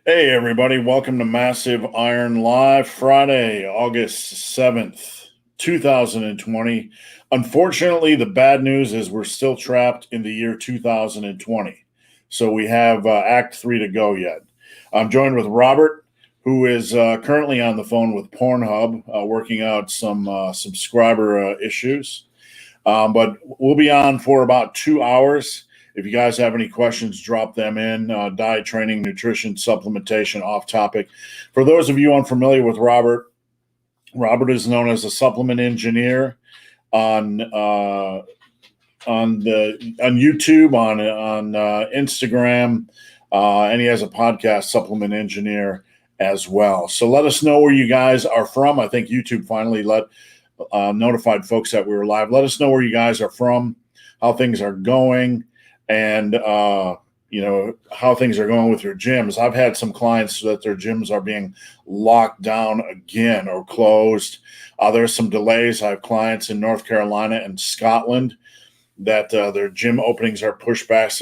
Hey, everybody. Welcome to Massive Iron Live, Friday, August 7th, 2020. Unfortunately, the bad news is we're still trapped in the year 2020. So we have Act 3 to go yet. I'm joined with Robert, who is currently on the phone with Pornhub, working out some subscriber issues. But we'll be on for about 2 hours. If you guys have any questions, drop them in. Diet, training, nutrition, supplementation, off topic. For those of you unfamiliar with Robert, Robert is known as a supplement engineer on YouTube, on Instagram, and he has a podcast, Supplement Engineer, as well. So let us know where you guys are from. I think YouTube finally notified folks that we were live. Let us know where you guys are from, how things are going, and how things are going with your gyms. I've had some clients that their gyms are being locked down again or closed. There's some delays. I have clients in North Carolina and Scotland that their gym openings are pushed back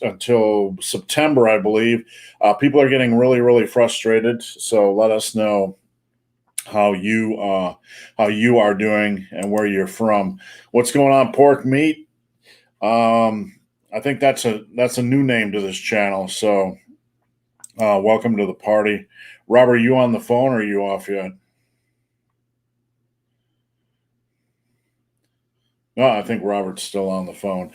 until September, I believe. People are getting really, really frustrated. So let us know how you are doing and where you're from. What's going on, Pork Meat? I think that's a new name to this channel. So welcome to the party. Robert, are you on the phone or are you off yet? No, I think Robert's still on the phone.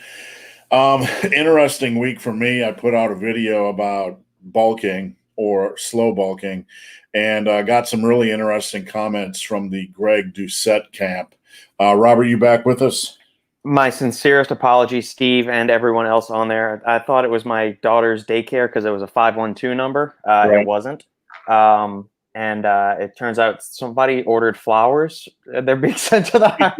Interesting week for me. I put out a video about bulking or slow bulking and got some really interesting comments from the Greg Doucette camp. Robert, you back with us? My sincerest apologies, Steve, and everyone else on there. I thought it was my daughter's daycare because it was a 512 number. Right. It wasn't. And it turns out somebody ordered flowers. They're being sent to the house.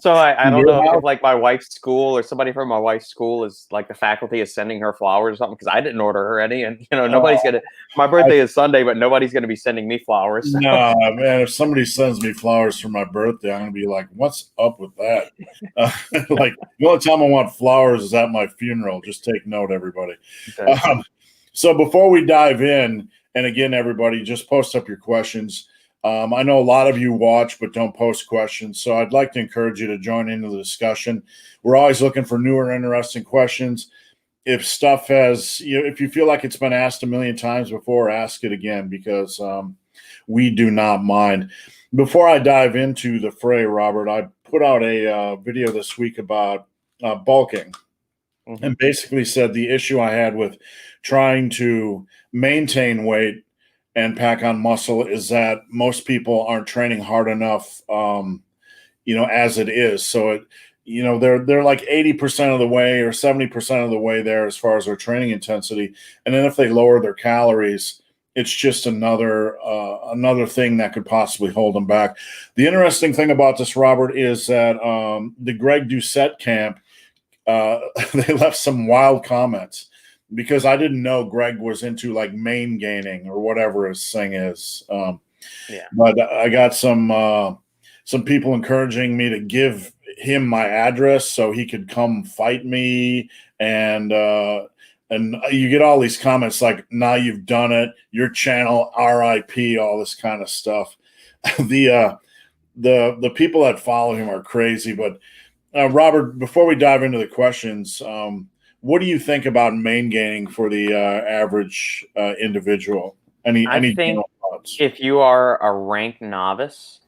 So I don't know if like my wife's school or somebody from my wife's school is like the faculty is sending her flowers or something, because I didn't order her any. And, nobody's going to, my birthday is Sunday, but nobody's going to be sending me flowers. So. No, man, if somebody sends me flowers for my birthday, I'm going to be like, what's up with that? Like, the only time I want flowers is at my funeral. Just take note, everybody. So before we dive in, and again, everybody, just post up your questions. I know a lot of you watch but don't post questions, so I'd like to encourage you to join into the discussion. We're always looking for newer, interesting questions. If stuff has, if you feel like it's been asked a million times before, ask it again, because we do not mind. Before I dive into the fray, Robert, I put out a video this week about bulking. Mm-hmm. And basically said the issue I had with trying to maintain weight and pack on muscle is that most people aren't training hard enough, as it is. So they're like 80% of the way or 70% of the way there as far as their training intensity. And then if they lower their calories, it's just another thing that could possibly hold them back. The interesting thing about this, Robert, is that the Greg Doucette camp, they left some wild comments, because I didn't know Greg was into like main gaining or whatever his thing is. But I got some people encouraging me to give him my address so he could come fight me. And you get all these comments like, now you've done it, your channel, RIP, all this kind of stuff. The people that follow him are crazy. But Robert, before we dive into the questions, what do you think about main gaining for the average individual? I think if you are a ranked novice,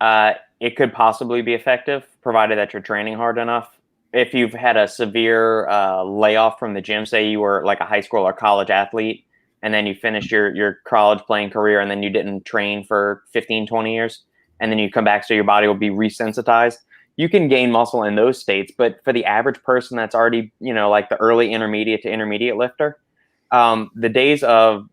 it could possibly be effective, provided that you're training hard enough. If you've had a severe layoff from the gym, say you were like a high school or college athlete, and then you finished your college playing career, and then you didn't train for 15, 20 years, and then you come back, so your body will be resensitized. You can gain muscle in those states, but for the average person that's already, like the early intermediate to intermediate lifter, the days of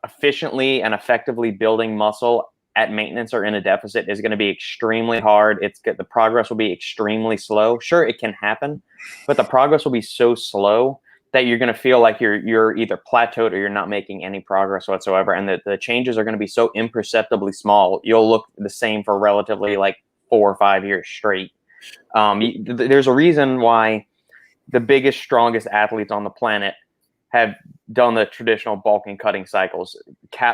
efficiently and effectively building muscle at maintenance or in a deficit is going to be extremely hard. The progress will be extremely slow. Sure, it can happen, but the progress will be so slow that you're going to feel like you're either plateaued or you're not making any progress whatsoever. And the changes are going to be so imperceptibly small. You'll look the same for relatively like 4 or 5 years straight. There's a reason why the biggest, strongest athletes on the planet have done the traditional bulking cutting cycles,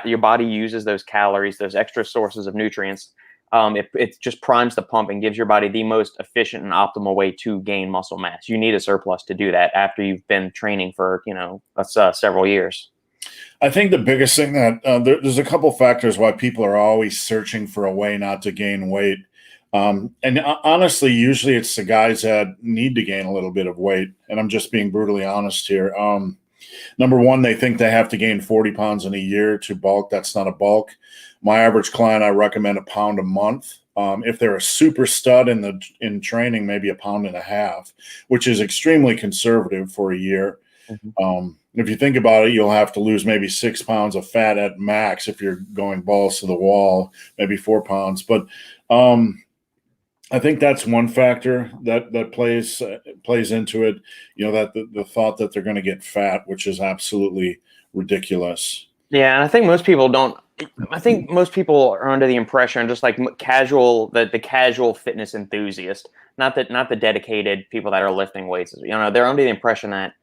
your body uses those calories, those extra sources of nutrients. It just primes the pump and gives your body the most efficient and optimal way to gain muscle mass. You need a surplus to do that after you've been training for, several years. I think the biggest thing that there's a couple factors why people are always searching for a way not to gain weight. And honestly, usually it's the guys that need to gain a little bit of weight. And I'm just being brutally honest here. Number one, they think they have to gain 40 pounds in a year to bulk. That's not a bulk. My average client, I recommend a pound a month. If they're a super stud in training, maybe a pound and a half, which is extremely conservative for a year. Mm-hmm. If you think about it, you'll have to lose maybe 6 pounds of fat at max if you're going balls to the wall, maybe 4 pounds. But I think that's one factor that plays into it. That the thought that they're going to get fat, which is absolutely ridiculous. Yeah, and I think most people don't. I think most people are under the impression, just like the casual fitness enthusiast, not the dedicated people that are lifting weights. They're under the impression that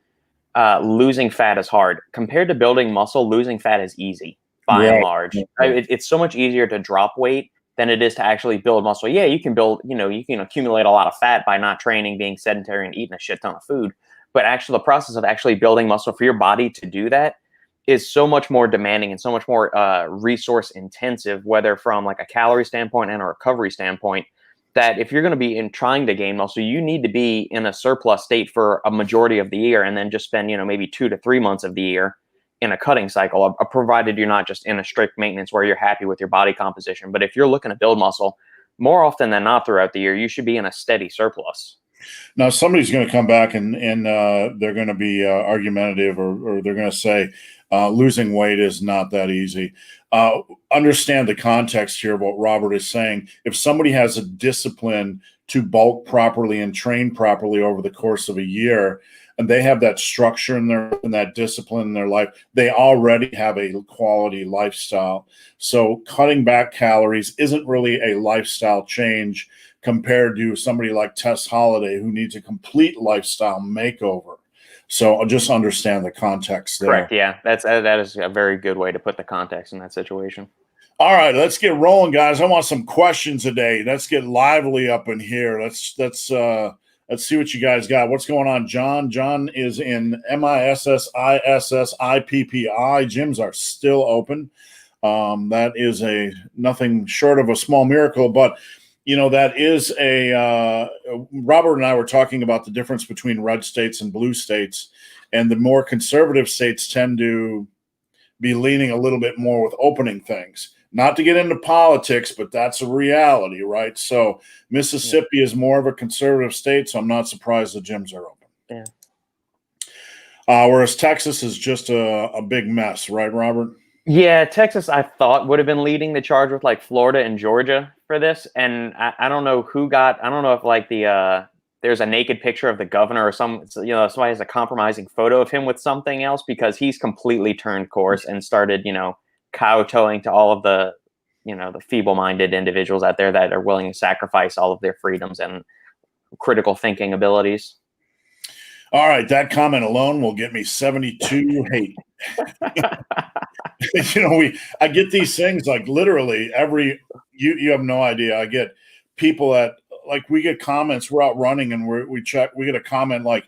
losing fat is hard compared to building muscle. Losing fat is easy by and large. It's so much easier to drop weight than it is to actually build muscle. Yeah, you can build, you can accumulate a lot of fat by not training, being sedentary, and eating a shit ton of food. But actually, the process of actually building muscle for your body to do that is so much more demanding and so much more resource intensive, whether from like a calorie standpoint and a recovery standpoint, that if you're going to be trying to gain muscle, you need to be in a surplus state for a majority of the year, and then just spend, maybe 2 to 3 months of the year in a cutting cycle, provided you're not just in a strict maintenance where you're happy with your body composition. But if you're looking to build muscle, more often than not throughout the year, you should be in a steady surplus. Now, somebody's going to come back and they're going to be argumentative, or they're going to say losing weight is not that easy. Understand the context here of what Robert is saying. If somebody has a discipline to bulk properly and train properly over the course of a year, and they have that structure and that discipline in their life, they already have a quality lifestyle. So cutting back calories isn't really a lifestyle change compared to somebody like Tess Holliday, who needs a complete lifestyle makeover. So just understand the context there. Correct. Yeah, that is a very good way to put the context in that situation. All right, let's get rolling, guys. I want some questions today. Let's get lively up in here. Let's see what you guys got. What's going on, John? John is in MISSISSIPPI. Gyms are still open. That is nothing short of a small miracle, but that is Robert and I were talking about the difference between red states and blue states, and the more conservative states tend to be leaning a little bit more with opening things. Not to get into politics, but that's a reality, right? So Mississippi is more of a conservative state, so I'm not surprised the gyms are open. Yeah. Whereas Texas is just a big mess, right, Robert? Yeah, Texas, I thought, would have been leading the charge with like Florida and Georgia for this. And I don't know I don't know if like there's a naked picture of the governor or somebody has a compromising photo of him with something else, because he's completely turned course and started, kowtowing to all of the, the feeble-minded individuals out there that are willing to sacrifice all of their freedoms and critical thinking abilities. All right, that comment alone will get me 72 hate. I get these things like literally you have no idea. I get people that like, we get comments, we're out running and we get a comment like,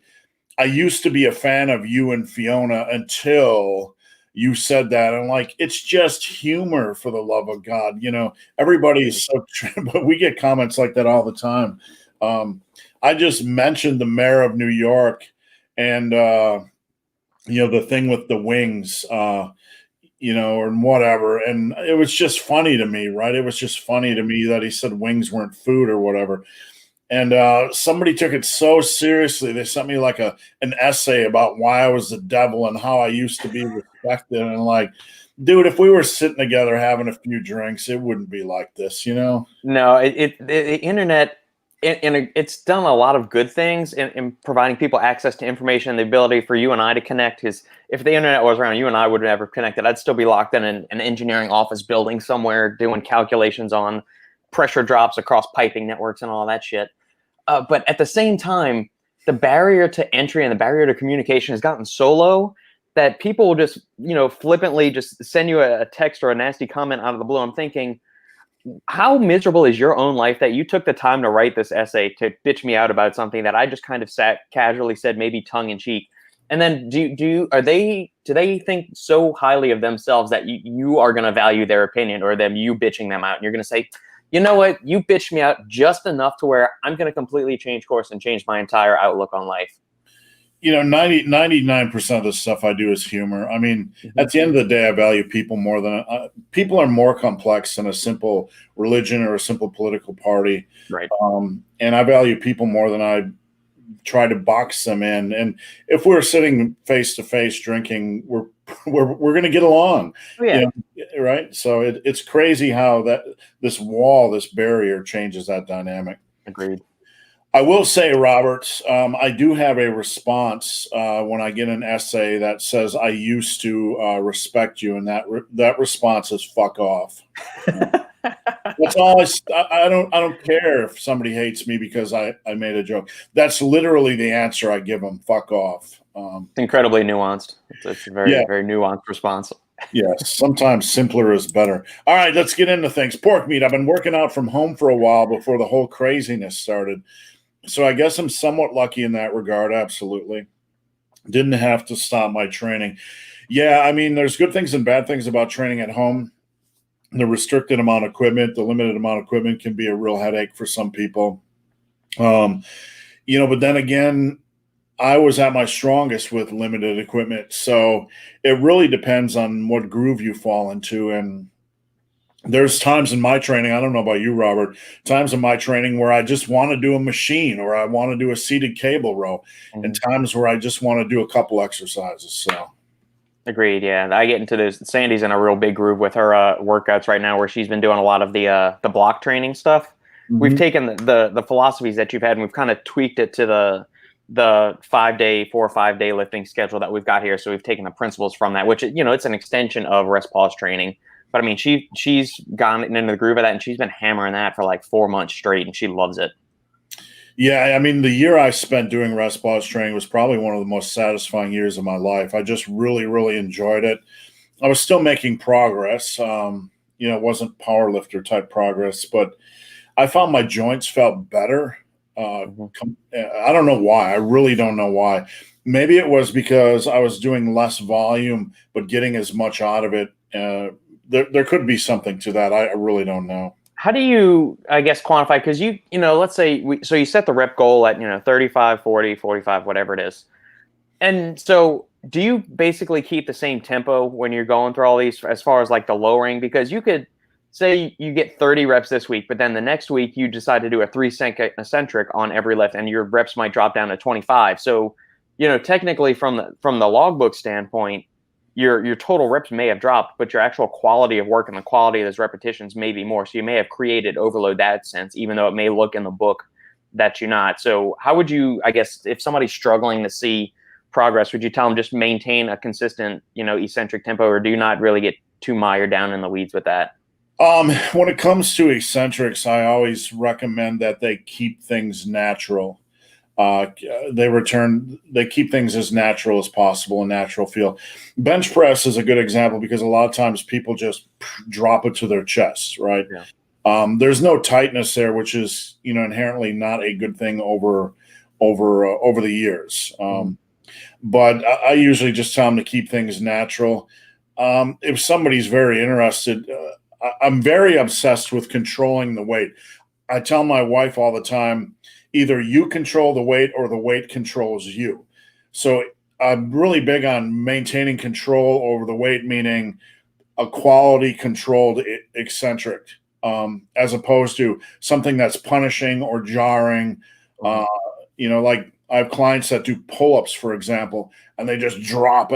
I used to be a fan of you and Fiona until you said that. And like, it's just humor, for the love of God. Everybody's so, but we get comments like that all the time. I just mentioned the mayor of New York and, the thing with the wings, or whatever. And it was just funny to me, right? It was just funny to me that he said wings weren't food or whatever. And somebody took it so seriously. They sent me like an essay about why I was the devil and how I used to be respected. And like, dude, if we were sitting together having a few drinks, it wouldn't be like this, No, the internet, it's done a lot of good things in providing people access to information and the ability for you and I to connect. Because if the internet was around, you and I would have never connected. I'd still be locked in an engineering office building somewhere doing calculations on pressure drops across piping networks and all that shit. But at the same time, the barrier to entry and the barrier to communication has gotten so low that people will just, flippantly just send you a text or a nasty comment out of the blue. I'm thinking, how miserable is your own life that you took the time to write this essay to bitch me out about something that I just kind of casually said, maybe tongue in cheek? And then do they think so highly of themselves that you are going to value their opinion, or you bitching them out, and you're going to say, you know what, you bitched me out just enough to where I'm going to completely change course and change my entire outlook on life? 99% of the stuff I do is humor. I mean, at the end of the day, I value people more than people are more complex than a simple religion or a simple political party. Right. And I value people more than I try to box them in. And if we're sitting face to face drinking, we're going to get along. Oh, yeah. Right. So it's crazy how this barrier changes that dynamic. Agreed. I will say, Robert, I do have a response when I get an essay that says I used to respect you, and that response is "fuck off." That's all. I don't care if somebody hates me because I made a joke. That's literally the answer I give them. Fuck off. It's incredibly nuanced. It's a very very nuanced response. Yes, sometimes simpler is better. All right, let's get into things. Pork meat. I've been working out from home for a while before the whole craziness started. So I guess I'm somewhat lucky in that regard. Absolutely. Didn't have to stop my training. Yeah, I mean, there's good things and bad things about training at home. The restricted amount of equipment, the limited amount of equipment can be a real headache for some people. But then again, I was at my strongest with limited equipment. So it really depends on what groove you fall into. And there's times in my training, I don't know about you, Robert, times in my training where I just want to do a machine or I want to do a seated cable row, and times where I just want to do a couple exercises. So, agreed. Yeah, I get into this. Sandy's in a real big groove with her workouts right now, where she's been doing a lot of the block training stuff. We've taken the philosophies that you've had, and we've kind of tweaked it to the 4 or 5 day lifting schedule that we've got here. So we've taken the principles from that, which it's an extension of rest pause training. But I mean, she's gone into the groove of that, and she's been hammering that for like 4 months straight, and she loves it. Yeah, I mean, the year I spent doing rest pause training was probably one of the most satisfying years of my life. I just really, really enjoyed it. I was still making progress. It wasn't powerlifter type progress, but I found my joints felt better. I don't know why. I really don't know why. Maybe it was because I was doing less volume, but getting as much out of it. There could be something to that. I really don't know. How do you, I guess, quantify? Because let's say, so you set the rep goal at, 35, 40, 45, whatever it is. And so do you basically keep the same tempo when you're going through all these as far as like the lowering? Because you could say you get 30 reps this week, but then the next week you decide to do a 3 eccentric on every lift, and your reps might drop down to 25. So, technically from the logbook standpoint, your total reps may have dropped, but your actual quality of work and the quality of those repetitions may be more. So you may have created overload that sense, even though it may look in the book that you're not. So how would you, I guess, if somebody's struggling to see progress, would you tell them just maintain a consistent, eccentric tempo, or do you not really get too mired down in the weeds with that? When it comes to eccentrics, I always recommend that they keep things natural. They keep things as natural as possible, a natural feel. Bench press is a good example because a lot of times people just drop it to their chest, right? Yeah. There's no tightness there, which is, inherently not a good thing over the years. But I usually just tell them to keep things natural. If somebody's very interested, I'm very obsessed with controlling the weight. I tell my wife all the time, either you control the weight or the weight controls you. So I'm really big on maintaining control over the weight, meaning a quality controlled eccentric, as opposed to something that's punishing or jarring. Like I have clients that do pull-ups, for example, and they just drop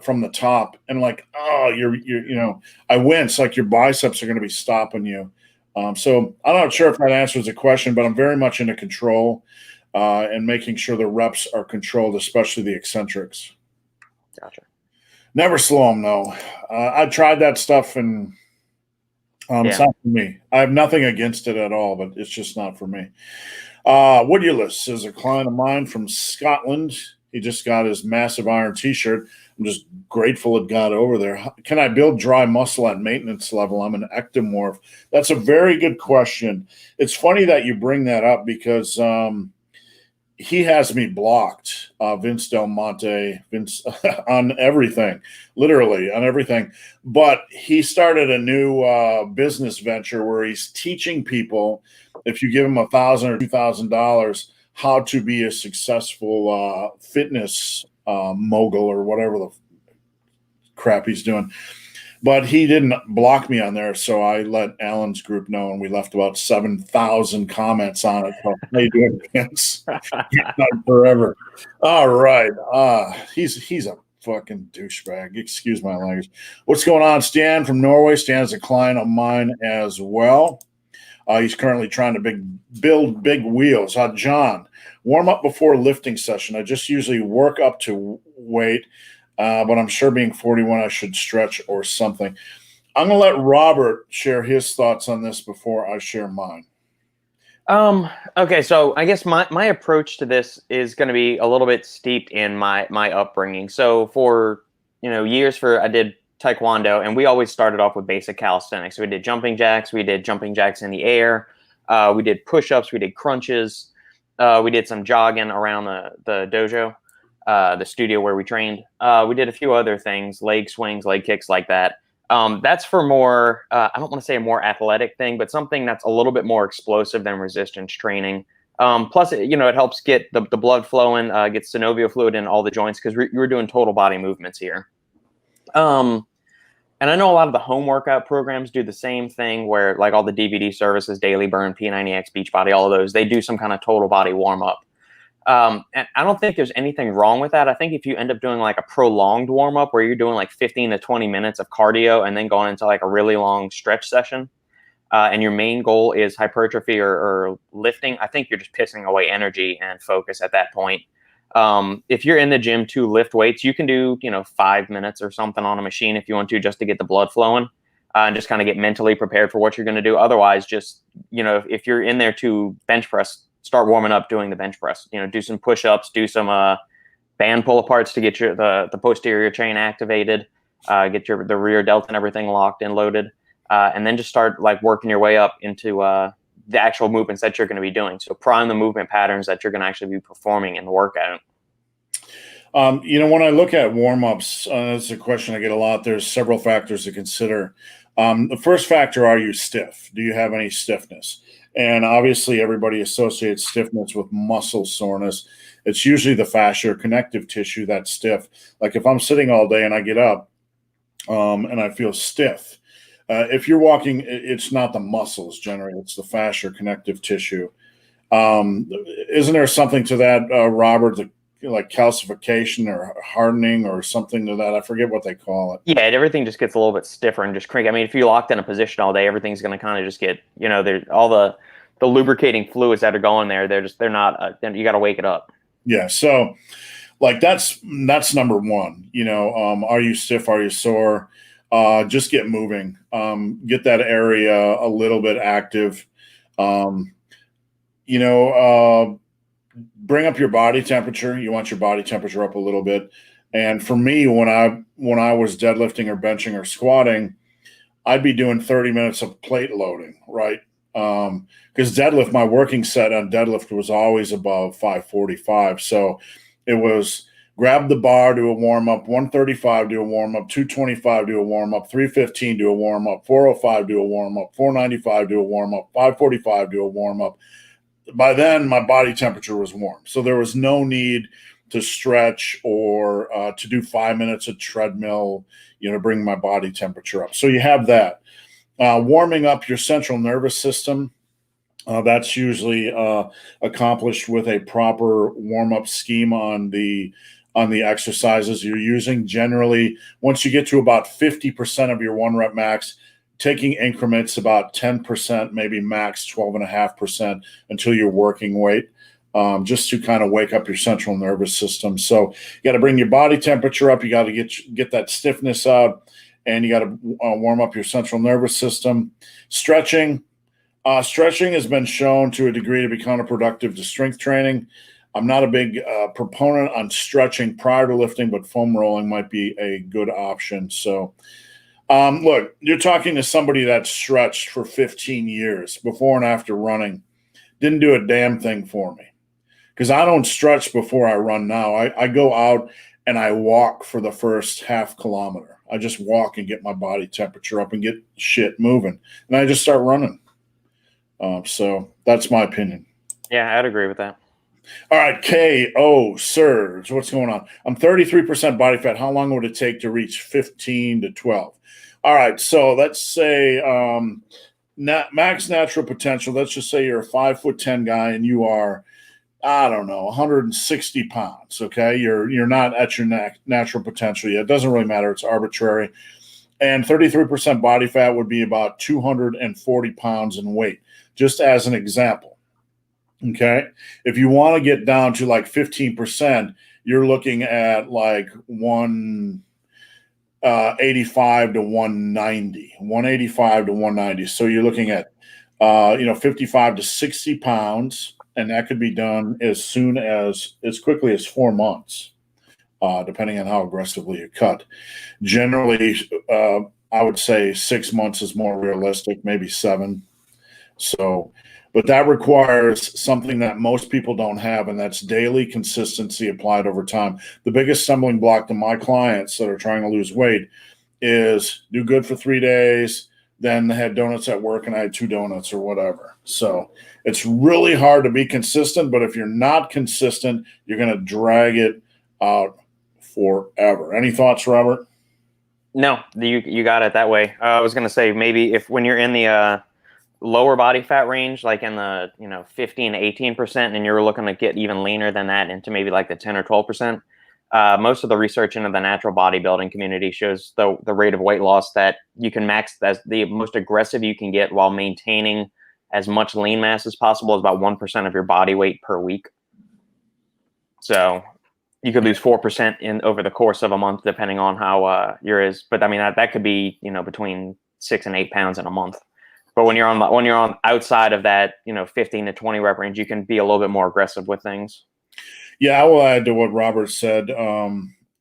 from the top, and like, oh, I wince, like your biceps are going to be stopping you. So I'm not sure if that answers the question, but I'm very much into control and making sure the reps are controlled, especially the eccentrics. Gotcha. Never slow them, though. I tried that stuff, and it's not for me. I have nothing against it at all, but it's just not for me. Woodulus is a client of mine from Scotland. He just got his massive iron t-shirt. I'm just grateful it got over there. Can I build dry muscle at maintenance level? I'm an ectomorph. That's a very good question. It's funny that you bring that up because he has me blocked, Vince Del Monte, Vince, on everything, literally on everything. But he started a new business venture where he's teaching people, if you give him $1,000 or $2,000, how to be a successful fitness mogul or whatever the crap he's doing. But he didn't block me on there, so I let Alan's group know, and we left about 7,000 comments on it. So, how you doing, Vince? Forever. All right. He's a fucking douchebag. Excuse my language. What's going on? Stan from Norway. Stan's a client of mine as well. He's currently trying to build big wheels. John, warm up before lifting session. I just usually work up to weight. But I'm sure being 41, I should stretch or something. I'm going to let Robert share his thoughts on this before I share mine. Okay, so I guess my approach to this is going to be a little bit steeped in my upbringing. So for years, I did Taekwondo, and we always started off with basic calisthenics. So we did jumping jacks, in the air, we did push-ups, we did crunches, we did some jogging around the dojo. The studio where we trained. We did a few other things, leg swings, leg kicks, like that. That's for more, I don't want to say a more athletic thing, but something that's a little bit more explosive than resistance training. Plus, it helps get the blood flowing, gets synovial fluid in all the joints, because we're doing total body movements here. And I know a lot of the home workout programs do the same thing, where like all the DVD services, Daily Burn, P90X, Beachbody, all of those, they do some kind of total body warm up. And I don't think there's anything wrong with that. I think if you end up doing like a prolonged warm up where you're doing like 15 to 20 minutes of cardio and then going into like a really long stretch session, and your main goal is hypertrophy or lifting, I think you're just pissing away energy and focus at that point. If you're in the gym to lift weights, you can do, 5 minutes or something on a machine if you want to, just to get the blood flowing, and just kind of get mentally prepared for what you're going to do. Otherwise, just, if you're in there to bench press, start warming up doing the bench press. Do some push-ups, do some band pull aparts to get the posterior chain activated, get the rear delta and everything locked and loaded, and then just start like working your way up into the actual movements that you're going to be doing. So prime the movement patterns that you're going to actually be performing in the workout. When I look at warm-ups, that's a question I get a lot. There's several factors to consider. The first factor, are you stiff? Do you have any stiffness? And obviously, everybody associates stiffness with muscle soreness. It's usually the fascia or connective tissue that's stiff. Like if I'm sitting all day and I get up and I feel stiff, if you're walking, it's not the muscles generally, it's the fascia or connective tissue. Isn't there something to that, Robert, like calcification or hardening or something to that? I forget what they call it. Yeah, everything just gets a little bit stiffer and just cranky. I mean, if you're locked in a position all day, everything's going to kind of just get, there's all the lubricating fluids that are going there. They're not, you got to wake it up. Yeah. So like that's number one, are you stiff? Are you sore? Just get moving, get that area a little bit active. Bring up your body temperature. You want your body temperature up a little bit. And for me, when I was deadlifting or benching or squatting, I'd be doing 30 minutes of plate loading, right? Because deadlift, my working set on deadlift was always above 545. So it was grab the bar, do a warm up, 135, do a warm up, 225, do a warm up, 315, do a warm up, 405, do a warm up, 495, do a warm up, 545, do a warm up. By then, my body temperature was warm. So there was no need to stretch or to do 5 minutes of treadmill, to bring my body temperature up. So you have that. Warming up your central nervous system, that's usually accomplished with a proper warm-up scheme on the exercises you're using. Generally, once you get to about 50% of your 1 rep max, taking increments about 10%, maybe max 12.5% until your working weight, just to kind of wake up your central nervous system. So you got to bring your body temperature up. You got to get that stiffness out, and you got to warm up your central nervous system. Stretching has been shown to a degree to be counterproductive to strength training. I'm not a big proponent on stretching prior to lifting, but foam rolling might be a good option. So, look, you're talking to somebody that stretched for 15 years before and after running. Didn't do a damn thing for me because I don't stretch before I run now. I go out and I walk for the first half kilometer. I just walk and get my body temperature up and get shit moving. And I just start running. So that's my opinion. Yeah, I'd agree with that. All right, KO Surge. What's going on? I'm 33% body fat. How long would it take to reach 15 to 12? All right, so let's say max natural potential. Let's just say you're a 5'10" guy and you are, I don't know, 160 pounds. Okay, you're not at your natural potential yet. It doesn't really matter. It's arbitrary. And 33% body fat would be about 240 pounds in weight, just as an example. Okay, if you want to get down to like 15%, you're looking at like 185 to 190, 185 to 190. So you're looking at 55 to 60 pounds, and that could be done as quickly as 4 months, depending on how aggressively you cut. Generally, I would say 6 months is more realistic, maybe 7. So, but that requires something that most people don't have, and that's daily consistency applied over time. The biggest stumbling block to my clients that are trying to lose weight is do good for 3 days, then they had donuts at work and I had 2 donuts or whatever. So it's really hard to be consistent, but if you're not consistent, you're going to drag it out forever. Any thoughts, Robert? No, you got it that way. I was going to say maybe when you're in the lower body fat range, like in the 15 to 18%, and you're looking to get even leaner than that into maybe like the 10 or 12%. Most of the research into the natural bodybuilding community shows the rate of weight loss that you can max as the most aggressive you can get while maintaining as much lean mass as possible is about 1% of your body weight per week. So you could lose 4% over the course of a month, depending on how your is. But I mean that could be between 6 and 8 pounds in a month. But when you're on outside of that 15 to 20 rep range, you can be a little bit more aggressive with things. Yeah, I will add to what Robert said.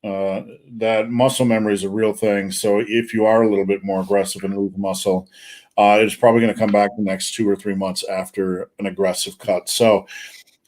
That muscle memory is a real thing. So if you are a little bit more aggressive and lose muscle, it's probably going to come back the next 2 or 3 months after an aggressive cut. So,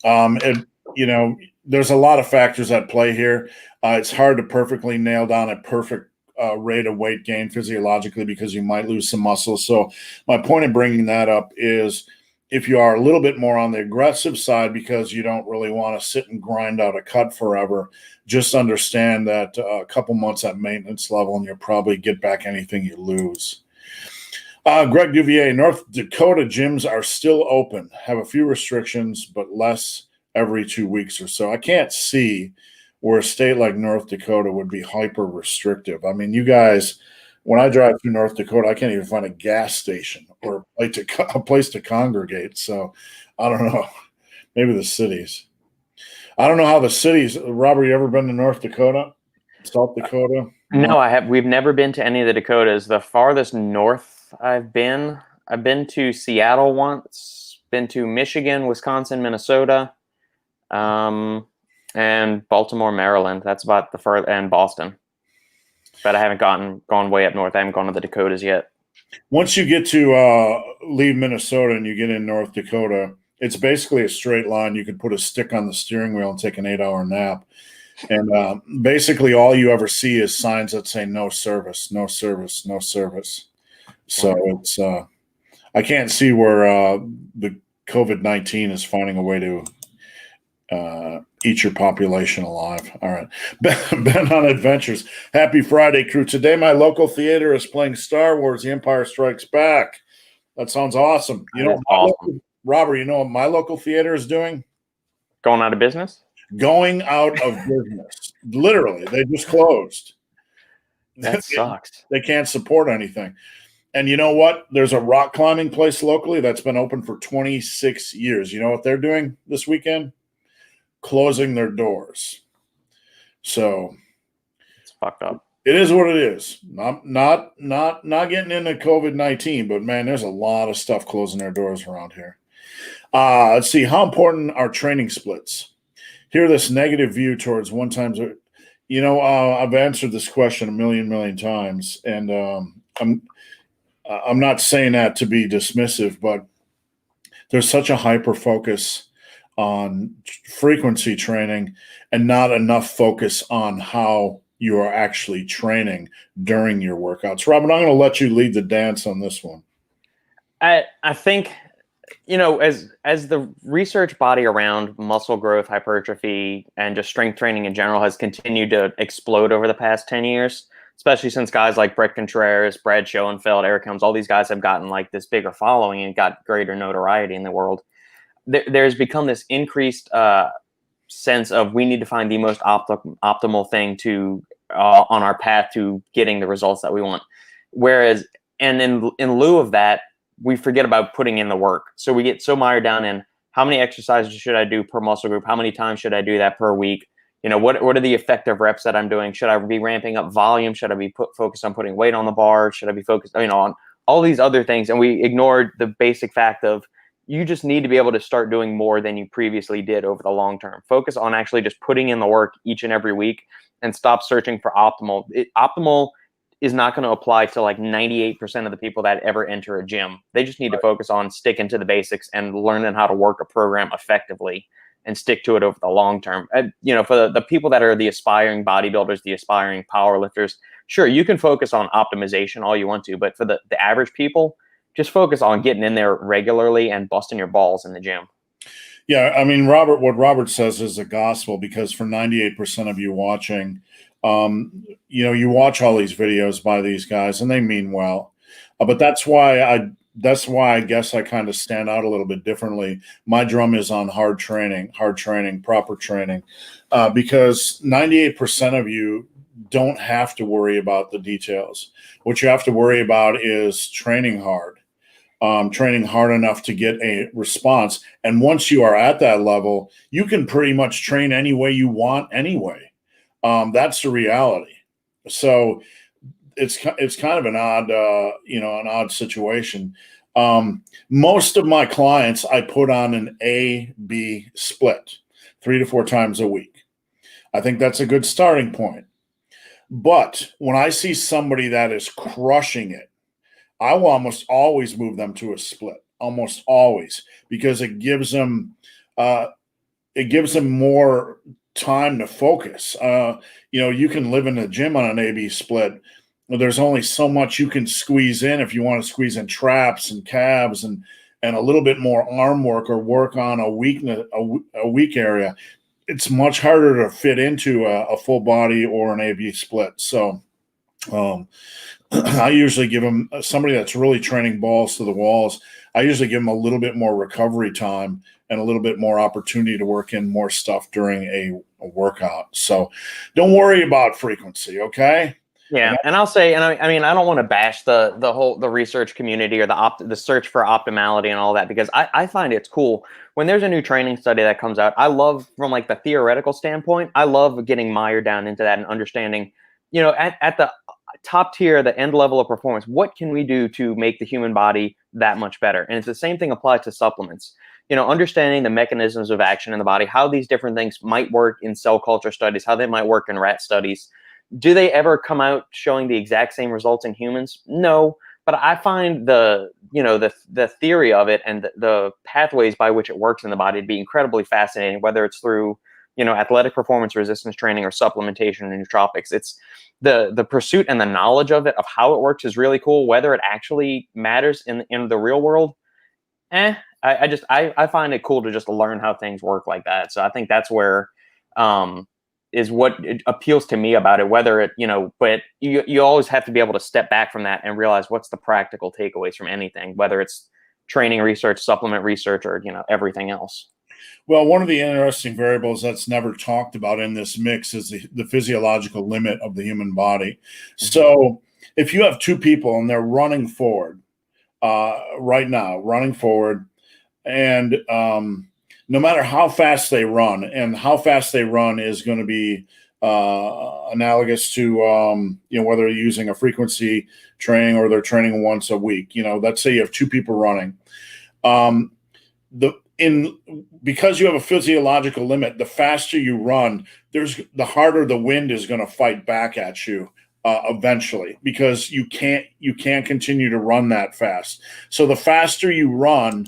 there's a lot of factors at play here. It's hard to perfectly nail down a perfect rate of weight gain physiologically because you might lose some muscle. So my point in bringing that up is if you are a little bit more on the aggressive side because you don't really want to sit and grind out a cut forever, just understand that a couple months at maintenance level and you'll probably get back anything you lose. Greg Duvier, North Dakota gyms are still open, have a few restrictions, but less every 2 weeks or so. I can't see where a state like North Dakota would be hyper restrictive. I mean, you guys, when I drive through North Dakota, I can't even find a gas station or a place to congregate. So I don't know. Maybe the cities. I don't know how the cities. Robert, you ever been to North Dakota, South Dakota? No, I have. We've never been to any of the Dakotas. The farthest north I've been to Seattle once, been to Michigan, Wisconsin, Minnesota, and Baltimore, Maryland. That's about the furthest, and Boston. But I haven't gone way up north. I haven't gone to the Dakotas yet. Once you get to leave Minnesota and you get in North Dakota, it's basically a straight line. You could put a stick on the steering wheel and take an 8-hour nap. And basically all you ever see is signs that say no service, no service, no service. So it's I can't see where the COVID-19 is finding a way to eat your population alive. All right. Ben on Adventures. Happy Friday, crew. Today, my local theater is playing Star Wars, The Empire Strikes Back. That sounds awesome. Awesome. Robert, you know what my local theater is doing? Going out of business? Going out of business. Literally. They just closed. That sucks. They can't support anything. And you know what? There's a rock climbing place locally that's been open for 26 years. You know what they're doing this weekend? Closing their doors. So it's fucked up. It is what it is. Not getting into COVID-19, but man, there's a lot of stuff closing their doors around here. Let's see. How important are training splits? hear this negative view towards one times. You know, I've answered this question a million times, and I'm not saying that to be dismissive, but there's such a hyper focus on frequency training and not enough focus on how you are actually training during your workouts. Robin, I'm going to let you lead the dance on this one. I think, you know, as the research body around muscle growth, hypertrophy, and just strength training in general has continued to explode over the past 10 years, especially since guys like Brett Contreras, Brad Schoenfeld, Eric Helms, all these guys have gotten like this bigger following and got greater notoriety in the world. There's become this increased sense of we need to find the most optimal thing to on our path to getting the results that we want. Whereas, and in lieu of that, we forget about putting in the work. So we get so mired down in how many exercises should I do per muscle group? How many times should I do that per week? You know, what are the effective reps that I'm doing? Should I be ramping up volume? Should I be focused on putting weight on the bar? Should I be focused, you know, on all these other things? And we ignored the basic fact of you just need to be able to start doing more than you previously did over the long term. Focus on actually just putting in the work each and every week and stop searching for optimal. Optimal is not going to apply to like 98% of the people that ever enter a gym. They just need to focus on sticking to the basics and learning how to work a program effectively and stick to it over the long term. You know, for the people that are the aspiring bodybuilders, the aspiring powerlifters, sure, you can focus on optimization all you want to, but for the average people, just focus on getting in there regularly and busting your balls in the gym. Yeah, I mean, what Robert says is the gospel, because for 98% of you watching, you know, you watch all these videos by these guys and they mean well, but that's why I guess I kind of stand out a little bit differently. My drum is on hard training, proper training, because 98% of you don't have to worry about the details. What you have to worry about is training hard enough to get a response. And once you are at that level, you can pretty much train any way you want anyway. That's the reality. So it's kind of an odd, an odd situation. Most of my clients, I put on an A-B split 3 to 4 times a week. I think that's a good starting point. But when I see somebody that is crushing it, I will almost always move them to a split, almost always, because it gives them more time to focus. You know, you can live in a gym on an A-B split. There's only so much you can squeeze in if you want to squeeze in traps and calves and a little bit more arm work or work on a weak area. It's much harder to fit into a full body or an A-B split. So I usually give them somebody that's really training balls to the walls. I usually give them a little bit more recovery time and a little bit more opportunity to work in more stuff during a workout. So don't worry about frequency. Okay. Yeah. And I'll say, and I mean, I don't want to bash the research community or the search for optimality and all that, because I find it's cool when there's a new training study that comes out. I love, from like the theoretical standpoint, I love getting mired down into that and understanding, you know, at the top tier, the end level of performance, what can we do to make the human body that much better? And it's the same thing applies to supplements. You know, understanding the mechanisms of action in the body, how these different things might work in cell culture studies, how they might work in rat studies. Do they ever come out showing the exact same results in humans? No, but I find the theory of it and the pathways by which it works in the body to be incredibly fascinating, whether it's through, you know, athletic performance resistance training or supplementation and nootropics. It's the pursuit and the knowledge of it, of how it works, is really cool. Whether it actually matters in the real world, I find it cool to just learn how things work like that. So I think that's where is what appeals to me about it. Whether it, you know, but you always have to be able to step back from that and realize what's the practical takeaways from anything, whether it's training research, supplement research, or, you know, everything else. Well, one of the interesting variables that's never talked about in this mix is the physiological limit of the human body. Mm-hmm. So if you have 2 people and they're running forward right now, and no matter how fast they run, and how fast they run is going to be analogous to, you know, whether they're using a frequency training or they're training once a week. You know, let's say you have 2 people running. because you have a physiological limit, the faster you run, the harder the wind is going to fight back at you eventually, because you can't continue to run that fast. So the faster you run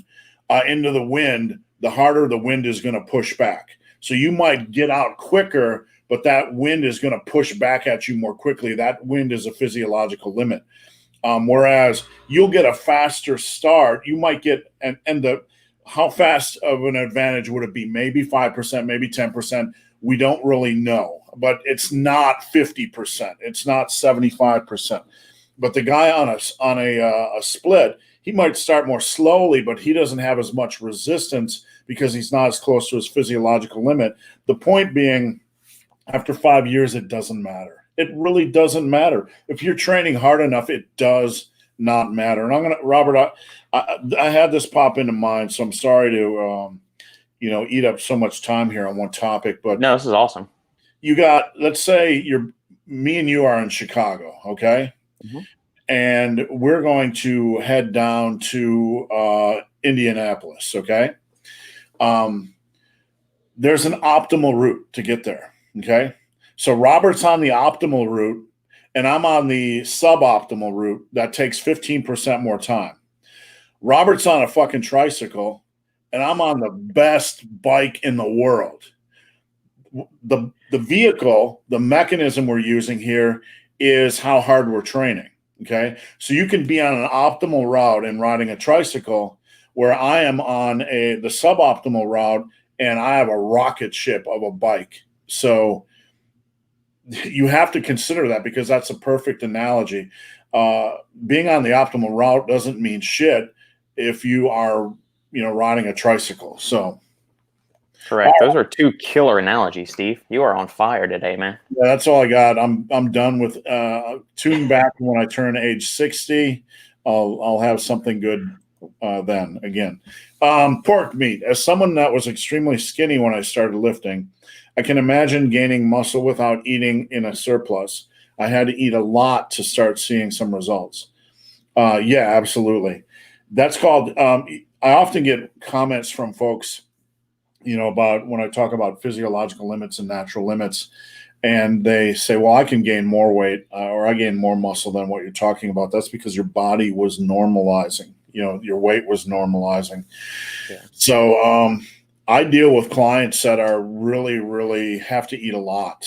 into the wind, the harder the wind is going to push back. So you might get out quicker, but that wind is going to push back at you more quickly. That wind is a physiological limit. Whereas you'll get a faster start. You might get, how fast of an advantage would it be? Maybe 5%, maybe 10%. We don't really know, but it's not 50%. It's not 75%. But the guy on a split, he might start more slowly, but he doesn't have as much resistance because he's not as close to his physiological limit. The point being, after 5 years, it doesn't matter. It really doesn't matter. If you're training hard enough, it does not matter. And I'm going to, Robert, I had this pop into mind, so I'm sorry to, eat up so much time here on one topic, but no, this is awesome. You got, let's say me and you are in Chicago, okay? Mm-hmm. And we're going to head down to Indianapolis, okay? There's an optimal route to get there, okay? So Robert's on the optimal route, and I'm on the suboptimal route that takes 15% more time. Robert's on a fucking tricycle, and I'm on the best bike in the world. The vehicle, the mechanism we're using here is how hard we're training, okay? So you can be on an optimal route and riding a tricycle, where I am on the suboptimal route, and I have a rocket ship of a bike. So you have to consider that, because that's a perfect analogy. Being on the optimal route doesn't mean shit if you are, riding a tricycle. So correct. Those are two killer analogies, Steve. You are on fire today, man. Yeah, that's all I got. I'm done with tuning back. When I turn age 60, I'll have something good then again. Pork meat. As someone that was extremely skinny when I started lifting, I can imagine gaining muscle without eating in a surplus. I had to eat a lot to start seeing some results. Yeah, absolutely. That's called, I often get comments from folks, about when I talk about physiological limits and natural limits, and they say, well, I can gain more weight or I gain more muscle than what you're talking about. That's because your body was normalizing, your weight was normalizing. Yeah. So I deal with clients that are really, really have to eat a lot,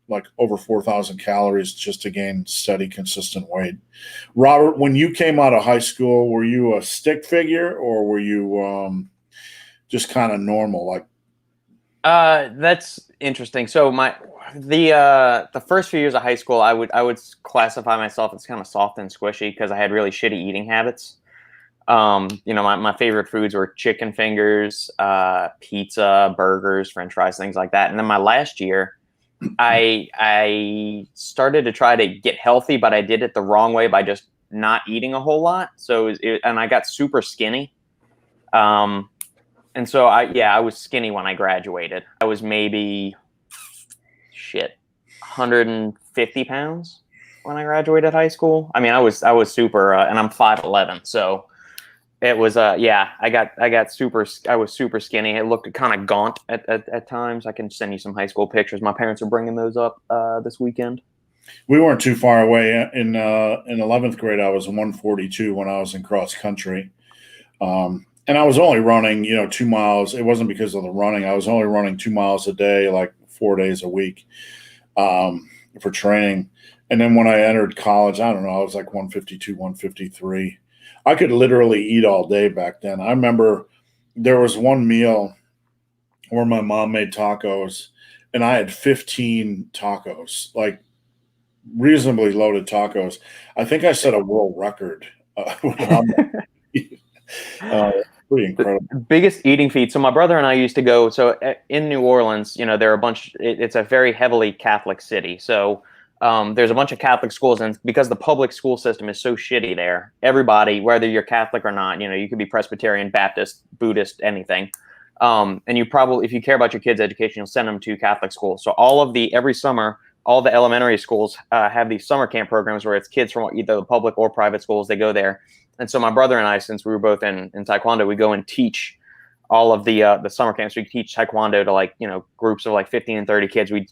like over 4,000 calories just to gain steady, consistent weight. Robert, when you came out of high school, were you a stick figure, or were you just kind of normal? Like, that's interesting. So the first few years of high school, I would classify myself as kind of soft and squishy, because I had really shitty eating habits. My favorite foods were chicken fingers, pizza, burgers, French fries, things like that. And then my last year, I started to try to get healthy, but I did it the wrong way by just not eating a whole lot. So and I got super skinny. And so I was skinny when I graduated. I was maybe 150 pounds when I graduated high school. I mean, I was super, and I'm 5'11", so it was I was super skinny. It looked kind of gaunt at times. I can send you some high school pictures. My parents are bringing those up this weekend. We weren't too far away. In 11th grade, I was 142 when I was in cross country. And I was only running, 2 miles. It wasn't because of the running. I was only running 2 miles a day, like 4 days a week for training. And then when I entered college, I don't know, I was like 152, 153. I could literally eat all day back then. I remember there was one meal where my mom made tacos, and I had 15 tacos, like reasonably loaded tacos. I think I set a world record. Pretty incredible. The biggest eating feat. So my brother and I used to go. So in New Orleans, there are a bunch. It's a very heavily Catholic city. So there's a bunch of Catholic schools, and because the public school system is so shitty there, everybody, whether you're Catholic or not, you could be Presbyterian, Baptist, Buddhist, anything. And you probably, if you care about your kids' education, you'll send them to Catholic school. So every summer, all the elementary schools have these summer camp programs where it's kids from either the public or private schools. They go there. And so my brother and I, since we were both in Taekwondo, we go and teach all of the summer camps. We teach Taekwondo to like, groups of like 15 and 30 kids. We'd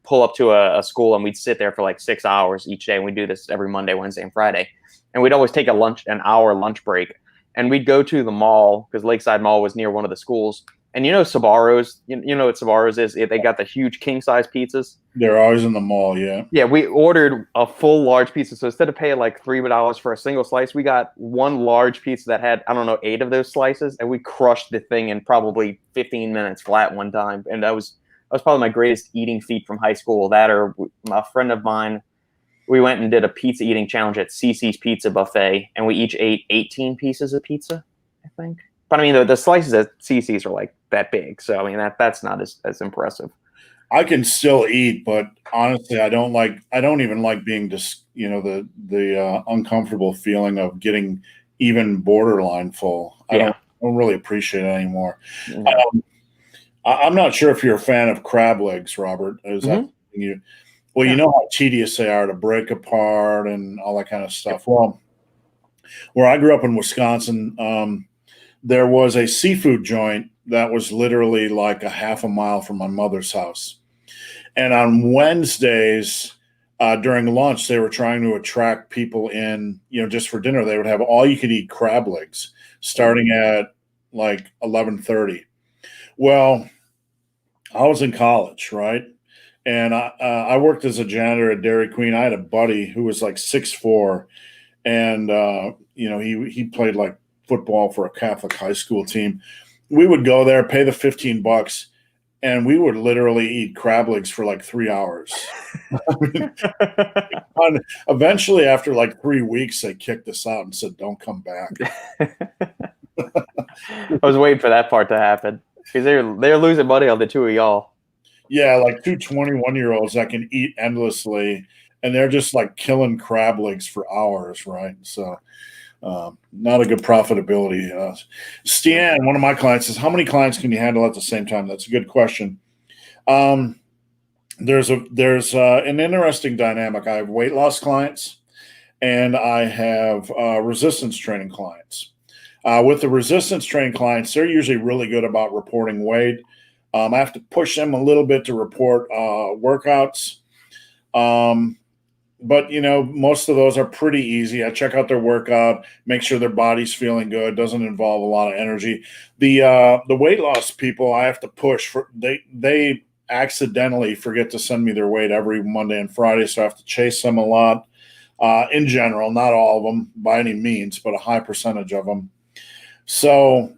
pull up to a school and we'd sit there for like 6 hours each day. And we do this every Monday, Wednesday, and Friday. And we'd always take an hour lunch break. And we'd go to the mall because Lakeside Mall was near one of the schools. And Sbarro's, you know what Sbarro's is? They got the huge king size pizzas. They're always in the mall, yeah. Yeah, we ordered a full large pizza. So instead of paying like $3 for a single slice, we got one large pizza that had, I don't know, 8 of those slices, and we crushed the thing in probably 15 minutes flat one time. And that was probably my greatest eating feat from high school. That, or a friend of mine, we went and did a pizza eating challenge at Cece's Pizza Buffet, and we each ate 18 pieces of pizza, I think. But I mean, the slices at Cece's are like that big, so I mean that's not as impressive. I can still eat, but honestly, I don't even like being just, the uncomfortable feeling of getting even borderline full. I don't really appreciate it anymore. Mm-hmm. I'm not sure if you're a fan of crab legs, Robert. Is that you? Well, you know how tedious they are to break apart and all that kind of stuff. Well, where I grew up in Wisconsin, there was a seafood joint that was literally like a half a mile from my mother's house. And on Wednesdays during lunch, they were trying to attract people in, just for dinner. They would have all you could eat crab legs starting at like 11:30. Well, I was in college, right? And I worked as a janitor at Dairy Queen. I had a buddy who was like 6'4", and he played like football for a Catholic high school team. We would go there, pay the $15, and we would literally eat crab legs for like 3 hours. Eventually, after like 3 weeks, they kicked us out and said, "Don't come back." I was waiting for that part to happen because they're losing money on the two of y'all. Yeah, like two 21-year-olds that can eat endlessly, and they're just like killing crab legs for hours, right? So not a good profitability. Stan, one of my clients, says, how many clients can you handle at the same time? That's a good question. There's an interesting dynamic. I have weight loss clients, and I have resistance training clients. With the resistance training clients, they're usually really good about reporting weight. I have to push them a little bit to report workouts. But, most of those are pretty easy. I check out their workout, make sure their body's feeling good, doesn't involve a lot of energy. The weight loss people, I have to push for. They accidentally forget to send me their weight every Monday and Friday, so I have to chase them a lot. In general, not all of them by any means, but a high percentage of them. So,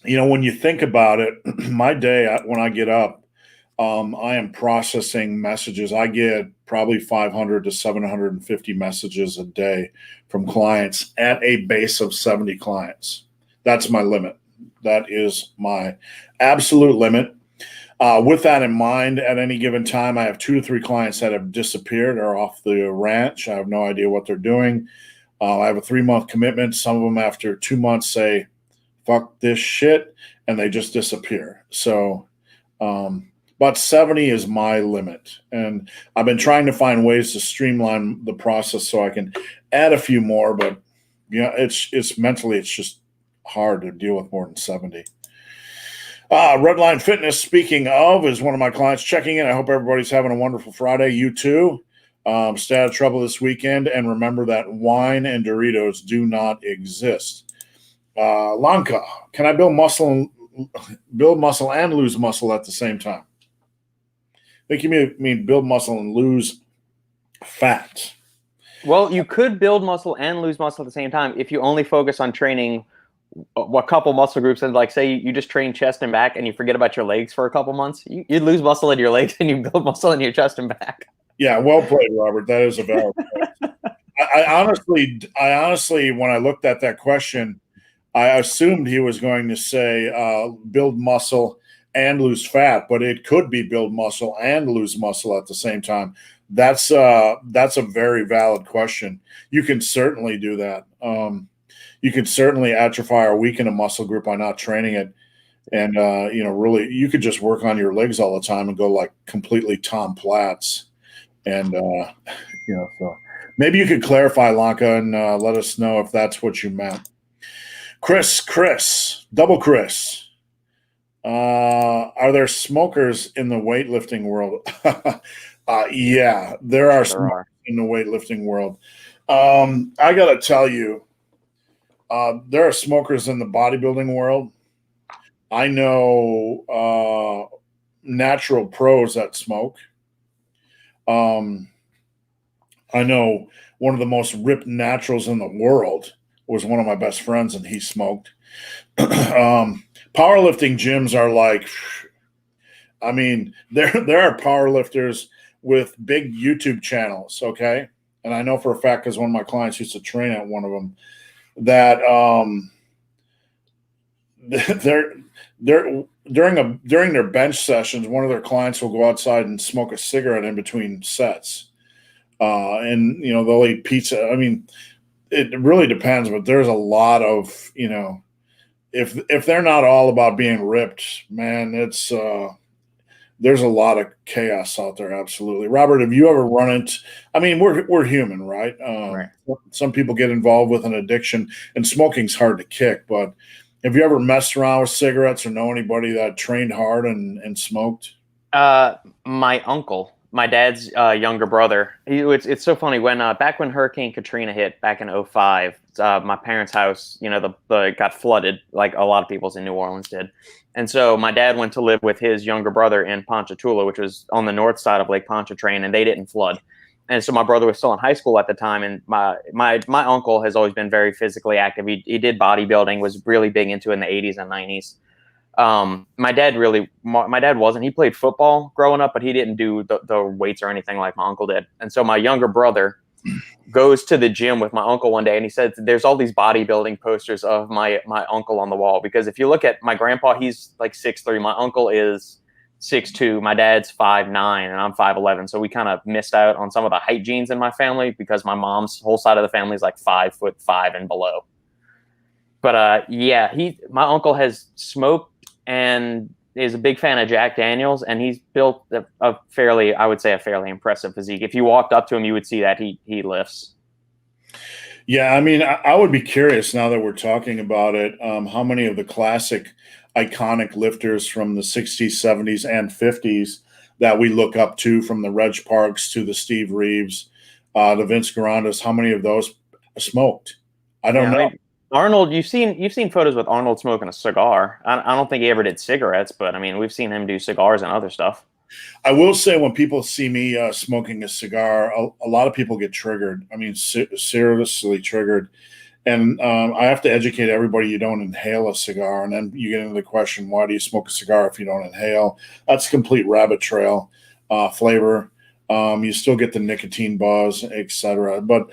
when you think about it, my day when I get up, I am processing messages. I get probably 500 to 750 messages a day from clients at a base of 70 clients. That's my limit. That is my absolute limit. With that in mind, at any given time, I have 2 to 3 clients that have disappeared or off the ranch. I have no idea what they're doing. I have a 3-month commitment. Some of them after 2 months say, "Fuck this shit," and they just disappear. So, about 70 is my limit. And I've been trying to find ways to streamline the process so I can add a few more, but it's mentally, it's just hard to deal with more than 70. Redline Fitness, speaking of, is one of my clients checking in. I hope everybody's having a wonderful Friday. You too. Stay out of trouble this weekend. And remember that wine and Doritos do not exist. Lanka, can I build muscle and lose muscle at the same time? I think you mean build muscle and lose fat. Well, you could build muscle and lose muscle at the same time if you only focus on training a couple muscle groups. And like, say you just train chest and back and you forget about your legs for a couple months, you'd lose muscle in your legs and you build muscle in your chest and back. Yeah, well played, Robert. That is a valid point. I honestly, when I looked at that question, I assumed he was going to say build muscle and lose fat, but it could be build muscle and lose muscle at the same time. That's a very valid question. You can certainly do that. You could certainly atrophy or weaken a muscle group by not training it. And, really, you could just work on your legs all the time and go like completely Tom Platz. And, so maybe you could clarify, Lanka, and let us know if that's what you meant. Double Chris. Are there smokers in the weightlifting world? Yeah, there are smokers in the weightlifting world. I got to tell you, there are smokers in the bodybuilding world. I know natural pros that smoke. I know one of the most ripped naturals in the world was one of my best friends, and he smoked. Powerlifting gyms are like, I mean, there are powerlifters with big YouTube channels, okay? And I know for a fact, because one of my clients used to train at one of them, that they're during their bench sessions, one of their clients will go outside and smoke a cigarette in between sets, and they'll eat pizza. I mean, it really depends, but there's a lot of if they're not all about being ripped, man, it's there's a lot of chaos out there. Absolutely. Robert, have you ever run into, I mean, we're human, right? Right. Some people get involved with an addiction, and smoking's hard to kick, but have you ever messed around with cigarettes or know anybody that trained hard and smoked? My uncle, my dad's younger brother. It's so funny when back when Hurricane Katrina hit back in 2005, my parents' house, the got flooded like a lot of people's in New Orleans did. And so my dad went to live with his younger brother in Ponchatoula, which was on the north side of Lake Pontchartrain, and they didn't flood. And so my brother was still in high school at the time, and my uncle has always been very physically active. He did bodybuilding, was really big into it in the 80s and 90s. My dad wasn't. He played football growing up, but he didn't do the weights or anything like my uncle did. And so my younger brother goes to the gym with my uncle one day, and he said, "There's all these bodybuilding posters of my uncle on the wall." Because if you look at my grandpa, he's like 6'3". My uncle is 6'2". My dad's 5'9", and I'm 5'11". So we kind of missed out on some of the height genes in my family because my mom's whole side of the family is like 5'5" and below. But yeah, my uncle has smoked and is a big fan of Jack Daniels, and he's built a fairly impressive physique. If you walked up to him, you would see that he lifts. Yeah, I mean, I would be curious now that we're talking about it, how many of the classic iconic lifters from the 60s, 70s, and 50s that we look up to, from the Reg Parks to the Steve Reeves, the Vince Garandas, how many of those smoked? I don't know. I mean, Arnold, you've seen photos with Arnold smoking a cigar. I don't think he ever did cigarettes, but I mean, we've seen him do cigars and other stuff. I will say, when people see me smoking a cigar, a lot of people get triggered. I mean, seriously triggered. And I have to educate everybody, you don't inhale a cigar. And then you get into the question, why do you smoke a cigar if you don't inhale? That's a complete rabbit trail flavor. You still get the nicotine buzz, etc. But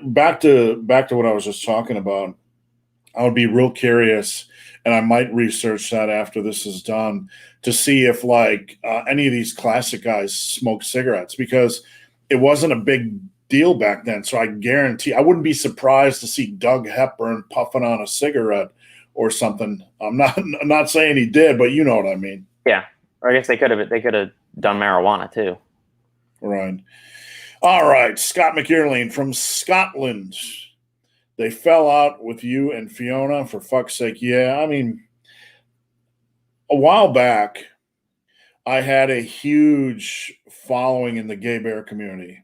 back to what I was just talking about, I would be real curious, and I might research that after this is done, to see if any of these classic guys smoke cigarettes, because it wasn't a big deal back then. So I guarantee I wouldn't be surprised to see Doug Hepburn puffing on a cigarette or something. I'm not saying he did, but you know what I mean. Yeah, or I guess they could have done marijuana too. Right. All right, Scott McEarlane from Scotland. They fell out with you and Fiona, for fuck's sake. Yeah, I mean, a while back, I had a huge following in the gay bear community.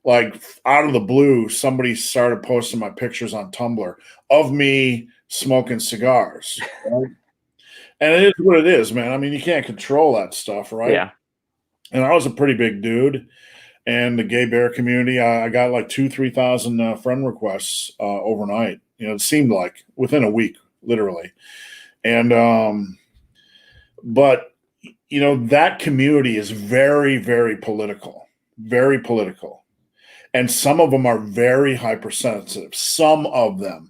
Like, out of the blue, somebody started posting my pictures on Tumblr of me smoking cigars. Right? And it is what it is, man. I mean, you can't control that stuff, right? Yeah. And I was a pretty big dude. And the gay bear community, I got like 3,000 friend requests overnight. It seemed like within a week, literally. And but that community is very, very political, very political, and some of them are very hypersensitive. Some of them,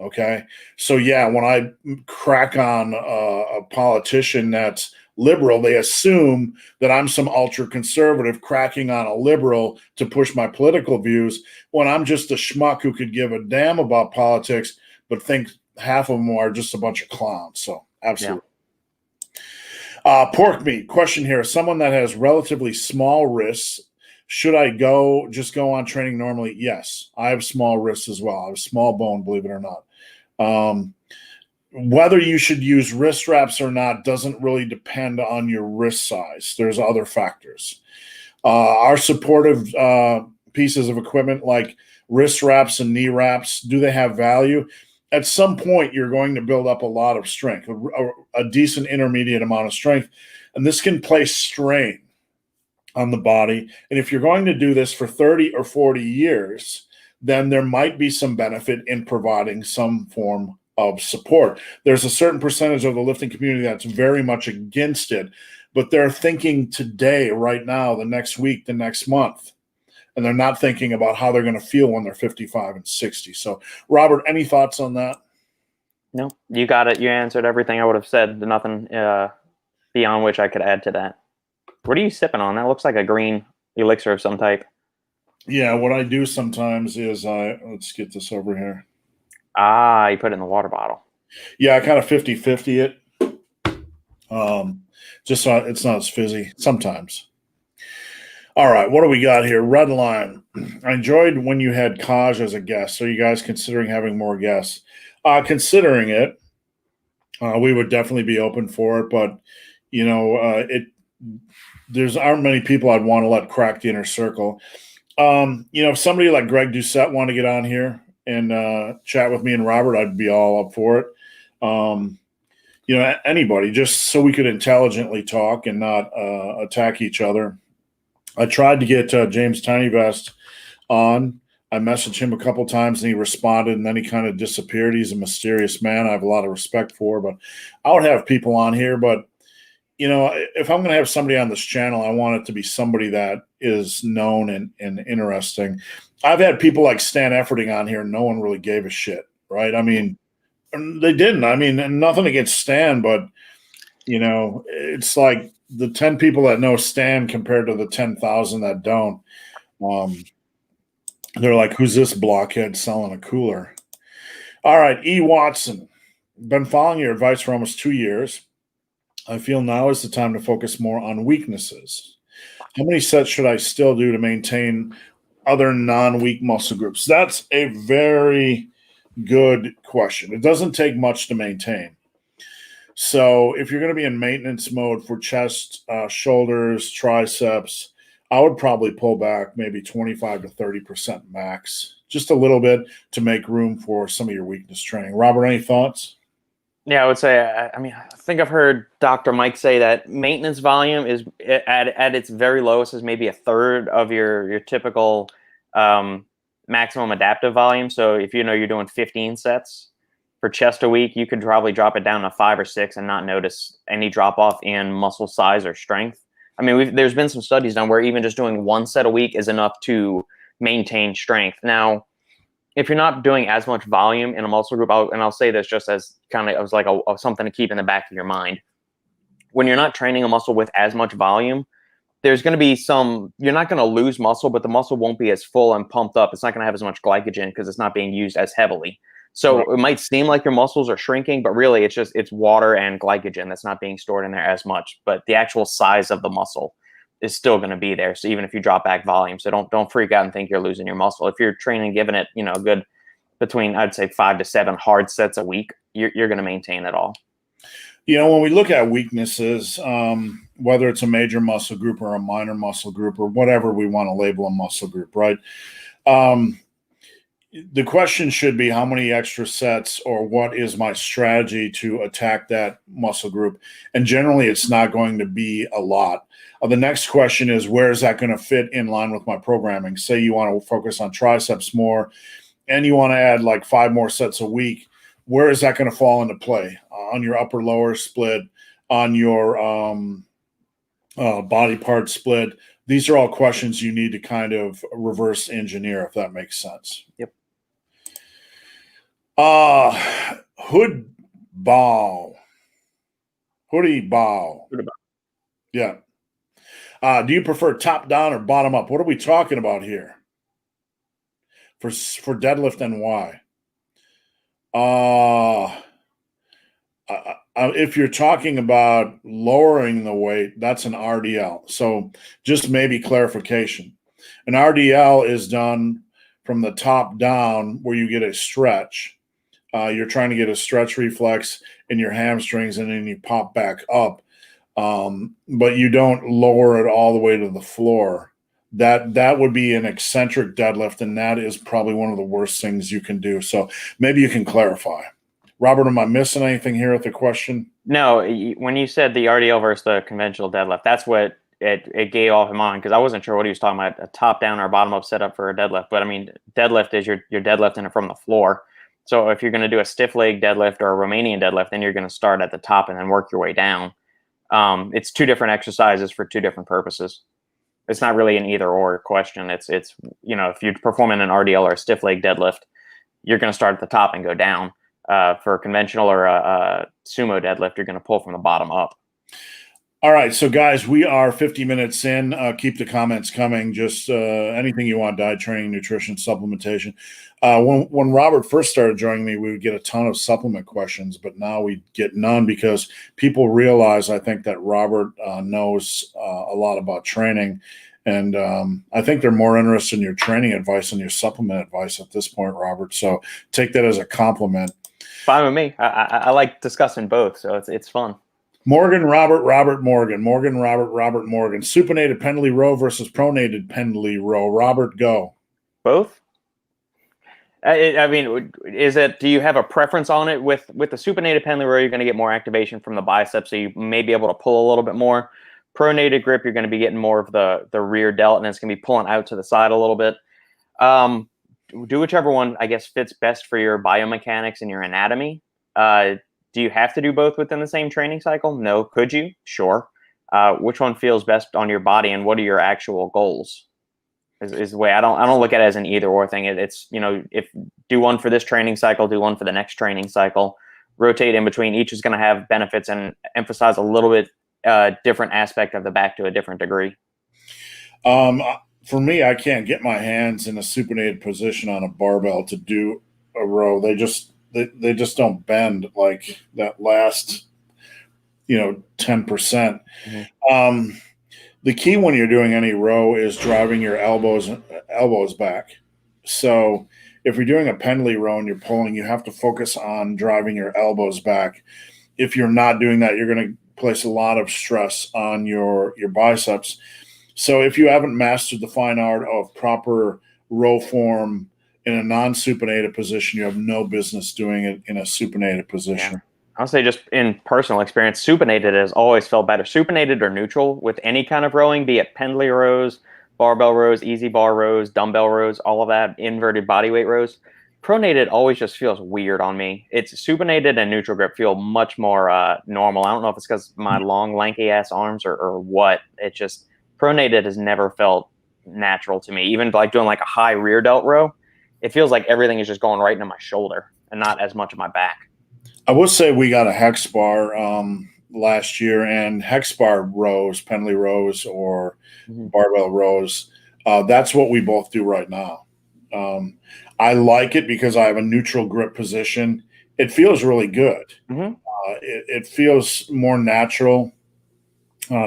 okay. So yeah, when I crack on a politician that's liberal, they assume that I'm some ultra conservative cracking on a liberal to push my political views, when I'm just a schmuck who could give a damn about politics, but think half of them are just a bunch of clowns. So absolutely. Yeah. Pork meat question here. Someone that has relatively small wrists Should I just go on training normally? Yes. I have small wrists as well. I have small bone, believe it or not. Whether you should use wrist wraps or not doesn't really depend on your wrist size. There's other factors. Our supportive pieces of equipment like wrist wraps and knee wraps, do they have value? At some point, you're going to build up a lot of strength, a decent intermediate amount of strength, and this can place strain on the body. And if you're going to do this for 30 or 40 years, then there might be some benefit in providing some form of support. There's a certain percentage of the lifting community that's very much against it, but they're thinking today, right now, the next week, the next month, and they're not thinking about how they're going to feel when they're 55 and 60. So, Robert, any thoughts on that? No, you got it. You answered everything I would have said. Nothing beyond which I could add to that. What are you sipping on? That looks like a green elixir of some type. Yeah, what I do sometimes is let's get this over here. Ah, you put it in the water bottle. Yeah, I kind of 50-50 it. Just so it's not as fizzy sometimes. All right, what do we got here? Red line. I enjoyed when you had Kaj as a guest. Are you guys considering having more guests? Considering it, we would definitely be open for it, but you know, there's aren't many people I'd want to let crack the inner circle. You know, if somebody like Greg Doucette wanted to get on here and chat with me and Robert, I'd be all up for it. You know, anybody, just so we could intelligently talk and not attack each other. I tried to get James Tinyvest on. I messaged him a couple times and he responded, and then he kind of disappeared. He's a mysterious man I have a lot of respect for, but I would have people on here. But, you know, if I'm going to have somebody on this channel, I want it to be somebody that is known and interesting. I've had people like Stan Efferding on here and no one really gave a shit, right? I mean, they didn't. I mean, nothing against Stan, but, you know, it's like the 10 people that know Stan compared to the 10,000 that don't. They're like, who's this blockhead selling a cooler? All right, E. Watson. Been following your advice for almost 2 years. I feel now is the time to focus more on weaknesses. How many sets should I still do to maintain other non-weak muscle groups? That's a very good question. It doesn't take much to maintain. So if you're going to be in maintenance mode for chest, shoulders, triceps, I would probably pull back maybe 25 to 30% max, just a little bit to make room for some of your weakness training. Robert, any thoughts? Yeah, I would say, I mean, I think I've heard Dr. Mike say that maintenance volume is at its very lowest is maybe a third of your typical maximum adaptive volume. So if you know you're doing 15 sets for chest a week, you could probably drop it down to 5 or 6 and not notice any drop off in muscle size or strength. I mean, there's been some studies done where even just doing 1 set a week is enough to maintain strength. Now, if you're not doing as much volume in a muscle group, I'll say this just as kind of like something to keep in the back of your mind. When you're not training a muscle with as much volume, there's going to be you're not going to lose muscle, but the muscle won't be as full and pumped up. It's not going to have as much glycogen because it's not being used as heavily. So It might seem like your muscles are shrinking, but really it's water and glycogen that's not being stored in there as much. But the actual size of the muscle is still going to be there. So even if you drop back volume, so don't freak out and think you're losing your muscle. If you're training, giving it, you know, a good between, I'd say 5 to 7 hard sets a week, you're going to maintain it all. You know, when we look at weaknesses, whether it's a major muscle group or a minor muscle group or whatever we want to label a muscle group, right? The question should be how many extra sets or what is my strategy to attack that muscle group? And generally, it's not going to be a lot. The next question is, where is that going to fit in line with my programming? Say you want to focus on triceps more and you want to add like 5 more sets a week. Where is that going to fall into play? On your upper lower split, on your body part split? These are all questions you need to kind of reverse engineer, if that makes sense. Yep. Hood ball. Hoodie ball. Yeah. Do you prefer top down or bottom up? What are we talking about here? For deadlift and why? If you're talking about lowering the weight, that's an RDL. So just maybe clarification. An RDL is done from the top down where you get a stretch. You're trying to get a stretch reflex in your hamstrings, and then you pop back up. But you don't lower it all the way to the floor. That would be an eccentric deadlift, and that is probably one of the worst things you can do. So maybe you can clarify. Robert, am I missing anything here with the question? No, when you said the RDL versus the conventional deadlift, that's what it gave off in mind, because I wasn't sure what he was talking about, a top down or bottom up setup for a deadlift. But I mean, deadlift is you're deadlifting it from the floor. So if you're going to do a stiff leg deadlift or a Romanian deadlift, then you're going to start at the top and then work your way down. It's two different exercises for two different purposes. It's not really an either or question. It's if you're performing an RDL or a stiff leg deadlift, you're going to start at the top and go down. For a conventional or a sumo deadlift, you're going to pull from the bottom up. All right, so guys, we are 50 minutes in. Keep the comments coming. Just anything you want: diet, training, nutrition, supplementation. When Robert first started joining me, we would get a ton of supplement questions, but now we get none because people realize, I think, that Robert knows a lot about training. And I think they're more interested in your training advice than your supplement advice at this point, Robert. So take that as a compliment. Fine with me. I like discussing both, so it's fun. Morgan, Robert, Morgan. Morgan, Robert, Morgan. Supinated pendulum row versus pronated pendulum row. Robert, go. Both? I mean, do you have a preference on it? With the supinated pendulum row, you're going to get more activation from the biceps, so you may be able to pull a little bit more. Pronated grip, you're going to be getting more of the rear delt, and it's going to be pulling out to the side a little bit. Do whichever one, I guess, fits best for your biomechanics and your anatomy. Do you have to do both within the same training cycle? No. Could you? Sure. Which one feels best on your body, and what are your actual goals? Is the way I don't look at it as an either or thing. It's if do one for this training cycle, do one for the next training cycle, rotate in between. Each is going to have benefits and emphasize a little bit different aspect of the back to a different degree. For me, I can't get my hands in a supinated position on a barbell to do a row. They just don't bend like that last 10%. Mm-hmm. The key when you're doing any row is driving your elbows back. So if you're doing a pendulum row and you're pulling, you have to focus on driving your elbows back. If you're not doing that, you're going to place a lot of stress on your biceps. So if you haven't mastered the fine art of proper row form in a non-supinated position, you have no business doing it in a supinated position. Yeah. I'll say, just in personal experience, supinated has always felt better. Supinated or neutral with any kind of rowing, be it pendulum rows, barbell rows, easy bar rows, dumbbell rows, all of that, inverted bodyweight rows. Pronated always just feels weird on me. It's supinated and neutral grip feel much more normal. I don't know if it's because my long, lanky ass arms or what. It just, pronated has never felt natural to me. Even like doing like a high rear delt row, it feels like everything is just going right into my shoulder and not as much of my back. I will say we got a hex bar last year, and hex bar rows, pendulum rows, or barbell rows. That's what we both do right now. I like it because I have a neutral grip position. It feels really good. Mm-hmm. It feels more natural.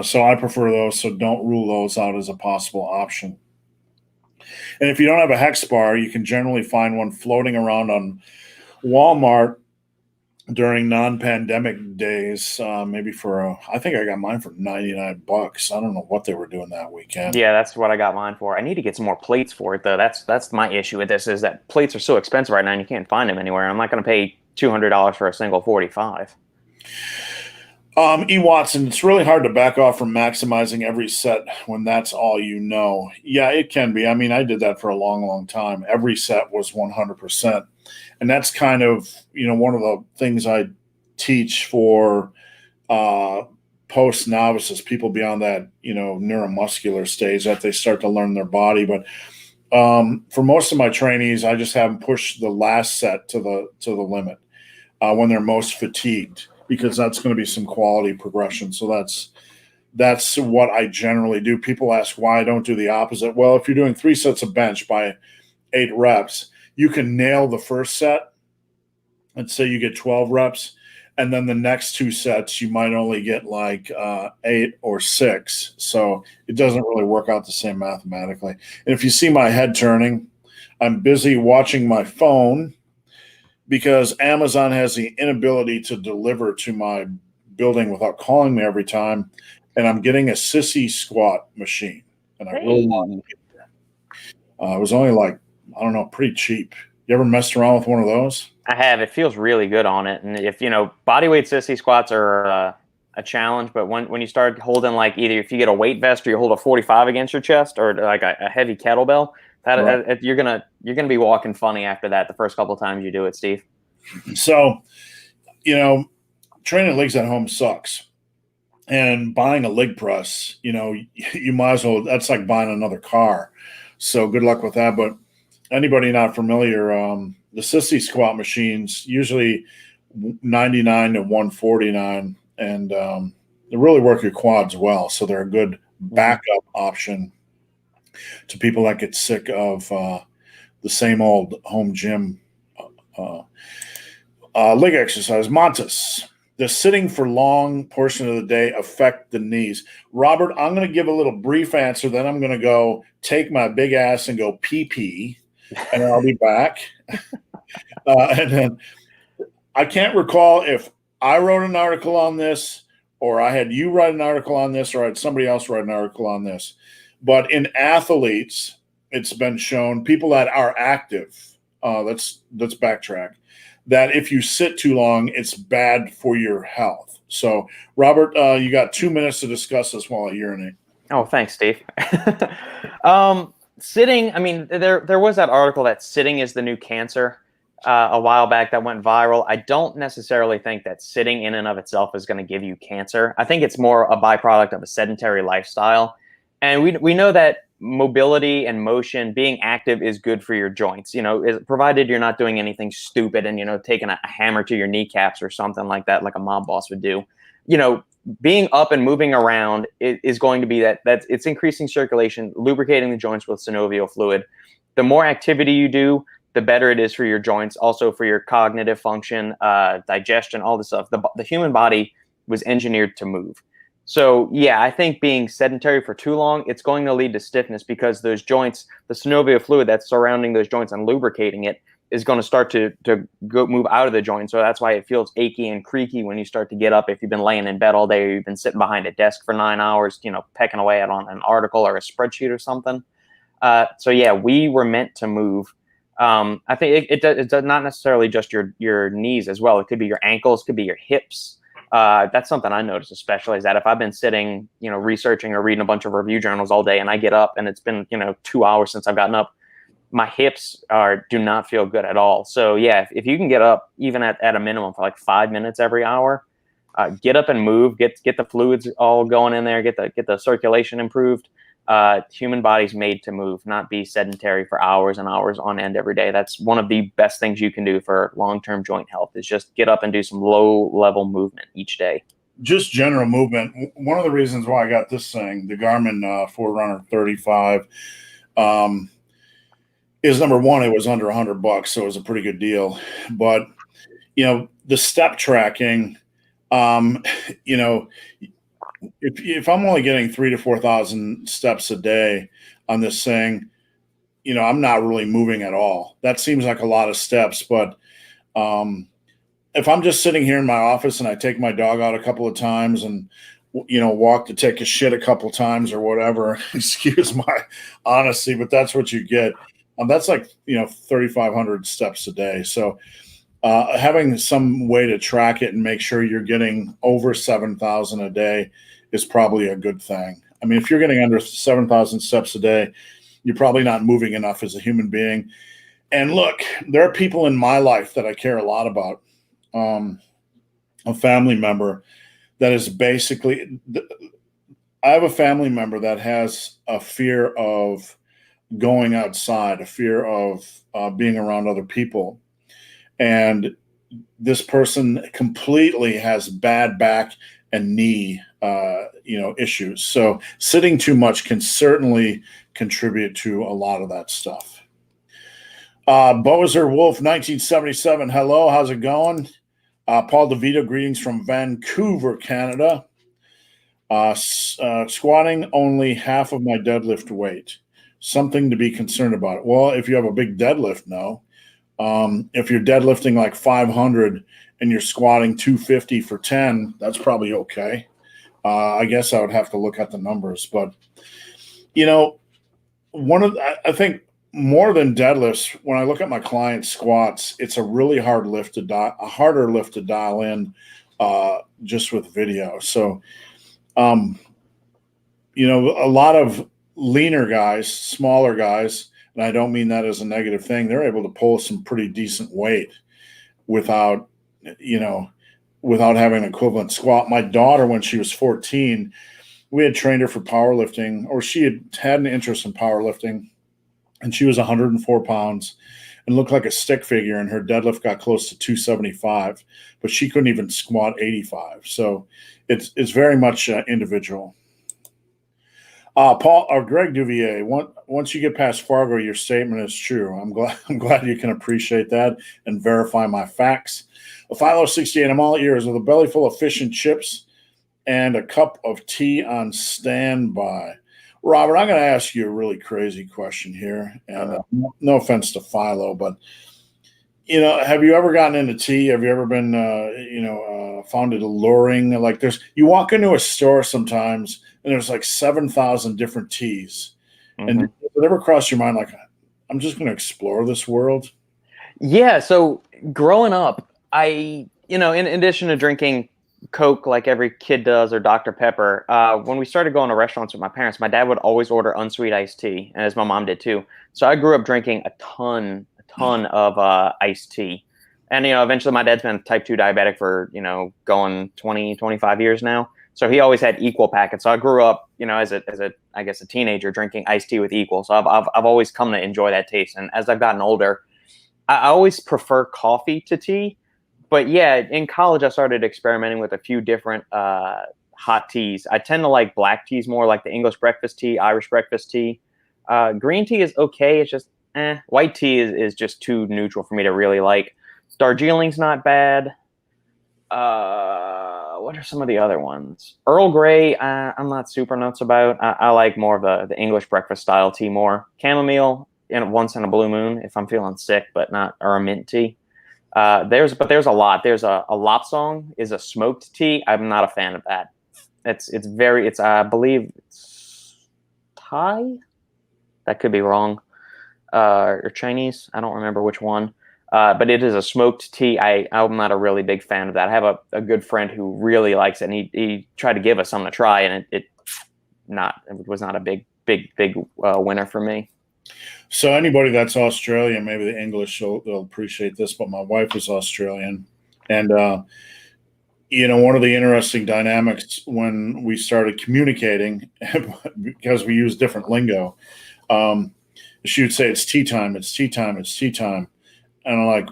So I prefer those. So don't rule those out as a possible option. And if you don't have a hex bar, you can generally find one floating around on Walmart during non-pandemic days, maybe I think I got mine for $99. I don't know what they were doing that weekend. Yeah, that's what I got mine for. I need to get some more plates for it, though. That's my issue with this, is that plates are so expensive right now and you can't find them anywhere. I'm not going to pay $200 for a single 45. E. Watson, it's really hard to back off from maximizing every set when that's all you know. Yeah, it can be. I mean, I did that for a long, long time. Every set was 100%. And that's kind of, one of the things I teach for post-novices, people beyond that, neuromuscular stage, that they start to learn their body. But for most of my trainees, I just have them push the last set to the limit when they're most fatigued, because that's going to be some quality progression. So that's what I generally do. People ask why I don't do the opposite. Well, if you're doing 3 sets of bench by 8 reps, you can nail the first set. Let's say you get 12 reps, and then the next 2 sets you might only get like 8 or 6. So it doesn't really work out the same mathematically. And if you see my head turning, I'm busy watching my phone because Amazon has the inability to deliver to my building without calling me every time. And I'm getting a sissy squat machine. And I really want to get there. It was only like, I don't know, pretty cheap. You ever messed around with one of those? I have. It feels really good on it. And if, bodyweight sissy squats are a challenge, but when you start holding, like, either if you get a weight vest or you hold a 45 against your chest, or like a heavy kettlebell, that you're gonna be walking funny after that the first couple of times you do it, Steve. So, training legs at home sucks. And buying a leg press, you might as well, that's like buying another car. So good luck with that. But anybody not familiar, the sissy squat machines, usually 99 to 149, and they really work your quads well. So they're a good backup option to people that get sick of the same old home gym leg exercise. Montes, does sitting for long portion of the day affect the knees? Robert, I'm going to give a little brief answer. Then I'm going to go take my big ass and go pee, and I'll be back. And then I can't recall if I wrote an article on this, or I had you write an article on this, or I had somebody else write an article on this. But in athletes, it's been shown, people that are active, let's backtrack, that if you sit too long, it's bad for your health. So, Robert, you got 2 minutes to discuss this while I urinate. Oh, thanks, Steve. Sitting, I mean, there was that article that sitting is the new cancer a while back that went viral. I don't necessarily think that sitting in and of itself is going to give you cancer. I think it's more a byproduct of a sedentary lifestyle. And we know that mobility and motion, being active, is good for your joints, provided you're not doing anything stupid and, taking a hammer to your kneecaps or something like that, like a mob boss would do. Being up and moving around is going to be that it's increasing circulation, lubricating the joints with synovial fluid. The more activity you do, the better it is for your joints, also for your cognitive function, digestion, all this stuff. The human body was engineered to move. So, yeah, I think being sedentary for too long, it's going to lead to stiffness, because those joints, the synovial fluid that's surrounding those joints and lubricating it, is going to start to go move out of the joint. So that's why it feels achy and creaky when you start to get up, if you've been laying in bed all day, or you've been sitting behind a desk for 9 hours, pecking away on an article or a spreadsheet or something. So, yeah, we were meant to move. I think it does not necessarily just your knees as well. It could be your ankles, could be your hips. That's something I notice, especially, is that if I've been sitting, researching or reading a bunch of review journals all day, and I get up and it's been, 2 hours since I've gotten up, my hips do not feel good at all. So, yeah, if you can get up even at a minimum for like 5 minutes every hour, get up and move, get the fluids all going in there, get the circulation improved. Human body's made to move, not be sedentary for hours and hours on end every day. That's one of the best things you can do for long-term joint health, is just get up and do some low-level movement each day. Just general movement. One of the reasons why I got this thing, the Garmin Forerunner 35, is, number one, it was under $100, so it was a pretty good deal. But, the step tracking, if I'm only getting 3,000 to 4,000 steps a day on this thing, I'm not really moving at all. That seems like a lot of steps, but if I'm just sitting here in my office and I take my dog out a couple of times and, walk to take a shit a couple of times or whatever, excuse my honesty, but that's what you get. That's like, 3,500 steps a day. So having some way to track it and make sure you're getting over 7,000 a day is probably a good thing. I mean, if you're getting under 7,000 steps a day, you're probably not moving enough as a human being. And look, there are people in my life that I care a lot about. A family member that is basically, I have a family member that has a fear of going outside, a fear of being around other people. And this person completely has bad back and knee, issues. So sitting too much can certainly contribute to a lot of that stuff. Bozer Wolf 1977. Hello, how's it going? Paul DeVito, greetings from Vancouver, Canada. Squatting only half of my deadlift weight. Something to be concerned about. Well, if you have a big deadlift, no. If you're deadlifting like 500 and you're squatting 250 for 10, that's probably okay. I guess I would have to look at the numbers, but I think more than deadlifts, when I look at my clients' squats, it's a really hard lift a harder lift to dial in just with video. So, a lot of leaner guys, smaller guys, and I don't mean that as a negative thing, they're able to pull some pretty decent weight without having an equivalent squat. My daughter, when she was 14, we had trained her for powerlifting, or she had an interest in powerlifting, and she was 104 pounds and looked like a stick figure, and her deadlift got close to 275, but she couldn't even squat 85. So it's very much individual. Paul or Greg Duvier, once you get past Fargo, your statement is true. I'm glad you can appreciate that and verify my facts. A Philo 68, I'm all ears with a belly full of fish and chips and a cup of tea on standby. Robert, I'm going to ask you a really crazy question here, and no offense to Philo, but have you ever gotten into tea? Have you ever been, found it alluring? Like you walk into a store sometimes, and there's like 7,000 different teas, and does it ever cross your mind, like, I'm just going to explore this world? Yeah. So growing up, in addition to drinking Coke like every kid does, or Dr. Pepper, when we started going to restaurants with my parents, my dad would always order unsweet iced tea, and as my mom did too. So I grew up drinking a ton of iced tea. And, eventually my dad's been type 2 diabetic for, going 20, 25 years now. So he always had equal packets. So I grew up, as a teenager, drinking iced tea with equal. So I've always come to enjoy that taste. And as I've gotten older, I always prefer coffee to tea. But yeah, in college, I started experimenting with a few different hot teas. I tend to like black teas more, like the English breakfast tea, Irish breakfast tea. Green tea is okay. It's just, white tea is just too neutral for me to really like. Darjeeling's not bad. What are some of the other ones? Earl Grey, I'm not super nuts about. I like more of the English breakfast style tea more. Chamomile, once in a blue moon if I'm feeling sick, or a mint tea. There's a lot. There's a Lopsong is a smoked tea. I'm not a fan of that. I believe it's Thai. That could be wrong. Or Chinese. I don't remember which one. But it is a smoked tea. I'm not a really big fan of that. I have a good friend who really likes it, and he tried to give us some to try, and it was not a big winner for me. So anybody that's Australian, maybe the English, they'll appreciate this, but my wife is Australian. And, one of the interesting dynamics when we started communicating, because we use different lingo, she would say, it's tea time, it's tea time, it's tea time. And I'm like,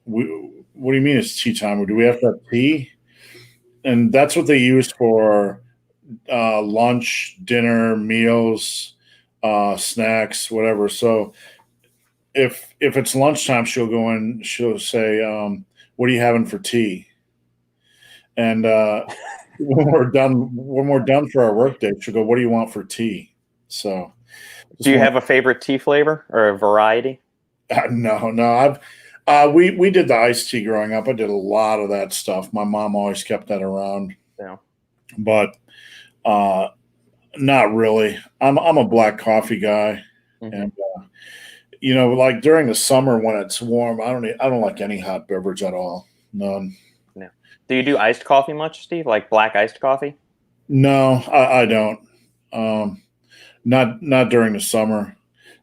what do you mean it's tea time? Do we have to have tea? And that's what they used for lunch, dinner, meals, snacks, whatever. So if it's lunchtime, she'll go in, she'll say, what are you having for tea? And when we're done for our workday, she'll go, what do you want for tea? So do you have a favorite tea flavor or a variety? No. We did the iced tea growing up. I did a lot of that stuff. My mom always kept that around. Yeah. But not really. I'm a black coffee guy, and like during the summer when it's warm, I don't like any hot beverage at all. None. No. Do you do iced coffee much, Steve? Like black iced coffee? No, I don't. Not during the summer.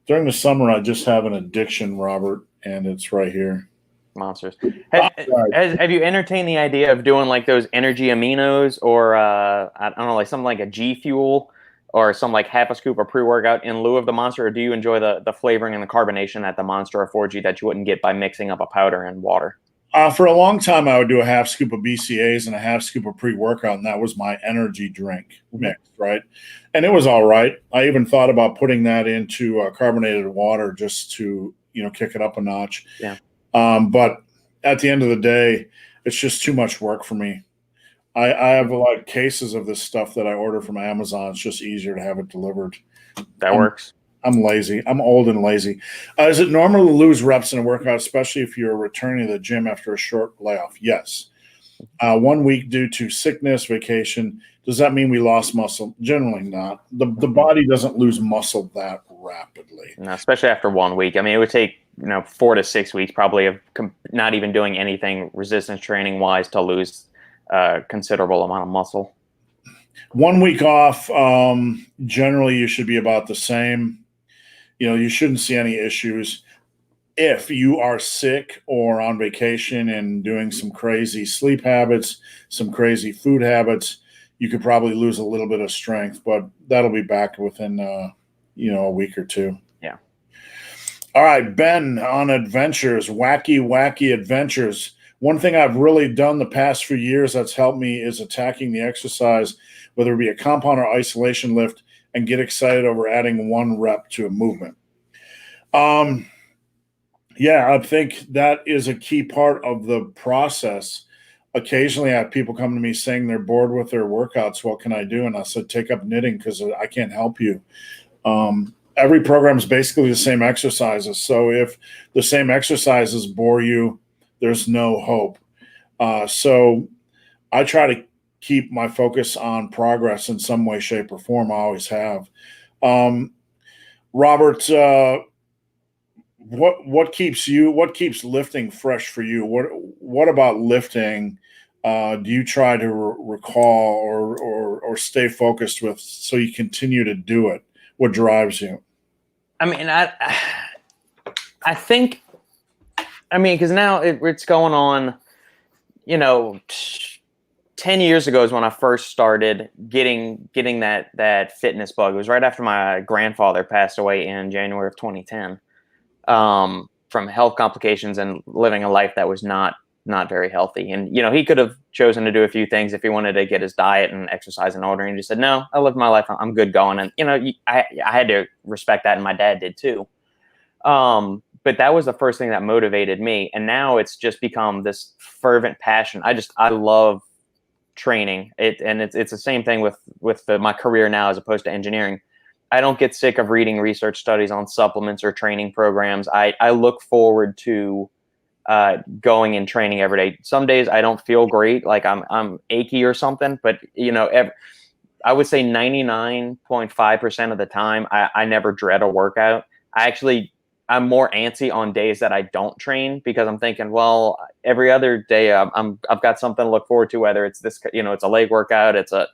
During the summer, I just have an addiction, Robert, and it's right here. Monsters. Have you entertained the idea of doing like those energy aminos, or I don't know, like something like a G Fuel, or some like half a scoop of pre-workout in lieu of the Monster? Or do you enjoy the flavoring and the carbonation that the Monster affords you that you wouldn't get by mixing up a powder and water? For a long time, I would do a half scoop of BCAAs and a half scoop of pre-workout, and that was my energy drink mix, right? And it was all right. I even thought about putting that into carbonated water just to, kick it up a notch. Yeah. But at the end of the day, It's just too much work for me. I have like cases of this stuff that I order from Amazon. It's just easier to have it delivered. That works. I'm lazy. I'm old and lazy. Is it normal to lose reps in a workout, especially if you're returning to the gym after a short layoff? Yes. 1 week due to sickness, vacation. Does that mean we lost muscle? Generally not. The body doesn't lose muscle that rapidly. No, especially after 1 week. I mean, it would take 4 to 6 weeks probably of not even doing anything resistance training wise to lose a considerable amount of muscle. 1 week off, generally you should be about the same. You shouldn't see any issues. If you are sick or on vacation and doing some crazy sleep habits, some crazy food habits, you could probably lose a little bit of strength, but that'll be back within, a week or two. Yeah. All right, Ben, on adventures, wacky adventures. One thing I've really done the past few years that's helped me is attacking the exercise, whether it be a compound or isolation lift, and get excited over adding 1 rep to a movement. Yeah, I think that is a key part of the process. Occasionally, I have people come to me saying they're bored with their workouts. What can I do? And I said, take up knitting because I can't help you. Every program is basically the same exercises. So if the same exercises bore you, there's no hope. So I try to keep my focus on progress in some way, shape, or form. I always have. Robert, what keeps lifting fresh for you? What about lifting do you try to recall or stay focused with so you continue to do it? What drives you? I mean, I think, because now it's going on, 10 years ago is when I first started getting that fitness bug. It was right after my grandfather passed away in January of 2010. From health complications and living a life that was not very healthy. And, he could have chosen to do a few things if he wanted to get his diet and exercise in order. And he just said, no, I live my life. I'm good going. And, I had to respect that. And my dad did too. But that was the first thing that motivated me. And now it's just become this fervent passion. I love training it. And it's the same thing with my career now, as opposed to engineering. I don't get sick of reading research studies on supplements or training programs. I look forward to going and training every day. Some days I don't feel great, like I'm achy or something, but I would say 99.5% of the time I never dread a workout. I'm more antsy on days that I don't train because I'm thinking, well, every other day I've got something to look forward to, whether it's this, it's a leg workout, it's a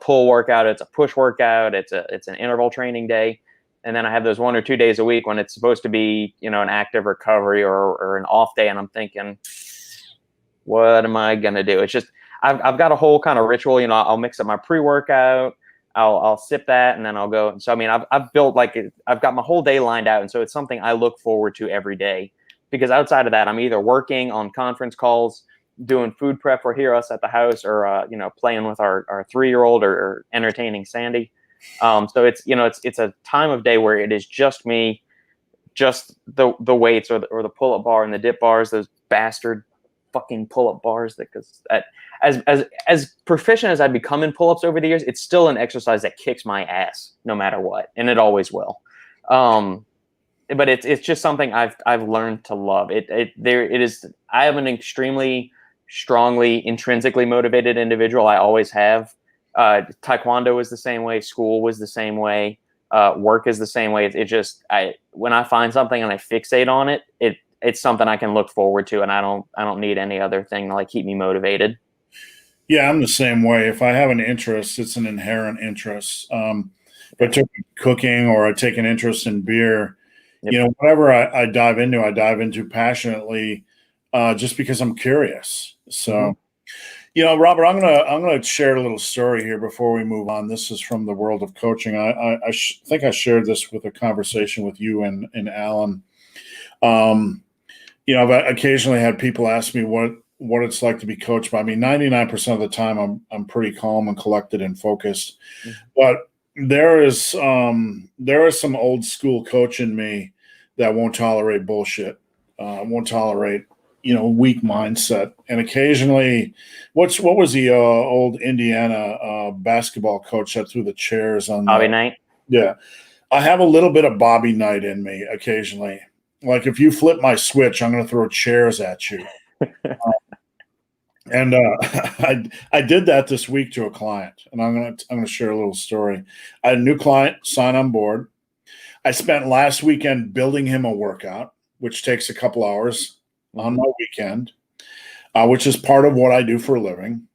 pull workout, it's a push workout, it's an interval training day. And then I have those 1 or 2 days a week when it's supposed to be, an active recovery or an off day. And I'm thinking, what am I going to do? It's just, I've got a whole kind of ritual, I'll mix up my pre-workout, I'll sip that, and then I'll go. So, I've built I've got my whole day lined out. And so it's something I look forward to every day, because outside of that, I'm either working on conference calls, doing food prep for us at the house, or playing with our 3-year-old or entertaining Sandy. So it's it's a time of day where it is just me, just the weights or the pull-up bar and the dip bars, those bastard fucking pull-up bars, because as proficient as I've become in pull-ups over the years, it's still an exercise that kicks my ass no matter what, and it always will. But it's just something I've learned to love. It is. I am an extremely strongly intrinsically motivated individual. I always have. Taekwondo was the same way. School was the same way. Work is the same way. When I find something and I fixate on it, it's something I can look forward to, and I don't need any other thing to keep me motivated. Yeah, I'm the same way. If I have an interest, it's an inherent interest. If I took cooking or I take an interest in beer, yep. Whatever I dive into passionately, just because I'm curious. So, Robert, I'm gonna share a little story here before we move on. This is from the world of coaching. I think I shared this with a conversation with you and Alan. I've occasionally had people ask me what it's like to be coached by me. 99% of the time, I'm pretty calm and collected and focused. Mm-hmm. But there is some old school coach in me that won't tolerate bullshit. Won't tolerate, weak mindset. And occasionally, what was the old Indiana basketball coach that threw the chairs on Bobby Knight? Yeah. I have a little bit of Bobby Knight in me occasionally. Like if you flip my switch, I'm going to throw chairs at you. And I did that this week to a client, and I'm going to share a little story. I had a new client sign on board. I spent last weekend building him a workout, which takes a couple hours on my weekend, which is part of what I do for a living.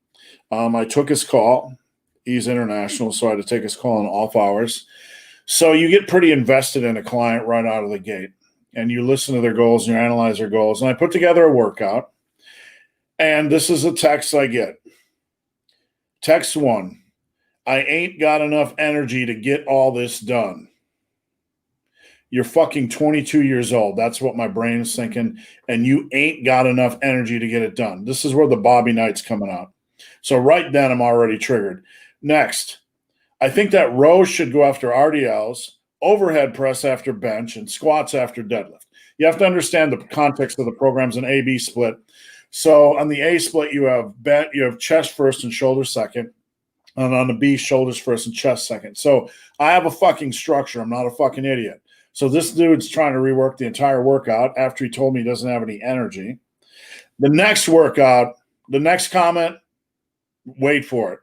I took his call. He's international, so I had to take his call in off hours. So you get pretty invested in a client right out of the gate, and you listen to their goals and you analyze their goals. And I put together a workout. And this is a text I get. Text 1, I ain't got enough energy to get all this done. You're fucking 22 years old. That's what my brain is thinking. And you ain't got enough energy to get it done. This is where the Bobby Knight's coming out. So right then I'm already triggered. Next, I think that rows should go after RDLs, overhead press after bench, and squats after deadlift. You have to understand the context of the program's an A-B split. So on the A split, you have chest first and shoulders second. And on the B, shoulders first and chest second. So I have a fucking structure. I'm not a fucking idiot. So this dude's trying to rework the entire workout after he told me he doesn't have any energy. The next workout, the next comment, wait for it.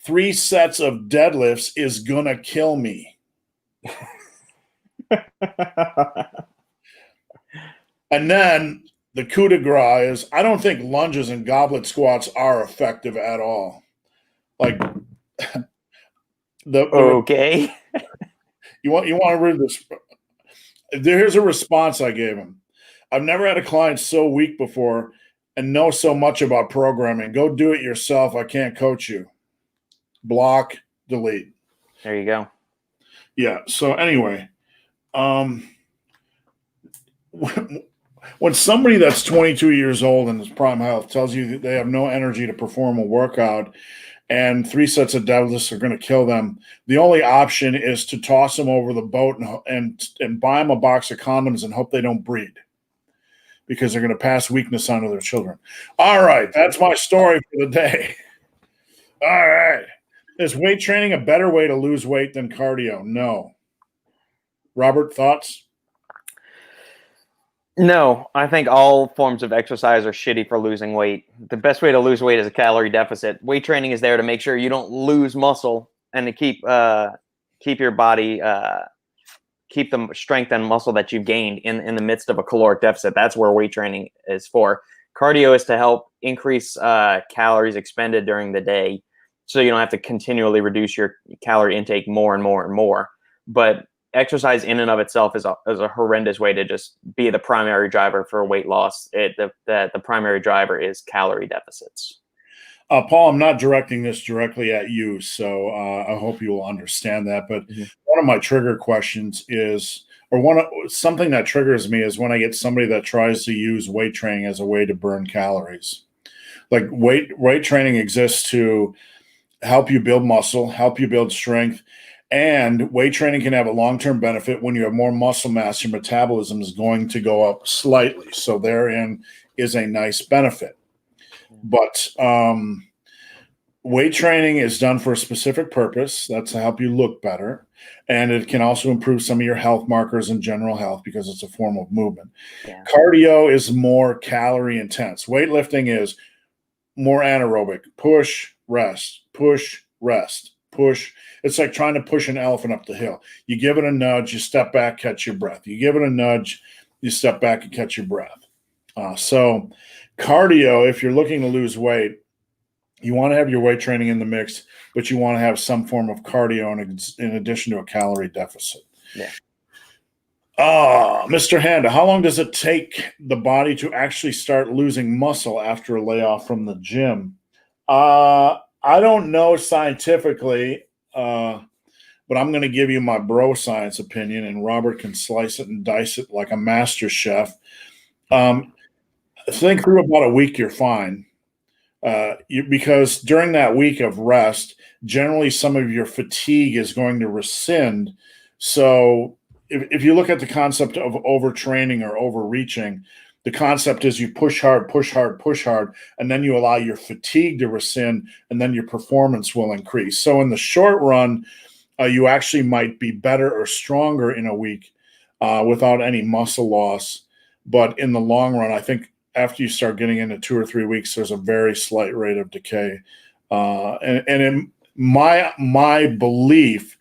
3 sets of deadlifts is going to kill me. And then the coup de grace is I don't think lunges and goblet squats are effective at all. Like okay. You want to read this? Here's a response I gave him. I've never had a client so weak before and know so much about programming. Go do it yourself. I can't coach you. Block, delete. There you go. Yeah. So anyway, when somebody that's 22 years old and is prime health tells you that they have no energy to perform a workout and 3 sets of deadlifts are going to kill them, the only option is to toss them over the boat and buy them a box of condoms and hope they don't breed because they're going to pass weakness on to their children. All right. That's my story for the day. All right. Is weight training a better way to lose weight than cardio? No. Robert, thoughts? No, I think all forms of exercise are shitty for losing weight. The best way to lose weight is a calorie deficit. Weight training is there to make sure you don't lose muscle and to keep your body, keep the strength and muscle that you've gained in the midst of a caloric deficit. That's where weight training is for. Cardio is to help increase calories expended during the day, so you don't have to continually reduce your calorie intake more and more and more. But exercise in and of itself is a horrendous way to just be the primary driver for weight loss. The primary driver is calorie deficits. Paul, I'm not directing this directly at you, so I hope you will understand that. But one of my trigger questions is, something that triggers me is when I get somebody that tries to use weight training as a way to burn calories. Like weight training exists to help you build muscle, help you build strength. And weight training can have a long-term benefit. When you have more muscle mass, your metabolism is going to go up slightly. So therein is a nice benefit. But weight training is done for a specific purpose. That's to help you look better. And it can also improve some of your health markers and general health because it's a form of movement. Yeah. Cardio is more calorie intense. Weightlifting is more anaerobic. Push, rest, push, rest. Push. It's like trying to push an elephant up the hill. You give it a nudge, you step back, catch your breath. You give it a nudge, you step back and catch your breath. So cardio, if you're looking to lose weight, you want to have your weight training in the mix, but you want to have some form of cardio in addition to a calorie deficit. Yeah. Mr. Handa, how long does it take the body to actually start losing muscle after a layoff from the gym? I don't know scientifically, but I'm going to give you my bro science opinion, and Robert can slice it and dice it like a master chef. Think through about a week, you're fine. Because during that week of rest, generally some of your fatigue is going to rescind. So if you look at the concept of overtraining or overreaching, The concept is you push hard, push hard, push hard, and then you allow your fatigue to rescind, and then your performance will increase. So in the short run, you actually might be better or stronger in a week without any muscle loss. But in the long run, I think after you start getting into 2 or 3 weeks, there's a very slight rate of decay. And in my belief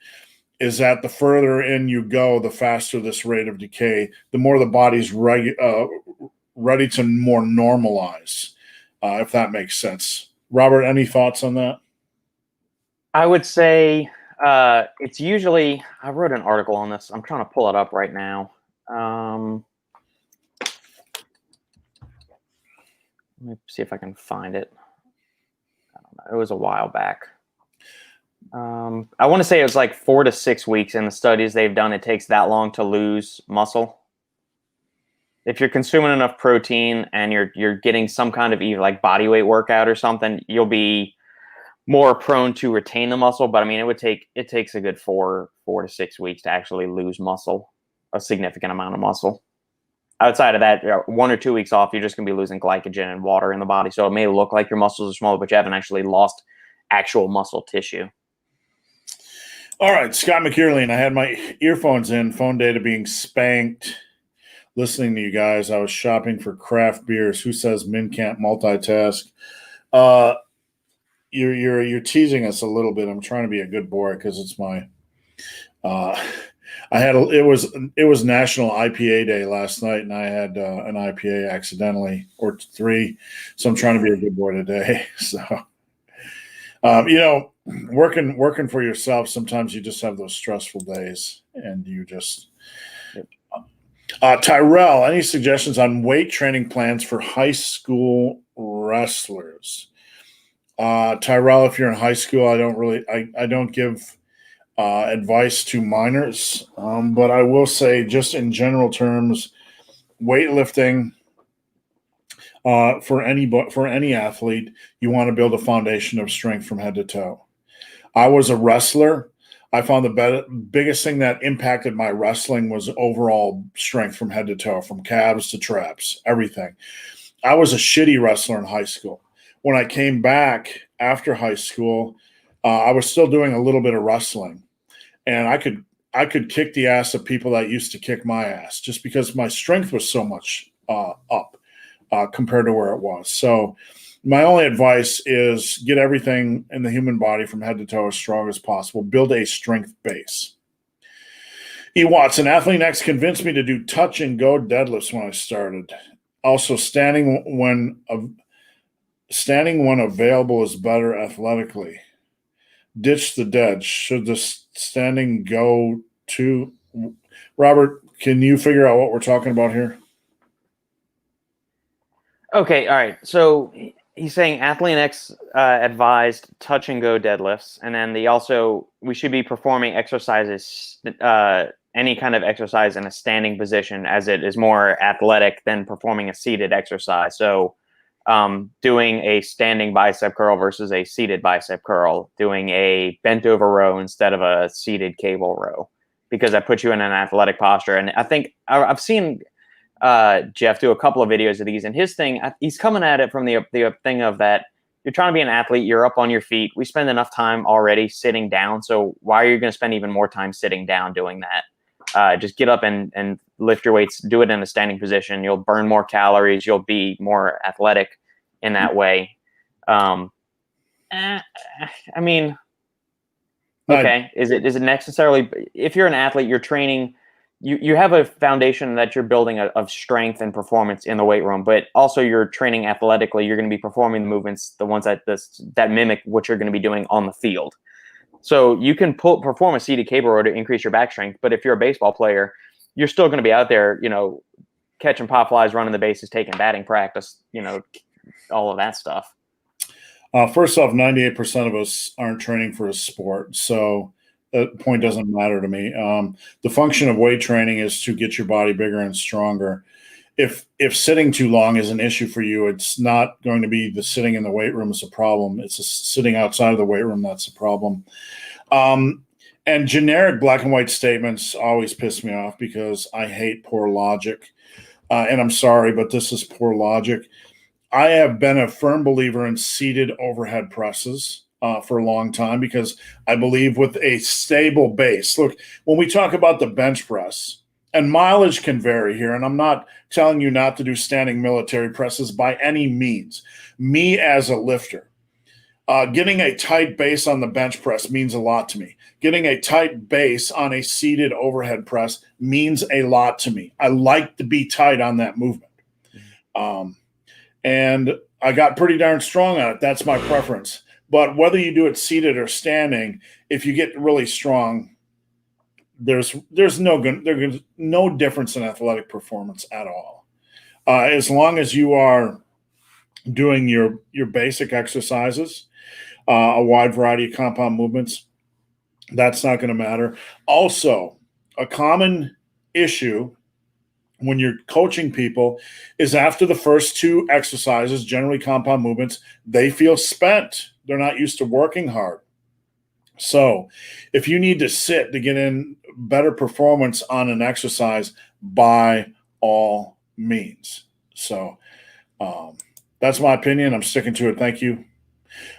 is that the further in you go, the faster this rate of decay, the more the body's ready to more normalize, if that makes sense. Robert, any thoughts on that? I would say it's usually, I wrote an article on this. I'm trying to pull it up right now. Let me see if I can find it. I don't know. It was a while back. I want to say it was like 4 to 6 weeks in the studies they've done. It takes that long to lose muscle. If you're consuming enough protein and you're getting some kind of either like body weight workout or something, you'll be more prone to retain the muscle. But I mean, it takes a good 4 to 6 weeks to actually lose muscle, a significant amount of muscle. Outside of that, 1 or 2 weeks off, you're just going to be losing glycogen and water in the body. So it may look like your muscles are smaller, but you haven't actually lost actual muscle tissue. All right, Scott McKeerling. I had my earphones in, phone data being spanked, listening to you guys. I was shopping for craft beers. Who says men can't multitask? You're teasing us a little bit. I'm trying to be a good boy because it's my. It was National IPA Day last night, and I had an IPA accidentally or 3, so I'm trying to be a good boy today. So, working for yourself, sometimes you just have those stressful days, and you just. Tyrell, any suggestions on weight training plans for high school wrestlers? Tyrell, if you're in high school, I don't give advice to minors, but I will say, just in general terms, weightlifting for any athlete, you want to build a foundation of strength from head to toe. I was a wrestler. I found the biggest thing that impacted my wrestling was overall strength from head to toe, from calves to traps, everything. I was a shitty wrestler in high school. When I came back after high school, I was still doing a little bit of wrestling, and I could kick the ass of people that used to kick my ass just because my strength was so much up compared to where it was. So my only advice is get everything in the human body from head to toe as strong as possible. Build a strength base. E. Watson, Athlete X convinced me to do touch and go deadlifts when I started. Also, standing when available is better athletically. Ditch the dead. Should the standing go to? Robert, can you figure out what we're talking about here? Okay, all right. So he's saying Athlete X advised touch and go deadlifts, and then we should be performing exercises, any kind of exercise in a standing position, as it is more athletic than performing a seated exercise. So doing a standing bicep curl versus a seated bicep curl, doing a bent over row instead of a seated cable row, because that puts you in an athletic posture. And I think I've seen Jeff do a couple of videos of these, and his thing, he's coming at it from the thing of that you're trying to be an athlete, you're up on your feet. We spend enough time already sitting down, so why are you going to spend even more time sitting down doing that? Just get up and lift your weights, do it in a standing position. You'll burn more calories. You'll be more athletic in that way. I mean, okay. Is it necessarily, if you're an athlete, you're training, you have a foundation that you're building of strength and performance in the weight room, but also you're training athletically. You're going to be performing the movements, the ones that mimic what you're going to be doing on the field. So you can perform a seated cable row to increase your back strength, but if you're a baseball player, you're still going to be out there, catching pop flies, running the bases, taking batting practice, all of that stuff. First off, 98% of us aren't training for a sport, so that point doesn't matter to me. The function of weight training is to get your body bigger and stronger. If sitting too long is an issue for you, it's not going to be the sitting in the weight room is a problem. It's sitting outside of the weight room that's a problem. And generic black and white statements always piss me off because I hate poor logic. and I'm sorry, but this is poor logic. I have been a firm believer in seated overhead presses for a long time because I believe with a stable base. Look, when we talk about the bench press, and mileage can vary here, and I'm not telling you not to do standing military presses by any means. Me as a lifter, getting a tight base on the bench press means a lot to me. Getting a tight base on a seated overhead press means a lot to me. I like to be tight on that movement. And I got pretty darn strong on it. That's my preference. But whether you do it seated or standing, if you get really strong, there's no difference in athletic performance at all. As long as you are doing your basic exercises, a wide variety of compound movements, that's not going to matter. Also, a common issue when you're coaching people is after the first two exercises, generally compound movements, they feel spent. They're not used to working hard. So if you need to sit to get in better performance on an exercise, by all means. So that's my opinion. I'm sticking to it. Thank you.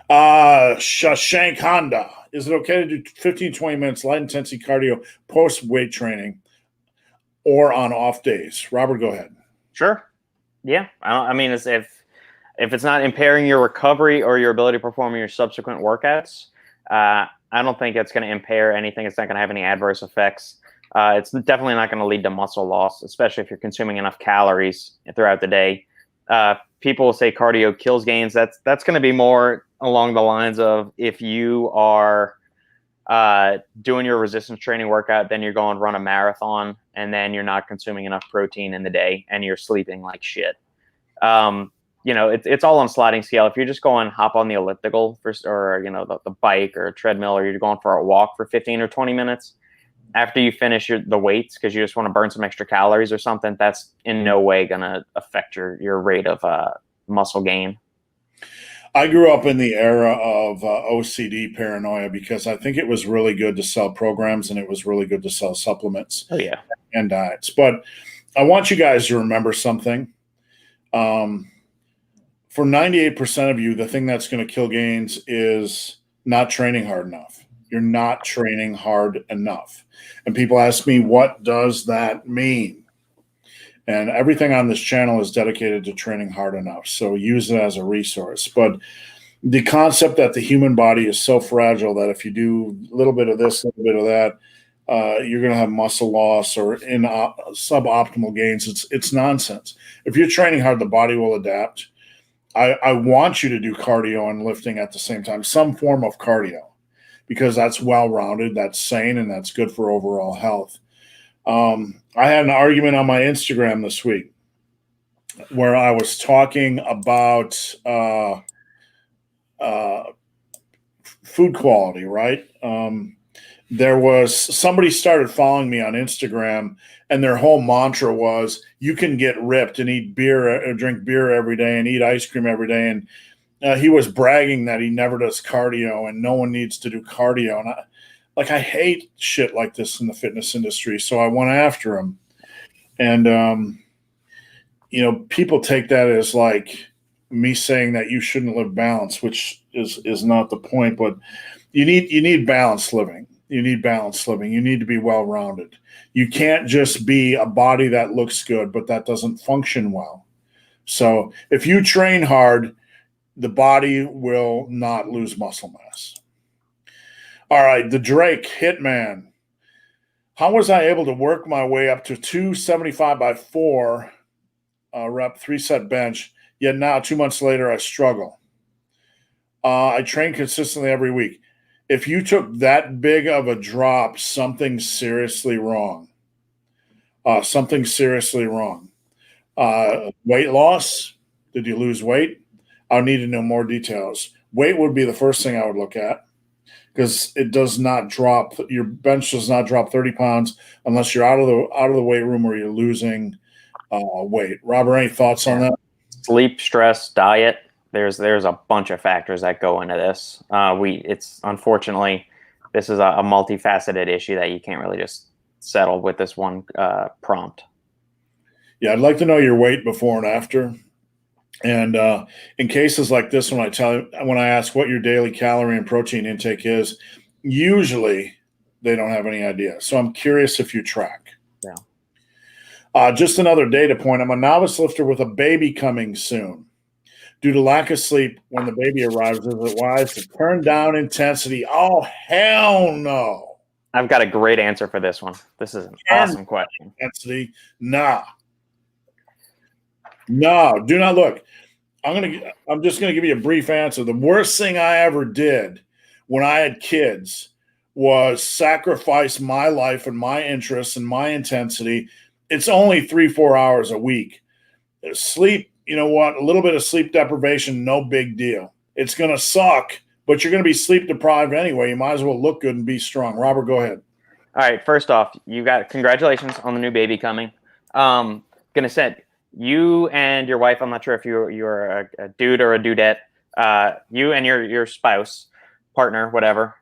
Shashank Honda. Is it okay to do 15, 20 minutes light intensity cardio post weight training or on off days? Robert, go ahead. Sure. Yeah. I mean, if it's not impairing your recovery or your ability to perform your subsequent workouts, I don't think it's going to impair anything. It's not going to have any adverse effects. It's definitely not going to lead to muscle loss, especially if you're consuming enough calories throughout the day. People will say cardio kills gains. That's going to be more along the lines of if you are doing your resistance training workout, then you're going run a marathon, and then you're not consuming enough protein in the day, and you're sleeping like shit. It's all on a sliding scale. If you're just going hop on the elliptical or the bike or a treadmill, or you're going for a walk for 15 or 20 minutes after you finish the weights because you just want to burn some extra calories or something, that's in no way going to affect your rate of muscle gain. I grew up in the era of OCD paranoia because I think it was really good to sell programs and it was really good to sell supplements. Oh, yeah. And diets. But I want you guys to remember something. For 98% of you, the thing that's going to kill gains is not training hard enough. You're not training hard enough. And people ask me, what does that mean? And everything on this channel is dedicated to training hard enough. So use it as a resource. But the concept that the human body is so fragile that if you do a little bit of this, a little bit of that, you're going to have muscle loss or in suboptimal gains. It's nonsense. If you're training hard, the body will adapt. I want you to do cardio and lifting at the same time, some form of cardio, because that's well-rounded, that's sane, and that's good for overall health. I had an argument on my Instagram this week where I was talking about food quality, right? There was somebody started following me on Instagram, and their whole mantra was, you can get ripped and eat beer or drink beer every day and eat ice cream every day. And he was bragging that he never does cardio and no one needs to do cardio. And I hate shit like this in the fitness industry. So I went after him. And, people take that as like me saying that you shouldn't live balanced, which is not the point, but you need balanced living. You need balanced living. You need to be well-rounded. You can't just be a body that looks good, but that doesn't function well. So if you train hard, the body will not lose muscle mass. All right, the Drake Hitman. How was I able to work my way up to 275 by 4 rep 3-set bench, yet now 2 months later I struggle? I train consistently every week. If you took that big of a drop, something's seriously wrong. Something seriously wrong. Weight loss? Did you lose weight? I need to know more details. Weight would be the first thing I would look at because it does not drop. Your bench does not drop 30 pounds unless you're out of the weight room or you're losing weight. Robert, any thoughts on that? Sleep, stress, diet. There's a bunch of factors that go into this. It's unfortunately, this is a multifaceted issue that you can't really just settle with this one prompt. Yeah, I'd like to know your weight before and after. And in cases like this, when I ask what your daily calorie and protein intake is, usually they don't have any idea. So I'm curious if you track. Yeah. Just another data point. I'm a novice lifter with a baby coming soon. Due to lack of sleep when the baby arrives, is it wise to turn down intensity? Oh, hell no. I've got a great answer for this one. This is an awesome question. Intensity? Nah. No, do not look. I'm just gonna give you a brief answer. The worst thing I ever did when I had kids was sacrifice my life and my interests and my intensity. It's only 3-4 hours a week. Sleep, you know what? A little bit of sleep deprivation, no big deal. It's gonna suck, but you're gonna be sleep deprived anyway. You might as well look good and be strong. Robert, go ahead. All right. First off, congratulations on the new baby coming. Gonna say, you and your wife, I'm not sure if you're a dude or a dudette, you and your spouse, partner, whatever,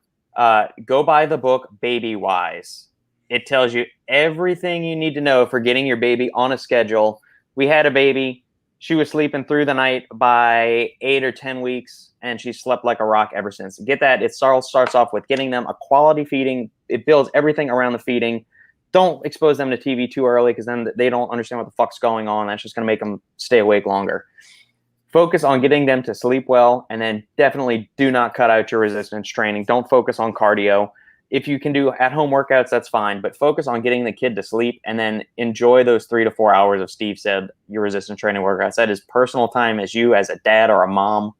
go buy the book Baby Wise. It tells you everything you need to know for getting your baby on a schedule. We had a baby. She was sleeping through the night by 8 or 10 weeks, and she slept like a rock ever since. Get that? It starts off with getting them a quality feeding. It builds everything around the feeding. Don't expose them to TV too early, because then they don't understand what the fuck's going on. That's just going to make them stay awake longer. Focus on getting them to sleep well, and then definitely do not cut out your resistance training. Don't focus on cardio. If you can do at-home workouts, that's fine, but focus on getting the kid to sleep, and then enjoy those 3 to 4 hours of Steve said your resistance training workouts. That is personal time as you as a dad or a mom.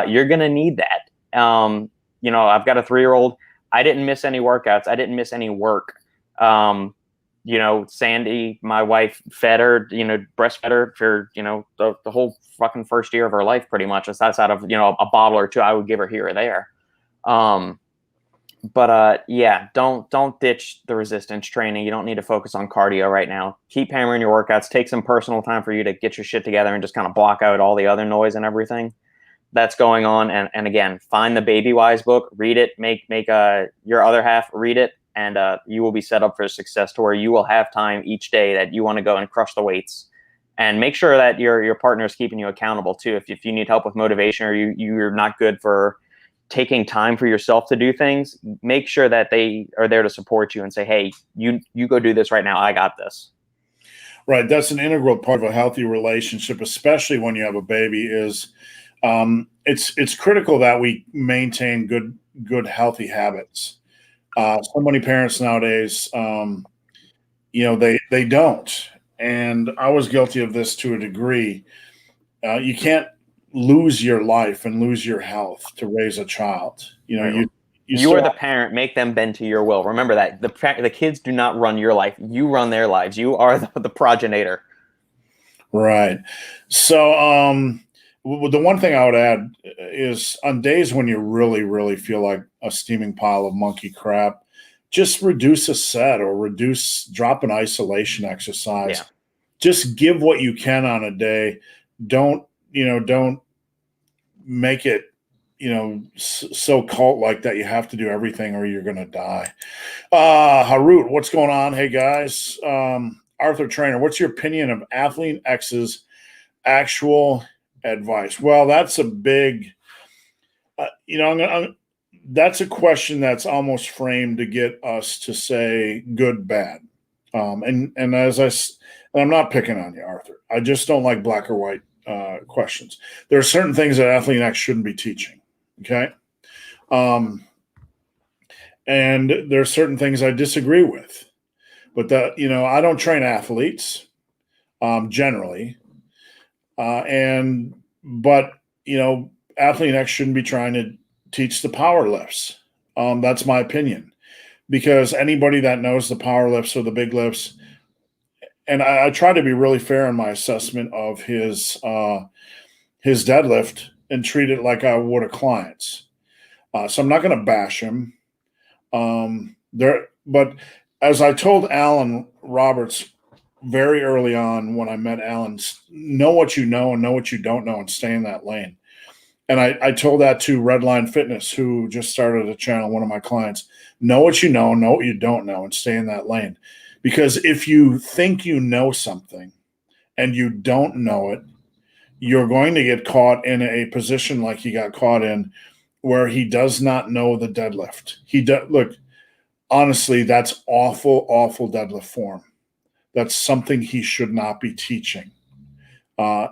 You're going to need that. I've got a 3-year-old. I didn't miss any workouts. I didn't miss any work. Sandy, my wife, fed her, breastfed her for, the whole fucking first year of her life, pretty much. That's out of, a bottle or two I would give her here or there. Don't ditch the resistance training. You don't need to focus on cardio right now. Keep hammering your workouts. Take some personal time for you to get your shit together and just kind of block out all the other noise and everything that's going on. And again, find the Baby Wise book, read it, make your other half read it, and you will be set up for success to where you will have time each day that you want to go and crush the weights. And make sure that your partner is keeping you accountable too. If you need help with motivation, or you're not good for taking time for yourself to do things, make sure that they are there to support you and say, hey, you go do this right now. I got this. Right. That's an integral part of a healthy relationship, especially when you have a baby, is it's critical that we maintain good, healthy habits. So many parents nowadays, they don't. And I was guilty of this to a degree. You can't lose your life and lose your health to raise a child. You are the parent. Make them bend to your will. Remember that the kids do not run your life. You run their lives. You are the progenitor. Right. So the one thing I would add is, on days when you really, really feel like a steaming pile of monkey crap, just reduce a set or drop an isolation exercise. Yeah. Just give what you can on a day. Don't make it, so cult-like that you have to do everything or you're going to die. Harut, what's going on? Hey, guys. Arthur Trainer, what's your opinion of Athlete X's actual advice? Well, that's a big, that's a question that's almost framed to get us to say good, bad. And I'm not picking on you, Arthur. I just don't like black or white questions. There are certain things that Athlete X shouldn't be teaching. Okay. And there are certain things I disagree with, but I don't train athletes, generally. But Athlete X shouldn't be trying to teach the power lifts. That's my opinion, because anybody that knows the power lifts or the big lifts, and I try to be really fair in my assessment of his deadlift and treat it like I would a client's. So I'm not going to bash him. But as I told Alan Roberts very early on when I met Alan, know what you know and know what you don't know and stay in that lane. And I told that to Redline Fitness, who just started a channel, one of my clients. Know what you know what you don't know, and stay in that lane. Because if you think you know something and you don't know it, you're going to get caught in a position like he got caught in, where he does not know the deadlift. Look, honestly, that's awful, awful deadlift form. That's something he should not be teaching.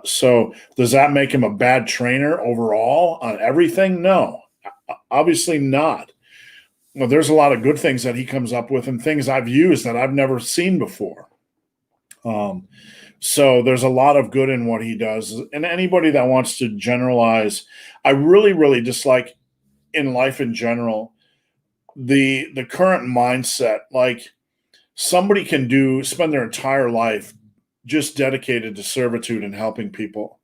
So does that make him a bad trainer overall on everything? No, obviously not. Well, there's a lot of good things that he comes up with and things I've used that I've never seen before. So there's a lot of good in what he does. And anybody that wants to generalize, I really, really dislike in life in general, the current mindset. Like, somebody can spend their entire life just dedicated to servitude and helping people.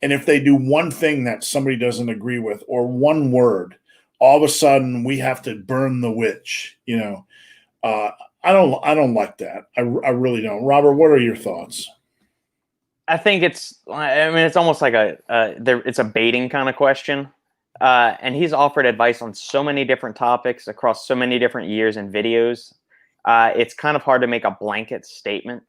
And if they do one thing that somebody doesn't agree with, or one word, all of a sudden we have to burn the witch, I don't like that. I really don't. Robert, what are your thoughts? I think it's almost like it's a baiting kind of question. And he's offered advice on so many different topics across so many different years and videos. It's kind of hard to make a blanket statement.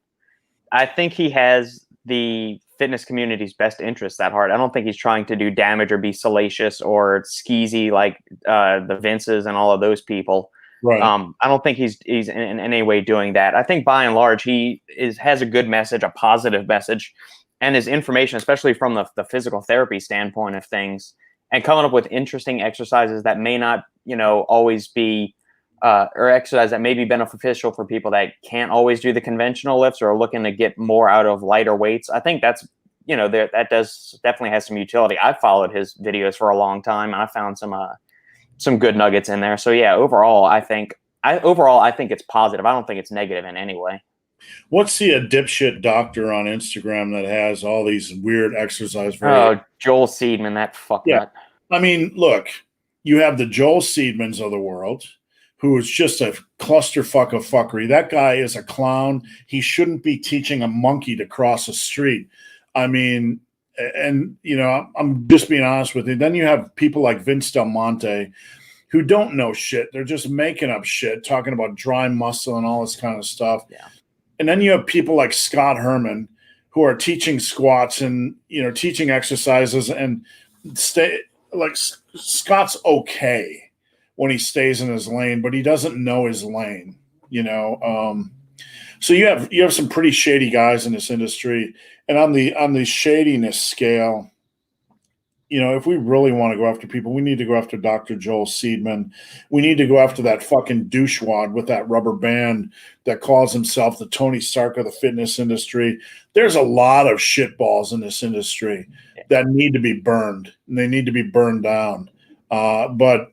I think he has the fitness community's best interest at heart. I don't think he's trying to do damage or be salacious or skeezy like the Vinces and all of those people. Right. I don't think he's in any way doing that. I think by and large he has a good message, a positive message, and his information, especially from the physical therapy standpoint of things, and coming up with interesting exercises that may not always be or exercise that may be beneficial for people that can't always do the conventional lifts or are looking to get more out of lighter weights. I think that's that does definitely has some utility. I've followed his videos for a long time, and I found some good nuggets in there. So yeah, overall I think it's positive. I don't think it's negative in any way. What's a dipshit doctor on Instagram that has all these weird exercise videos? Oh, Joel Seedman, that fucknut. Yeah. I mean, look, you have the Joel Seedmans of the world, who is just a clusterfuck of fuckery. That guy is a clown. He shouldn't be teaching a monkey to cross a street. I mean, and I'm just being honest with you. Then you have people like Vince Del Monte, who don't know shit. They're just making up shit, talking about dry muscle and all this kind of stuff. Yeah. And then you have people like Scott Herman, who are teaching squats and teaching exercises, and Scott's okay when he stays in his lane, but he doesn't know his lane. So you have some pretty shady guys in this industry, and on the shadiness scale, if we really want to go after people, we need to go after Dr. Joel Seedman. We need to go after that fucking douchewad with that rubber band that calls himself the Tony Stark of the fitness industry. There's a lot of shitballs in this industry that need to be burned, and they need to be burned down. But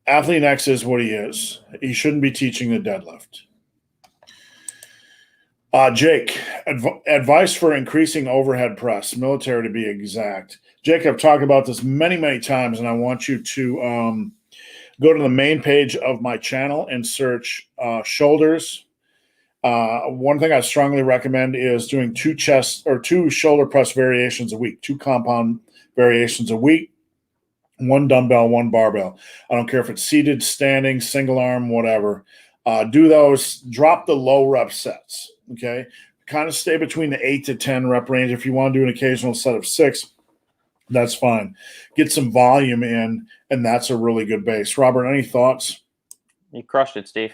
Athlete X is what he is. He shouldn't be teaching the deadlift. Jake, advice for increasing overhead press, military to be exact. Jake, I've talked about this many, many times, and I want you to go to the main page of my channel and search shoulders. One thing I strongly recommend is doing 2 shoulder press variations a week, 2 compound variations a week, 1 dumbbell, 1 barbell. I don't care if it's seated, standing, single arm, whatever. Do those, drop the low rep sets. Okay, kind of stay between the 8 to 10 rep range. If you want to do an occasional set of 6, that's fine. Get some volume in, and that's a really good base. Robert, any thoughts? You crushed it, Steve.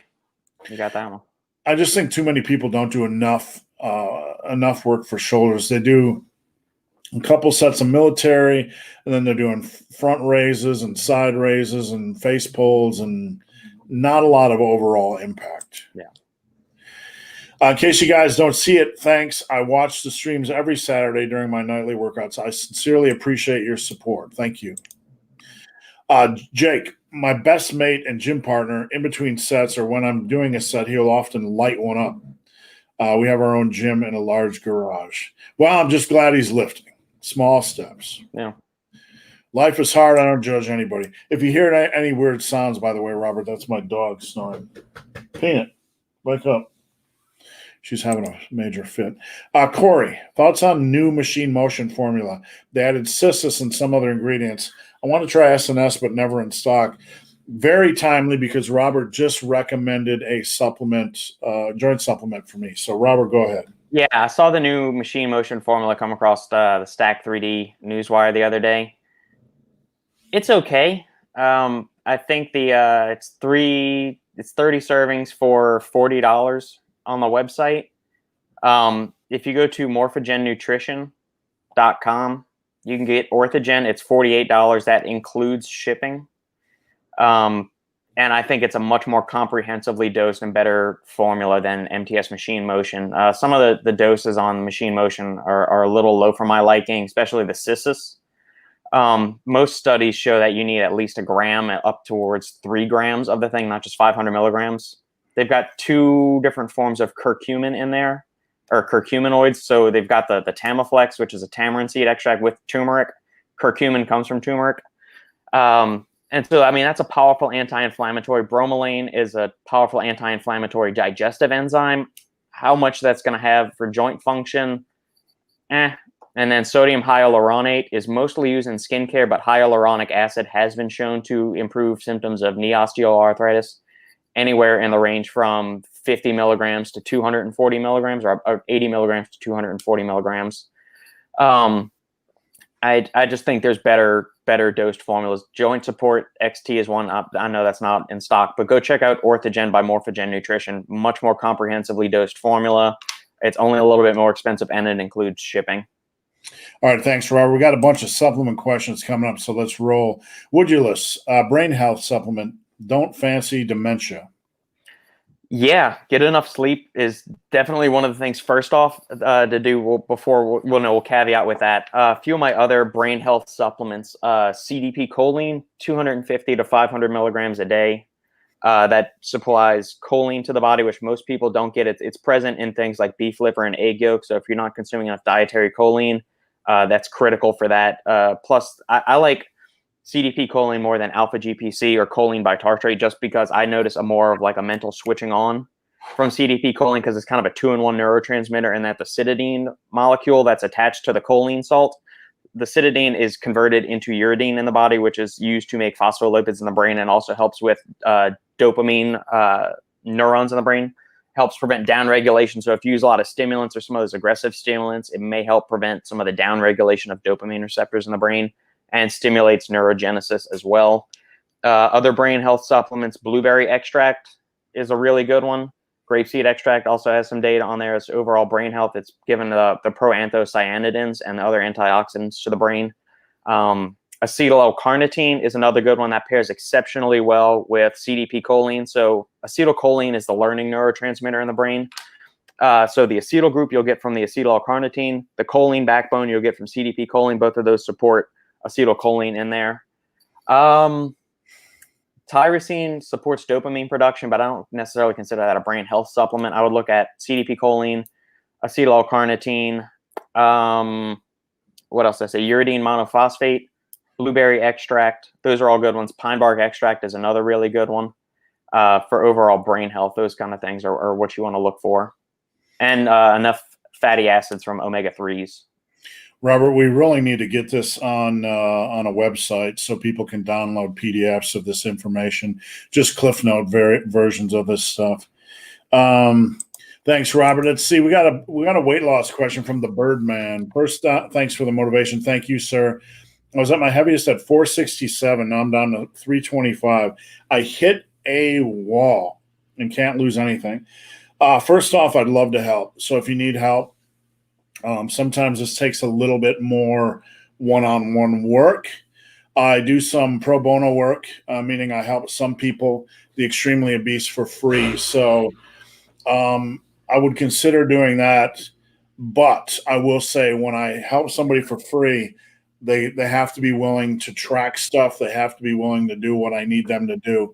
You got that one. I just think too many people don't do enough work for shoulders. They do a couple sets of military, and then they're doing front raises and side raises and face pulls, and not a lot of overall impact. Yeah. In case you guys don't see it, thanks. I watch the streams every Saturday during my nightly workouts. I sincerely appreciate your support. Thank you. Jake, my best mate and gym partner, in between sets or when I'm doing a set, he'll often light one up. We have our own gym in a large garage. Well, I'm just glad he's lifting. Small steps. Yeah. Life is hard. I don't judge anybody. If you hear any weird sounds, by the way, Robert, that's my dog snoring. Peanut, wake up. She's having a major fit. Corey, thoughts on new machine motion formula? They added cissus and some other ingredients. I want to try SNS, but never in stock. Very timely because Robert just recommended a supplement, joint supplement for me. So, Robert, go ahead. Yeah, I saw the new machine motion formula come across the Stack 3D newswire the other day. It's okay. I think it's 30 servings for $40 on the website. If you go to morphogennutrition.com, you can get Orthogen. It's $48. That includes shipping. And I think it's a much more comprehensively dosed and better formula than MTS Machine Motion. Some of the doses on Machine Motion are a little low for my liking, especially the Cissus. Most studies show that you need at least a gram up towards 3 grams of the thing, not just 500 milligrams. They've got 2 different forms of curcumin in there, or curcuminoids. So they've got the Tamiflex, which is a tamarind seed extract with turmeric. Curcumin comes from turmeric. And so, I mean, that's a powerful anti-inflammatory. Bromelain is a powerful anti-inflammatory digestive enzyme. How much that's going to have for joint function, And then sodium hyaluronate is mostly used in skincare, but hyaluronic acid has been shown to improve symptoms of knee osteoarthritis anywhere in the range from 50 milligrams to 240 milligrams, or 80 milligrams to 240 milligrams. I just think there's better dosed formulas. Joint Support XT is one. I know that's not in stock, but go check out Orthogen by Morphogen Nutrition. Much more comprehensively dosed formula. It's only a little bit more expensive, and it includes shipping. All right, thanks, Robert. We got a bunch of supplement questions coming up, so let's roll. Woodulus, brain health supplement. Don't fancy dementia. Yeah, get enough sleep is definitely one of the things first off to do before we'll caveat with that. A few of my other brain health supplements, CDP choline, 250 to 500 milligrams a day. That supplies choline to the body, which most people don't get. It's present in things like beef liver and egg yolk. So if you're not consuming enough dietary choline, that's critical for that. Plus, I like CDP choline more than alpha GPC or choline bitartrate, just because I notice more of like a mental switching on from CDP choline, because it's kind of a 2-in-1 neurotransmitter, and that the cytidine molecule that's attached to the choline salt, the cytidine is converted into uridine in the body, which is used to make phospholipids in the brain, and also helps with dopamine neurons in the brain, helps prevent downregulation. So if you use a lot of stimulants or some of those aggressive stimulants, it may help prevent some of the downregulation of dopamine receptors in the brain, and stimulates neurogenesis as well. Other brain health supplements, blueberry extract is a really good one. Grapeseed extract also has some data on there as overall brain health. It's given the proanthocyanidins and the other antioxidants to the brain. Acetyl-L-carnitine is another good one that pairs exceptionally well with CDP choline. So acetylcholine is the learning neurotransmitter in the brain. So the acetyl group you'll get from the acetyl-L-carnitine. The choline backbone you'll get from CDP choline. Both of those support acetylcholine in there. Tyrosine supports dopamine production, but I don't necessarily consider that a brain health supplement. I would look at CDP choline, acetyl-L-carnitine. What else did I say? Uridine monophosphate, blueberry extract. Those are all good ones. Pine bark extract is another really good one for overall brain health. Those kind of things are what you want to look for. And enough fatty acids from omega-3s. Robert, we really need to get this on a website so people can download PDFs of this information, just Cliff Note versions of this stuff. Thanks, Robert. Let's see. We got a weight loss question from the Birdman. First, thanks for the motivation. Thank you, sir. I was at my heaviest at 467. Now I'm down to 325. I hit a wall and can't lose anything. First off, I'd love to help. So if you need help, sometimes this takes a little bit more one-on-one work. I do some pro bono work, meaning I help some people, the extremely obese, for free. So I would consider doing that. But I will say, when I help somebody for free, they have to be willing to track stuff. They have to be willing to do what I need them to do.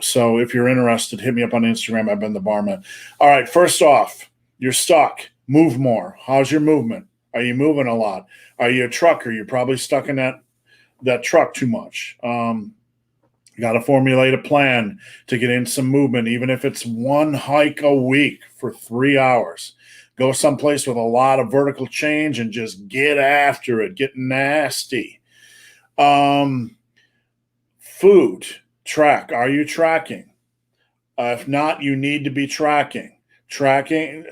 So if you're interested, hit me up on Instagram. I've been the barman. All right, first off, you're stuck. Move more. How's your movement? Are you moving a lot? Are you a trucker? You're probably stuck in that truck too much. Got to formulate a plan to get in some movement, even if it's one hike a week for 3 hours. Go someplace with a lot of vertical change and just get after it. Get nasty. Food. Track. Are you tracking? If not, you need to be tracking. tracking.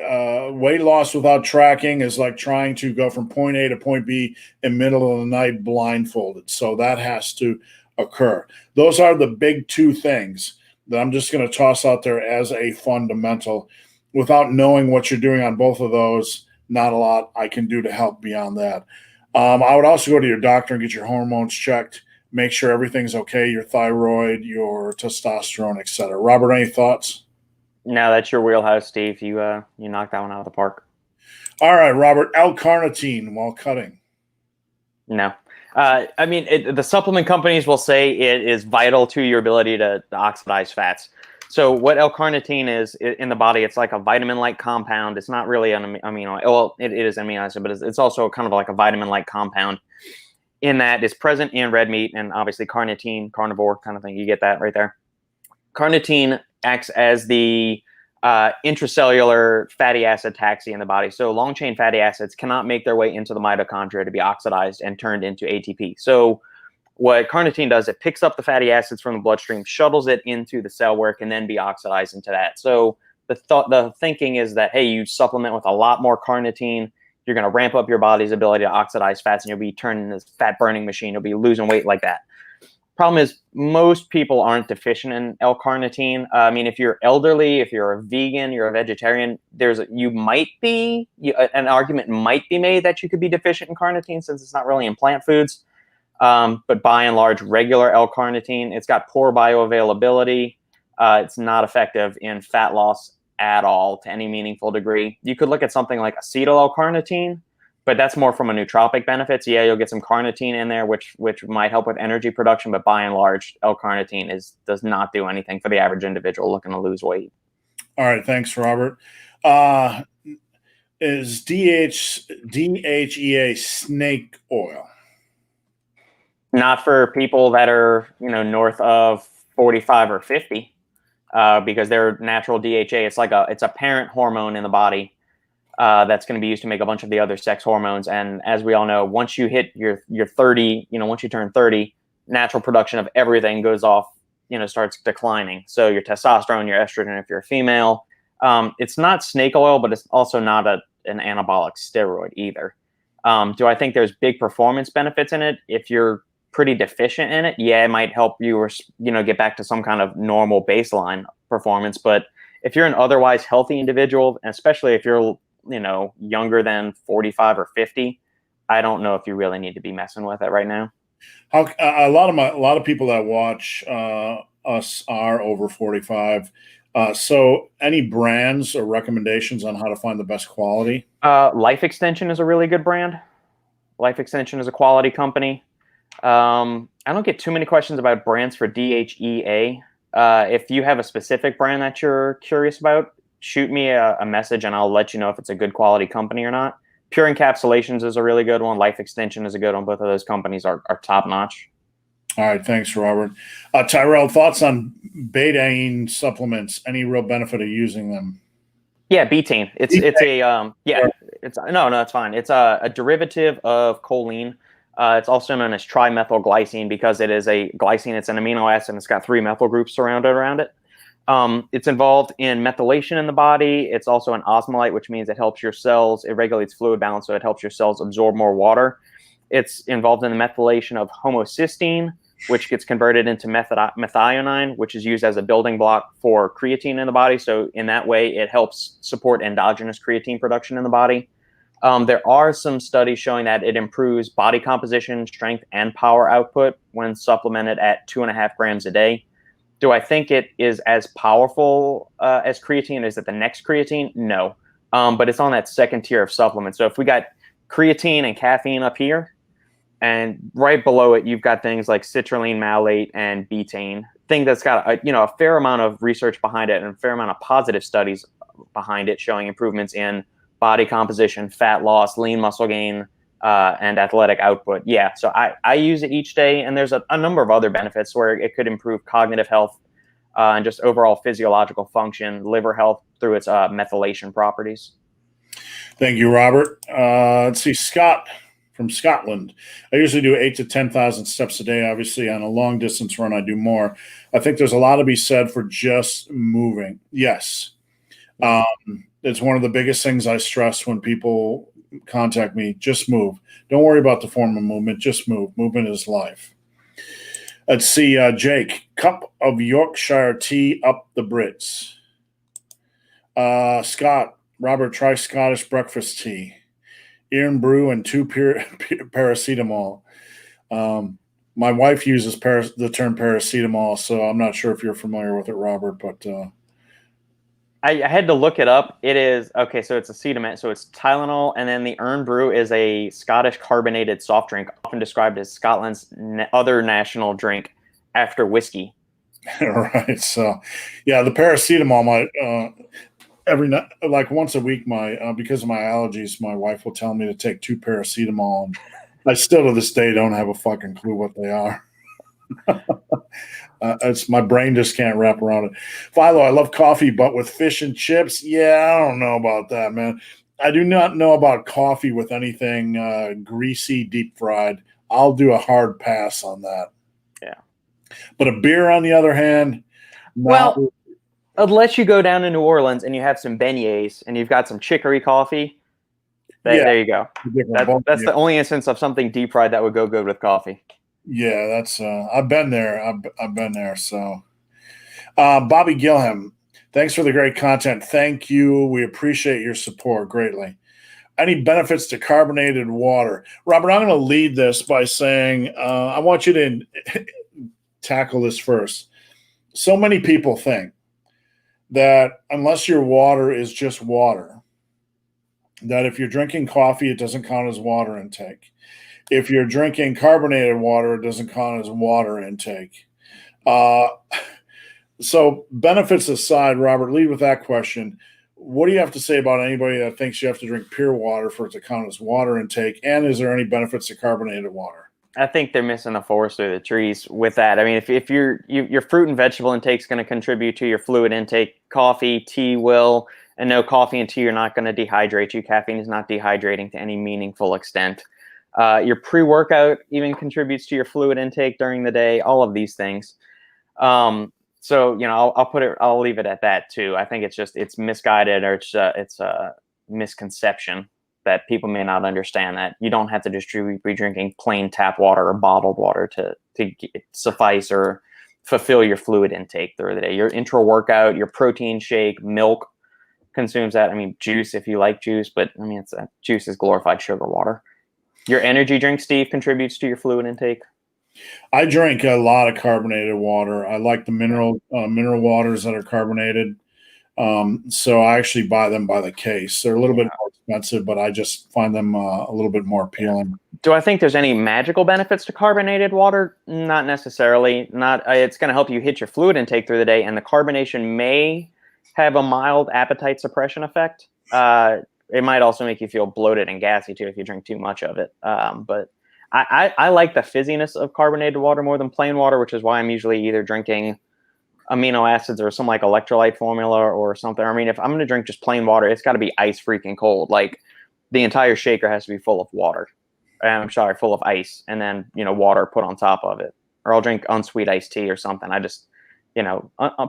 Weight loss without tracking is like trying to go from point A to point B in middle of the night blindfolded. So that has to occur. Those are the big two things that I'm just going to toss out there as a fundamental. Without knowing what you're doing on both of those, not a lot I can do to help beyond that. I would also go to your doctor and get your hormones checked, make sure everything's okay, your thyroid, your testosterone, etc. Robert, any thoughts? No, that's your wheelhouse, Steve. You knocked that one out of the park. All right, Robert, L-carnitine while cutting. No. I mean, the supplement companies will say it is vital to your ability to oxidize fats. So what L-carnitine is in the body, it's like a vitamin-like compound. It's not really an amino. Well, it is an amino acid, but it's also kind of like a vitamin-like compound in that it's present in red meat and obviously carnitine, carnivore kind of thing. You get that right there. Carnitine acts as the intracellular fatty acid taxi in the body. So long-chain fatty acids cannot make their way into the mitochondria to be oxidized and turned into ATP. So what carnitine does, it picks up the fatty acids from the bloodstream, shuttles it into the cell where it can then be oxidized into that. So the thinking is that, hey, you supplement with a lot more carnitine, you're going to ramp up your body's ability to oxidize fats, and you'll be turning this fat burning machine. You'll be losing weight like that. Problem is, most people aren't deficient in L-carnitine. I mean, if you're elderly, if you're a vegan, you're a vegetarian, an argument might be made that you could be deficient in carnitine since it's not really in plant foods. But by and large, regular L-carnitine, it's got poor bioavailability. It's not effective in fat loss at all to any meaningful degree. You could look at something like acetyl L-carnitine, but that's more from a nootropic benefit. So yeah, you'll get some carnitine in there, which might help with energy production. But by and large, L-carnitine does not do anything for the average individual looking to lose weight. All right, thanks, Robert. Is DHEA snake oil? Not for people that are north of 45 or 50, because they're natural DHA. It's a parent hormone in the body. That's going to be used to make a bunch of the other sex hormones. And as we all know, once you hit your 30, once you turn 30, natural production of everything goes off, starts declining. So your testosterone, your estrogen, if you're a female, it's not snake oil, but it's also not an anabolic steroid either. Do I think there's big performance benefits in it? If you're pretty deficient in it, yeah, it might help you get back to some kind of normal baseline performance. But if you're an otherwise healthy individual, especially if you're younger than 45 or 50, I don't know if you really need to be messing with it right now. A lot of people that watch us are over 45. So any brands or recommendations on how to find the best quality? Life Extension is a really good brand. Life Extension is a quality company. I don't get too many questions about brands for DHEA. If you have a specific brand that you're curious about, shoot me a message and I'll let you know if it's a good quality company or not. Pure Encapsulations is a really good one. Life Extension is a good one. Both of those companies are top notch. All right. Thanks, Robert. Tyrell, thoughts on betaine supplements? Any real benefit of using them? Yeah, betaine. It's fine. It's a derivative of choline. It's also known as trimethylglycine because it is a glycine. It's an amino acid and it's got 3 methyl groups surrounded around it. It's involved in methylation in the body. It's also an osmolyte, which means it helps your cells. It regulates fluid balance, so it helps your cells absorb more water. It's involved in the methylation of homocysteine, which gets converted into methionine, which is used as a building block for creatine in the body. So in that way, it helps support endogenous creatine production in the body. There are some studies showing that it improves body composition, strength, and power output when supplemented at 2.5 grams a day. Do I think it is as powerful as creatine? Is it the next creatine? No. But it's on that second tier of supplements. So if we got creatine and caffeine up here, and right below it, you've got things like citrulline malate and betaine, thing that's got a fair amount of research behind it and a fair amount of positive studies behind it showing improvements in body composition, fat loss, lean muscle gain, and athletic output. Yeah, so I use it each day, and there's a number of other benefits where it could improve cognitive health and just overall physiological function, liver health through its methylation properties. Thank you, Robert. Let's see, Scott from Scotland. I usually do 8,000 to 10,000 steps a day. Obviously, on a long distance run, I do more. I think there's a lot to be said for just moving. Yes. It's one of the biggest things I stress when people contact me. Just move. Don't worry about the form of movement. Just move. Movement is life. Let's see, Jake. Cup of Yorkshire tea up the Brits. Scott, Robert, try Scottish breakfast tea. Iron brew and 2 paracetamol. My wife uses the term paracetamol, so I'm not sure if you're familiar with it, Robert, but I had to look it up. It is okay. So it's acetaminophen. So it's Tylenol, and then the Iron Brew is a Scottish carbonated soft drink, often described as Scotland's other national drink after whiskey. Right. So, yeah, the paracetamol might every night, like once a week. Because of my allergies, my wife will tell me to take 2 paracetamol, and I still to this day don't have a fucking clue what they are. It's my brain just can't wrap around it. Philo, I love coffee, but with fish and chips, yeah, I don't know about that, man. I do not know about coffee with anything greasy, deep fried. I'll do a hard pass on that. Yeah. But a beer, on the other hand, well, unless you go down to New Orleans and you have some beignets and you've got some chicory coffee, there you go. That's the only instance of something deep fried that would go good with coffee. Yeah, that's I've been there. I've been there. So, Bobby Gilham, thanks for the great content. Thank you. We appreciate your support greatly. Any benefits to carbonated water? Robert, I'm going to lead this by saying I want you to tackle this first. So many people think that unless your water is just water, that if you're drinking coffee, it doesn't count as water intake. If you're drinking carbonated water, it doesn't count as water intake. So benefits aside, Robert, lead with that question. What do you have to say about anybody that thinks you have to drink pure water for it to count as water intake? And is there any benefits to carbonated water? I think they're missing the forest through the trees with that. I mean, if your fruit and vegetable intake is going to contribute to your fluid intake, coffee, tea will, and no, coffee and tea are not going to dehydrate you. Caffeine is not dehydrating to any meaningful extent. Your pre-workout even contributes to your fluid intake during the day. All of these things. So I'll leave it at that too. I think it's misguided, or it's a misconception that people may not understand that you don't have to just be drinking plain tap water or bottled water to suffice or fulfill your fluid intake through the day. Your intra-workout, your protein shake, milk consumes that. I mean, juice if you like juice, but I mean, juice is glorified sugar water. Your energy drink, Steve, contributes to your fluid intake. I drink a lot of carbonated water. I like the mineral waters that are carbonated. So I actually buy them by the case. They're a little bit more expensive, but I just find them a little bit more appealing. Do I think there's any magical benefits to carbonated water? Not necessarily. It's going to help you hit your fluid intake through the day, and the carbonation may have a mild appetite suppression effect. It might also make you feel bloated and gassy too if you drink too much of it. But I like the fizziness of carbonated water more than plain water, which is why I'm usually either drinking amino acids or some like electrolyte formula or something. I mean, if I'm going to drink just plain water, it's got to be ice freaking cold. Like the entire shaker has to be full of water. I'm sorry, full of ice, and then water put on top of it. Or I'll drink unsweet iced tea or something. I just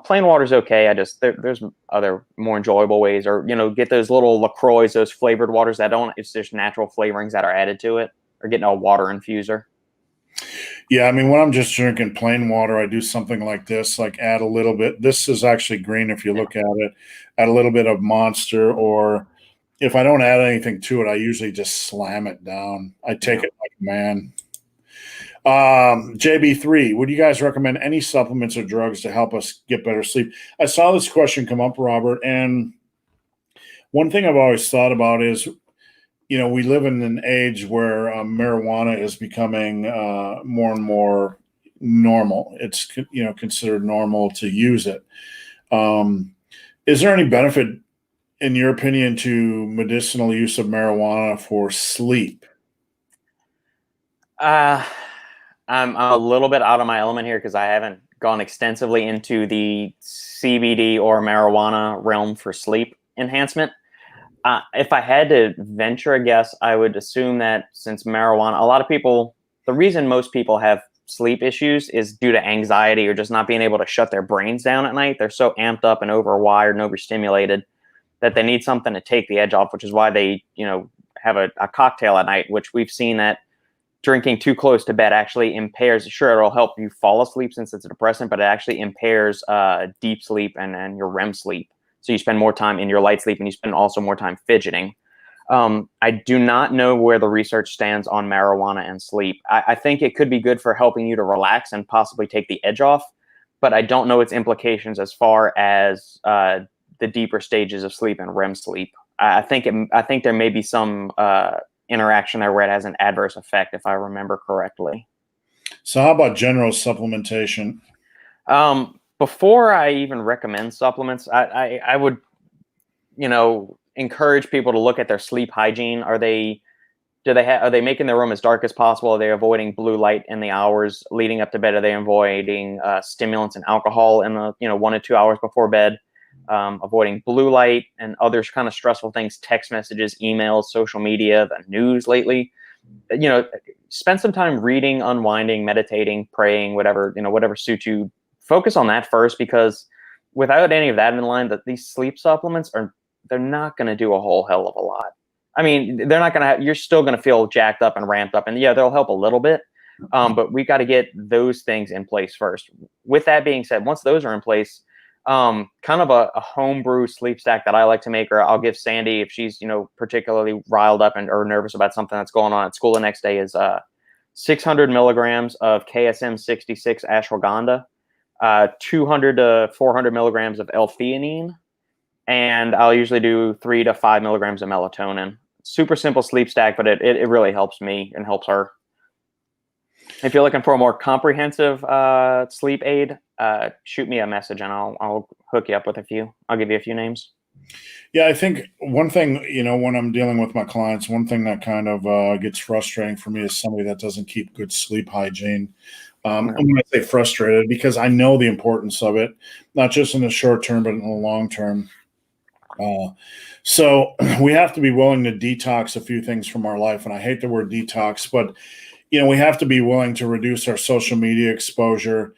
plain water's okay. There's other more enjoyable ways, or get those little LaCroix, those flavored waters that it's just natural flavorings that are added to it, or getting a water infuser. Yeah, I mean, when I'm just drinking plain water, I do something like this, like add a little bit. This is actually green if you look at it. Add a little bit of Monster, or if I don't add anything to it, I usually just slam it down. I take it like a man. JB3, would you guys recommend any supplements or drugs to help us get better sleep? I saw this question come up, Robert, and one thing I've always thought about is, we live in an age where marijuana is becoming more and more normal. It's considered normal to use it. Is there any benefit, in your opinion, to medicinal use of marijuana for sleep? I'm a little bit out of my element here because I haven't gone extensively into the CBD or marijuana realm for sleep enhancement. If I had to venture a guess, I would assume that since marijuana, a lot of people, the reason most people have sleep issues is due to anxiety or just not being able to shut their brains down at night. They're so amped up and overwired and overstimulated that they need something to take the edge off, which is why they, have a cocktail at night, which we've seen that drinking too close to bed actually impairs. Sure, it'll help you fall asleep since it's a depressant, but it actually impairs deep sleep and your REM sleep. So you spend more time in your light sleep, and you spend also more time fidgeting. I do not know where the research stands on marijuana and sleep. I think it could be good for helping you to relax and possibly take the edge off, but I don't know its implications as far as the deeper stages of sleep and REM sleep. I think there may be some interaction there where it has an adverse effect, if I remember correctly. So how about general supplementation? Before I even recommend supplements, I would, encourage people to look at their sleep hygiene. Are they making their room as dark as possible? Are they avoiding blue light in the hours leading up to bed? Are they avoiding stimulants and alcohol in the 1 to 2 hours before bed? Avoiding blue light and other kind of stressful things, text messages, emails, social media, the news lately. Spend some time reading, unwinding, meditating, praying, whatever suits you. Focus on that first, because without any of that in line, that these sleep supplements they're not going to do a whole hell of a lot. I mean, they're not going to you're still going to feel jacked up and ramped up, and yeah, they'll help a little bit. But we got to get those things in place first. With that being said, once those are in place, kind of a homebrew sleep stack that I like to make, or I'll give Sandy if she's, particularly riled up or nervous about something that's going on at school the next day, is 600 milligrams of KSM 66 ashwagandha, 200 to 400 milligrams of L-theanine, and I'll usually do 3 to 5 milligrams of melatonin. Super simple sleep stack, but it really helps me and helps her. If you're looking for a more comprehensive sleep aid, shoot me a message and I'll hook you up with a few. I'll give you a few names. Yeah, I think one thing, when I'm dealing with my clients, one thing that kind of gets frustrating for me is somebody that doesn't keep good sleep hygiene. I'm going to say frustrated because I know the importance of it, not just in the short term, but in the long term. So we have to be willing to detox a few things from our life. And I hate the word detox, but we have to be willing to reduce our social media exposure,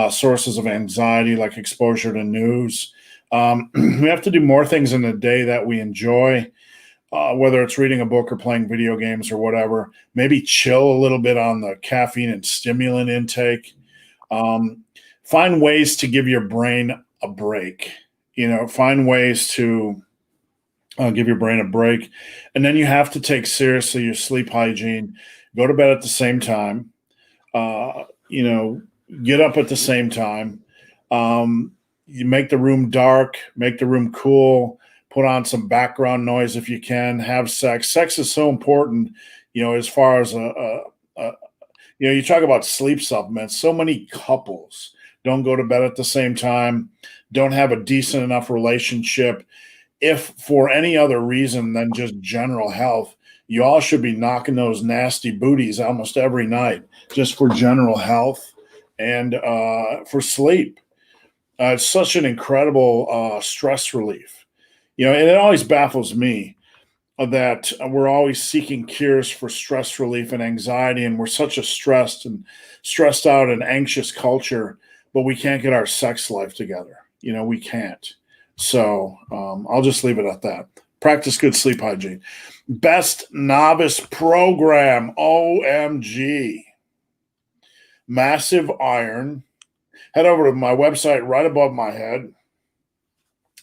sources of anxiety like exposure to news. We have to do more things in the day that we enjoy, whether it's reading a book or playing video games or whatever. Maybe chill a little bit on the caffeine and stimulant intake. Find ways to give your brain a break. Find ways to give your brain a break. And then you have to take seriously your sleep hygiene. Go to bed at the same time. Get up at the same time. You make the room dark, make the room cool, put on some background noise if you can, have sex. Sex is so important, as far as you talk about sleep supplements. So many couples don't go to bed at the same time, don't have a decent enough relationship. If for any other reason than just general health, you all should be knocking those nasty booties almost every night just for general health and for sleep. It's such an incredible stress relief. And it always baffles me that we're always seeking cures for stress relief and anxiety, and we're such a stressed out and anxious culture, but we can't get our sex life together. We can't. So I'll just leave it at that. Practice good sleep hygiene. Best novice program, OMG. Massive Iron. Head over to my website right above my head.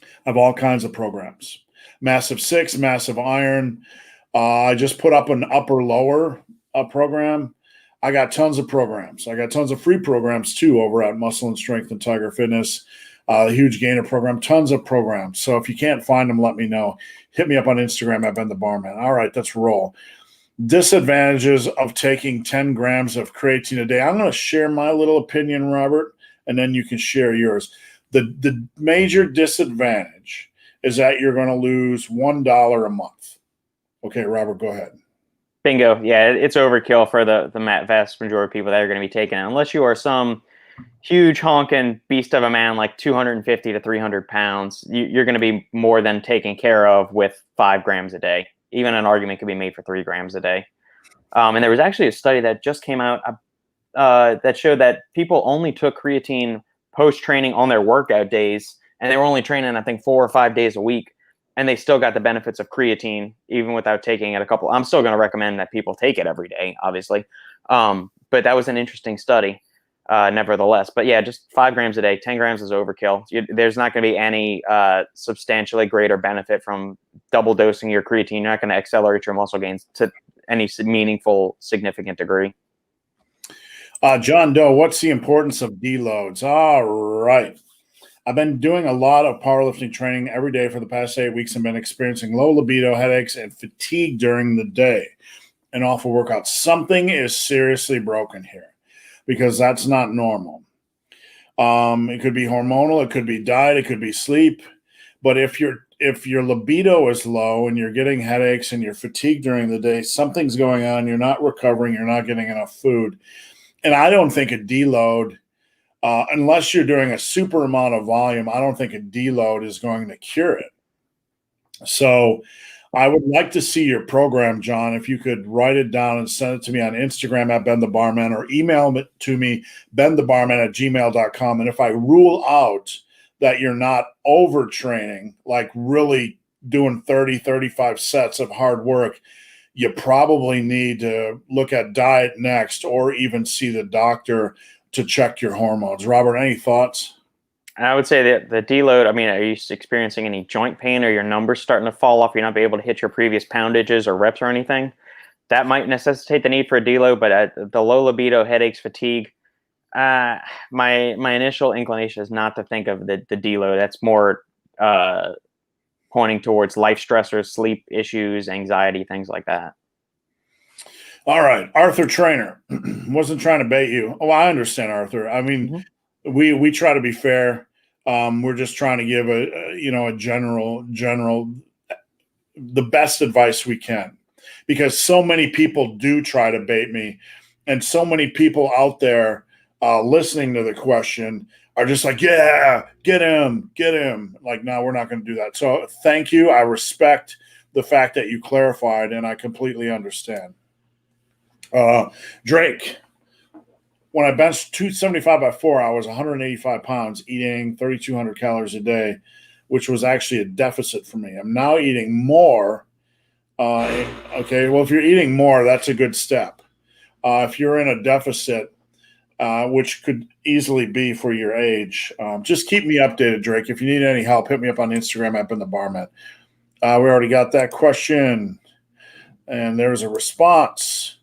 I have all kinds of programs. Massive 6, Massive Iron. I just put up an upper-lower program. I got tons of programs. I got tons of free programs, too, over at Muscle and Strength and Tiger Fitness. The Huge Gainer program, tons of programs. So if you can't find them, let me know. Hit me up on Instagram at Ben the Barman. All right, let's roll. Disadvantages of taking 10 grams of creatine a day. I'm going to share my little opinion, Robert, and then you can share yours. The major disadvantage is that you're going to lose $1 a month. Okay, Robert, go ahead. Bingo. Yeah, it's overkill for the vast majority of people that are going to be taking it, unless you are some huge honking beast of a man, like 250 to 300 pounds. You're going to be more than taken care of with 5 grams a day. Even an argument could be made for 3 grams a day. And there was actually a study that just came out that showed that people only took creatine post-training on their workout days, and they were only training, I think, 4 or 5 days a week. and they still got the benefits of creatine even without taking it I'm still going to recommend that people take it every day, obviously. But that was an interesting study, nevertheless. But yeah, just 5 grams a day. 10 grams is overkill. There's not going to be any substantially greater benefit from double dosing your creatine. You're not going to accelerate your muscle gains to any meaningful, significant degree. John Doe, what's the importance of deloads? All right. I've been doing a lot of powerlifting training every day for the past 8 weeks and been experiencing low libido, headaches, and fatigue during the day. An awful workout. Something is seriously broken here because that's not normal. It could be hormonal, it could be diet, it could be sleep. But if your libido is low and you're getting headaches and you're fatigued during the day, something's going on. You're not recovering. You're not getting enough food. And I don't think a deload, unless you're doing a super amount of volume, I don't think a deload is going to cure it. So I would like to see your program, John. If you could write it down and send it to me on Instagram at BenTheBarman, or email it to me, benthebarman@gmail.com. And if I rule out that you're not overtraining, like really doing 30, 35 sets of hard work, you probably need to look at diet next, or even see the doctor to check your hormones. Robert, any thoughts? I would say that the deload, I mean, are you experiencing any joint pain, or your numbers starting to fall off? You're not be able to hit your previous poundages or reps or anything? That might necessitate the need for a deload, but the low libido, headaches, fatigue, my initial inclination is not to think of the deload. That's more pointing towards life stressors, sleep issues, anxiety, things like that. All right. Arthur Trainer. Wasn't trying to bait you. Oh, I understand, Arthur. I mean, we try to be fair. We're just trying to give a general, the best advice we can, because so many people do try to bait me, and so many people out there listening to the question are just like, yeah, get him. Like, no, we're not going to do that. So thank you. I respect the fact that you clarified, and I completely understand. Drake, when I benched 275 by 4, I was 185 pounds, eating 3,200 calories a day, which was actually a deficit for me. I'm now eating more. Okay, well, if you're eating more, that's a good step. If you're in a deficit, which could easily be for your age, just keep me updated, Drake. If you need any help, hit me up on Instagram at BenTheBarman. We already got that question, and there's a response.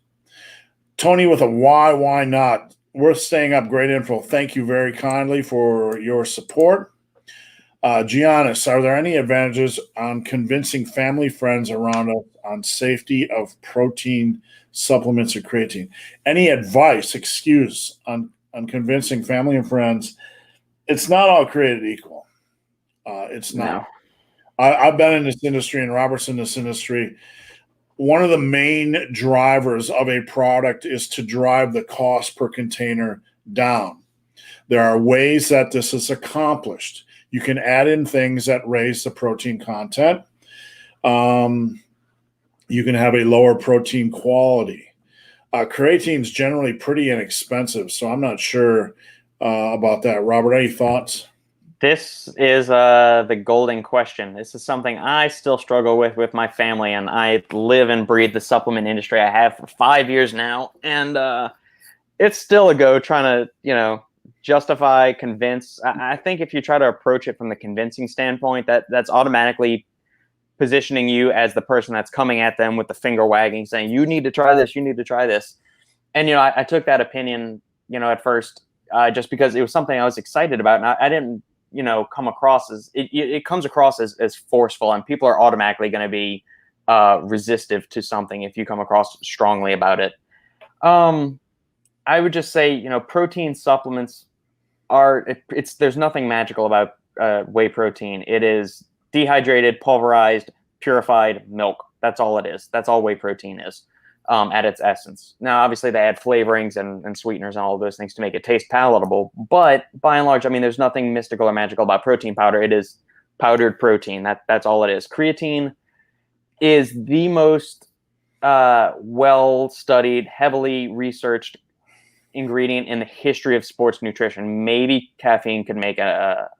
Tony with a why not? Worth staying up. Great info. Thank you very kindly for your support. Giannis, are there any advantages on convincing family friends around us on safety of protein supplements or creatine? Any advice, excuse on convincing family and friends? It's not all created equal. It's not. No. I've been in this industry, and Robert's in this industry. One of the main drivers of a product is to drive the cost per container down. There are ways that this is accomplished. You can add in things that raise the protein content. You can have a lower protein quality. Creatine is generally pretty inexpensive, so I'm not sure about that. Robert, any thoughts? This is the golden question. This is something I still struggle with my family, and I live and breathe the supplement industry. I have for 5 years now, and it's still a go trying to, justify, convince. I think if you try to approach it from the convincing standpoint, that's automatically positioning you as the person that's coming at them with the finger wagging, saying, you need to try this, you need to try this. And, I took that opinion, at first, just because it was something I was excited about, and I didn't, come across as it comes across as forceful, and people are automatically going to be resistive to something if you come across strongly about it. I would just say, protein supplements there's nothing magical about whey protein. It is dehydrated, pulverized, purified milk. That's all it is. That's all whey protein is at its essence. Now, obviously, they add flavorings and sweeteners and all of those things to make it taste palatable. But by and large, there's nothing mystical or magical about protein powder. It is powdered protein. That's all it is. Creatine is the most well-studied, heavily researched ingredient in the history of sports nutrition. Maybe caffeine could make a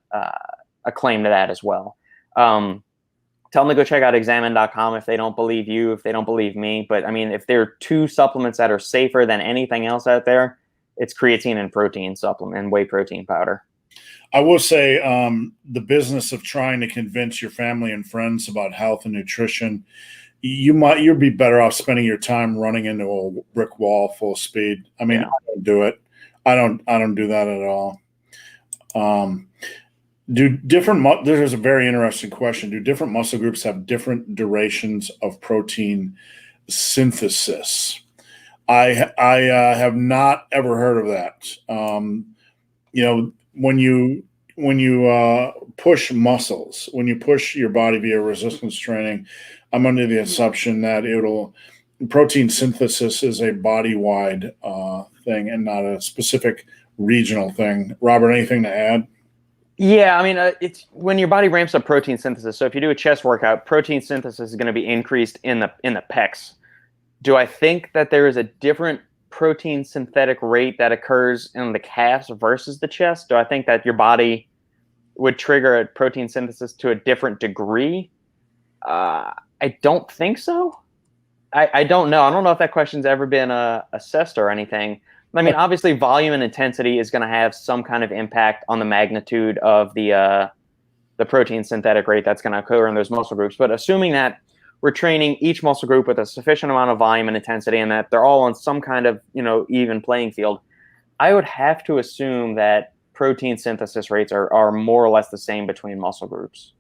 claim to that as well. To tell them to go check out examine.com if they don't believe you, if they don't believe me. But I mean, if there are two supplements that are safer than anything else out there, it's creatine and protein supplement and whey protein powder. I will say the business of trying to convince your family and friends about health and nutrition, you'd be better off spending your time running into a brick wall full speed. I mean, I don't do it. I don't do that at all. There's a very interesting question. Do different muscle groups have different durations of protein synthesis? I have not ever heard of that. When you push muscles, when you push your body via resistance training, I'm under the assumption that protein synthesis is a body-wide thing and not a specific regional thing. Robert, anything to add? Yeah, I mean, it's when your body ramps up protein synthesis. So if you do a chest workout, protein synthesis is going to be increased in the pecs. Do I think that there is a different protein synthetic rate that occurs in the calves versus the chest? Do I think that your body would trigger a protein synthesis to a different degree? I don't think so. I don't know. I don't know if that question's ever been assessed or anything. I mean, obviously, volume and intensity is going to have some kind of impact on the magnitude of the protein synthetic rate that's going to occur in those muscle groups. But assuming that we're training each muscle group with a sufficient amount of volume and intensity and that they're all on some kind of, even playing field, I would have to assume that protein synthesis rates are more or less the same between muscle groups.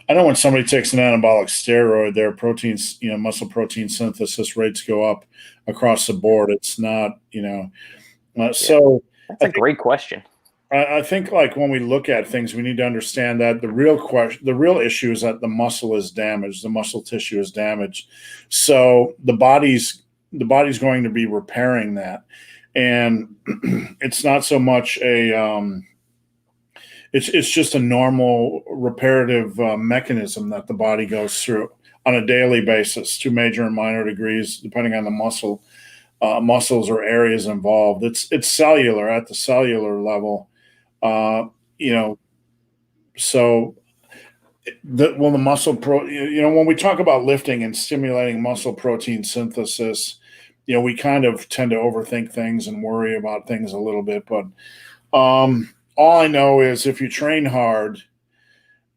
I know when somebody takes an anabolic steroid, their proteins, muscle protein synthesis rates go up across the board. It's not, so that's a great question. I think like when we look at things, we need to understand that the real issue is that the muscle is damaged, the muscle tissue is damaged. So the body's going to be repairing that. And it's not so much it's just a normal reparative mechanism that the body goes through on a daily basis to major and minor degrees, depending on the muscles or areas involved. It's cellular at the cellular level. So the muscle when we talk about lifting and stimulating muscle protein synthesis, we kind of tend to overthink things and worry about things a little bit, but all I know is if you train hard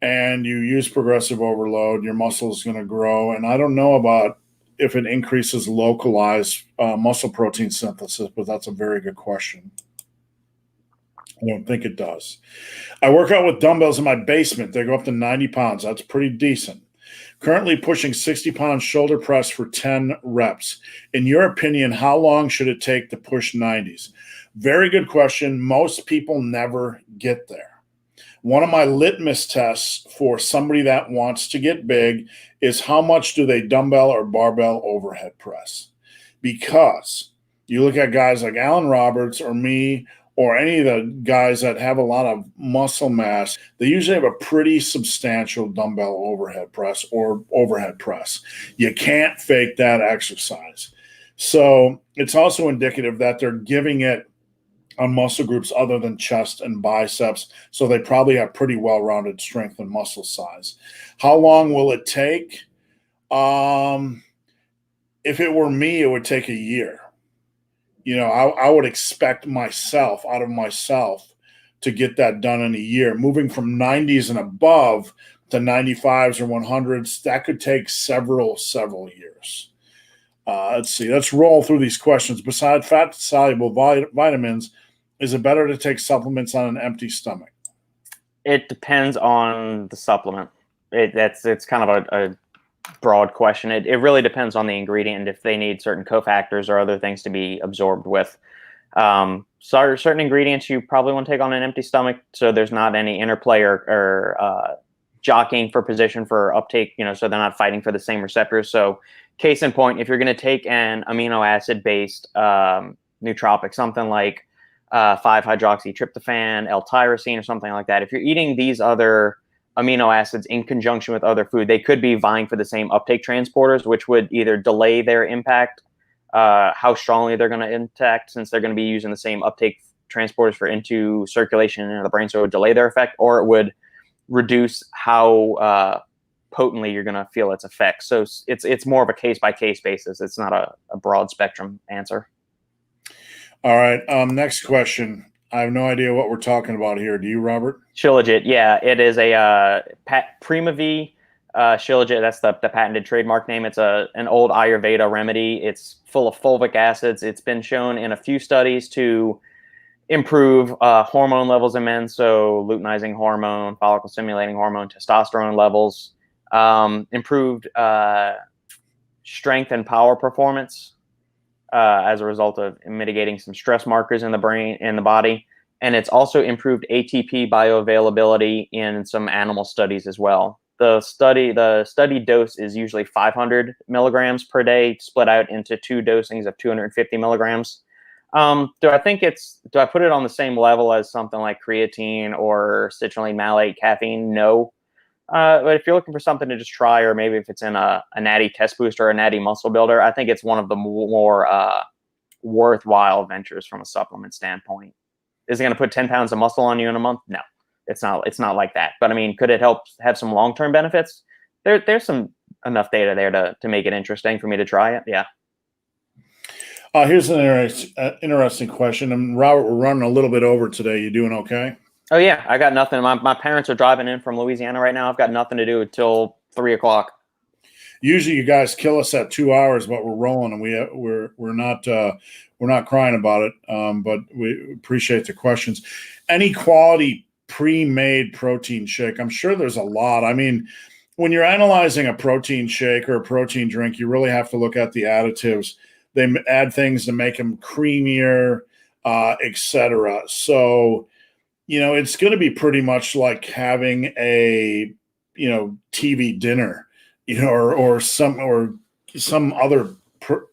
and you use progressive overload, your muscle is going to grow. And I don't know about if it increases localized muscle protein synthesis, but that's a very good question. I don't think it does. I work out with dumbbells in my basement. They go up to 90 pounds. That's pretty decent. Currently pushing 60 pound shoulder press for 10 reps. In your opinion, how long should it take to push 90s? Very good question. Most people never get there. One of my litmus tests for somebody that wants to get big is how much do they dumbbell or barbell overhead press? Because you look at guys like Alan Roberts or me or any of the guys that have a lot of muscle mass, they usually have a pretty substantial dumbbell overhead press or overhead press. You can't fake that exercise. So it's also indicative that they're giving it on muscle groups other than chest and biceps. So they probably have pretty well-rounded strength and muscle size. How long will it take? If it were me, it would take a year. I would expect myself to get that done in a year. Moving from 90s and above to 95s or 100s, that could take several years. Let's see. Let's roll through these questions. Besides fat-soluble vitamins, is it better to take supplements on an empty stomach? It depends on the supplement. It's kind of a broad question. It really depends on the ingredient, if they need certain cofactors or other things to be absorbed with. So certain ingredients you probably want to take on an empty stomach, so there's not any interplay or jockeying for position for uptake, so they're not fighting for the same receptors. So case in point, if you're going to take an amino acid based nootropic, something like 5-hydroxytryptophan, L-tyrosine, or something like that, if you're eating these other amino acids in conjunction with other food, they could be vying for the same uptake transporters, which would either delay their impact, how strongly they're going to impact, since they're going to be using the same uptake transporters for into circulation into the brain, so it would delay their effect, or it would reduce how potently you're going to feel its effects. So it's more of a case-by-case basis. It's not a broad spectrum answer. All right. Next question. I have no idea what we're talking about here. Do you, Robert? Shilajit. Yeah, it is a Prima-V Shilajit. That's the patented trademark name. It's an old Ayurveda remedy. It's full of fulvic acids. It's been shown in a few studies to improve hormone levels in men, so luteinizing hormone, follicle stimulating hormone, testosterone levels, improved strength and power performance as a result of mitigating some stress markers in the brain and the body. And it's also improved ATP bioavailability in some animal studies as well. The study dose is usually 500 milligrams per day, split out into 2 dosings of 250 milligrams. Do I put it on the same level as something like creatine or citrulline malate caffeine? No. But if you're looking for something to just try, or maybe if it's in a natty test booster or a natty muscle builder, I think it's one of the more worthwhile ventures from a supplement standpoint. Is it going to put 10 pounds of muscle on you in a month? No, it's not. It's not like that. But I mean, could it help have some long-term benefits? There's some enough data there to make it interesting for me to try it. Yeah. Here's an interesting question. And Robert, we're running a little bit over today. You doing okay? Oh yeah, I got nothing. My parents are driving in from Louisiana right now. I've got nothing to do until 3 o'clock. Usually, you guys kill us at 2 hours, but we're rolling, and we're not crying about it. But we appreciate the questions. Any quality pre-made protein shake? I'm sure there's a lot. I mean, when you're analyzing a protein shake or a protein drink, you really have to look at the additives. They add things to make them creamier, etc. So, it's going to be pretty much like having a, TV dinner, or some other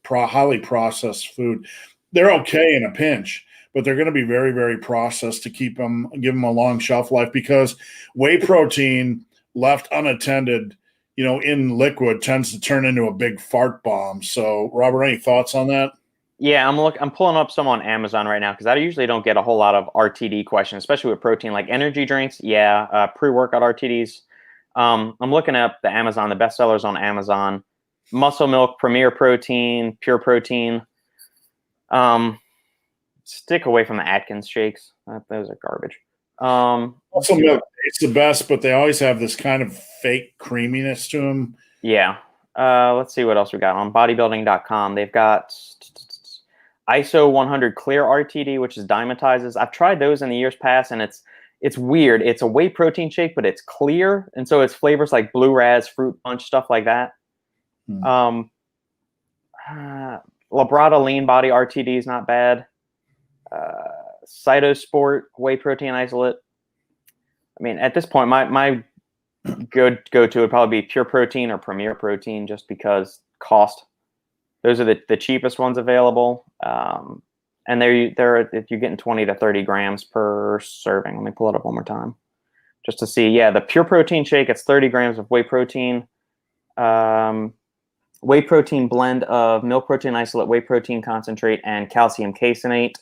highly processed food. They're okay in a pinch, but they're going to be very, very processed to give them a long shelf life, because whey protein left unattended, in liquid tends to turn into a big fart bomb. So, Robert, any thoughts on that? Yeah, I'm pulling up some on Amazon right now, because I usually don't get a whole lot of RTD questions, especially with protein, like energy drinks. Yeah, pre-workout RTDs. I'm looking up the bestsellers on Amazon. Muscle Milk, Premier Protein, Pure Protein. Stick away from the Atkins shakes. Those are garbage. Muscle Milk tastes the best, but they always have this kind of fake creaminess to them. Yeah. Let's see what else we got on bodybuilding.com. They've got ISO 100 Clear RTD, which is dimetizes. I've tried those in the years past, and it's weird. It's a whey protein shake, but it's clear, and so it's flavors like blue raz, fruit punch, stuff like that. Labrada Lean Body RTD is not bad. Cytosport whey protein isolate. I mean, at this point, my go-to would probably be Pure Protein or Premier Protein, just because cost. Those are the cheapest ones available, and they're if you're getting 20 to 30 grams per serving. Let me pull it up one more time, just to see. Yeah, the Pure Protein shake, it's 30 grams of whey protein, whey protein blend of milk protein isolate, whey protein concentrate, and calcium caseinate.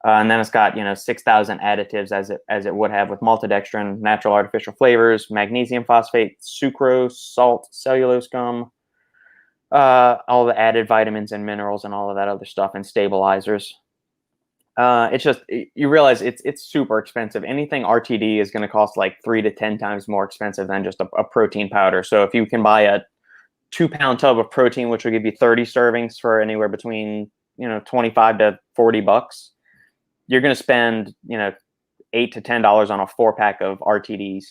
And then it's got 6,000 additives as it would have with maltodextrin, natural artificial flavors, magnesium phosphate, sucrose, salt, cellulose gum, all the added vitamins and minerals and all of that other stuff, and stabilizers. It's just, you realize it's super expensive. Anything RTD is going to cost like 3 to 10 times more expensive than just a protein powder. So if you can buy a 2-pound tub of protein, which will give you 30 servings for anywhere between 25 to $40, you're going to spend $8 to $10 on a 4-pack of RTDs.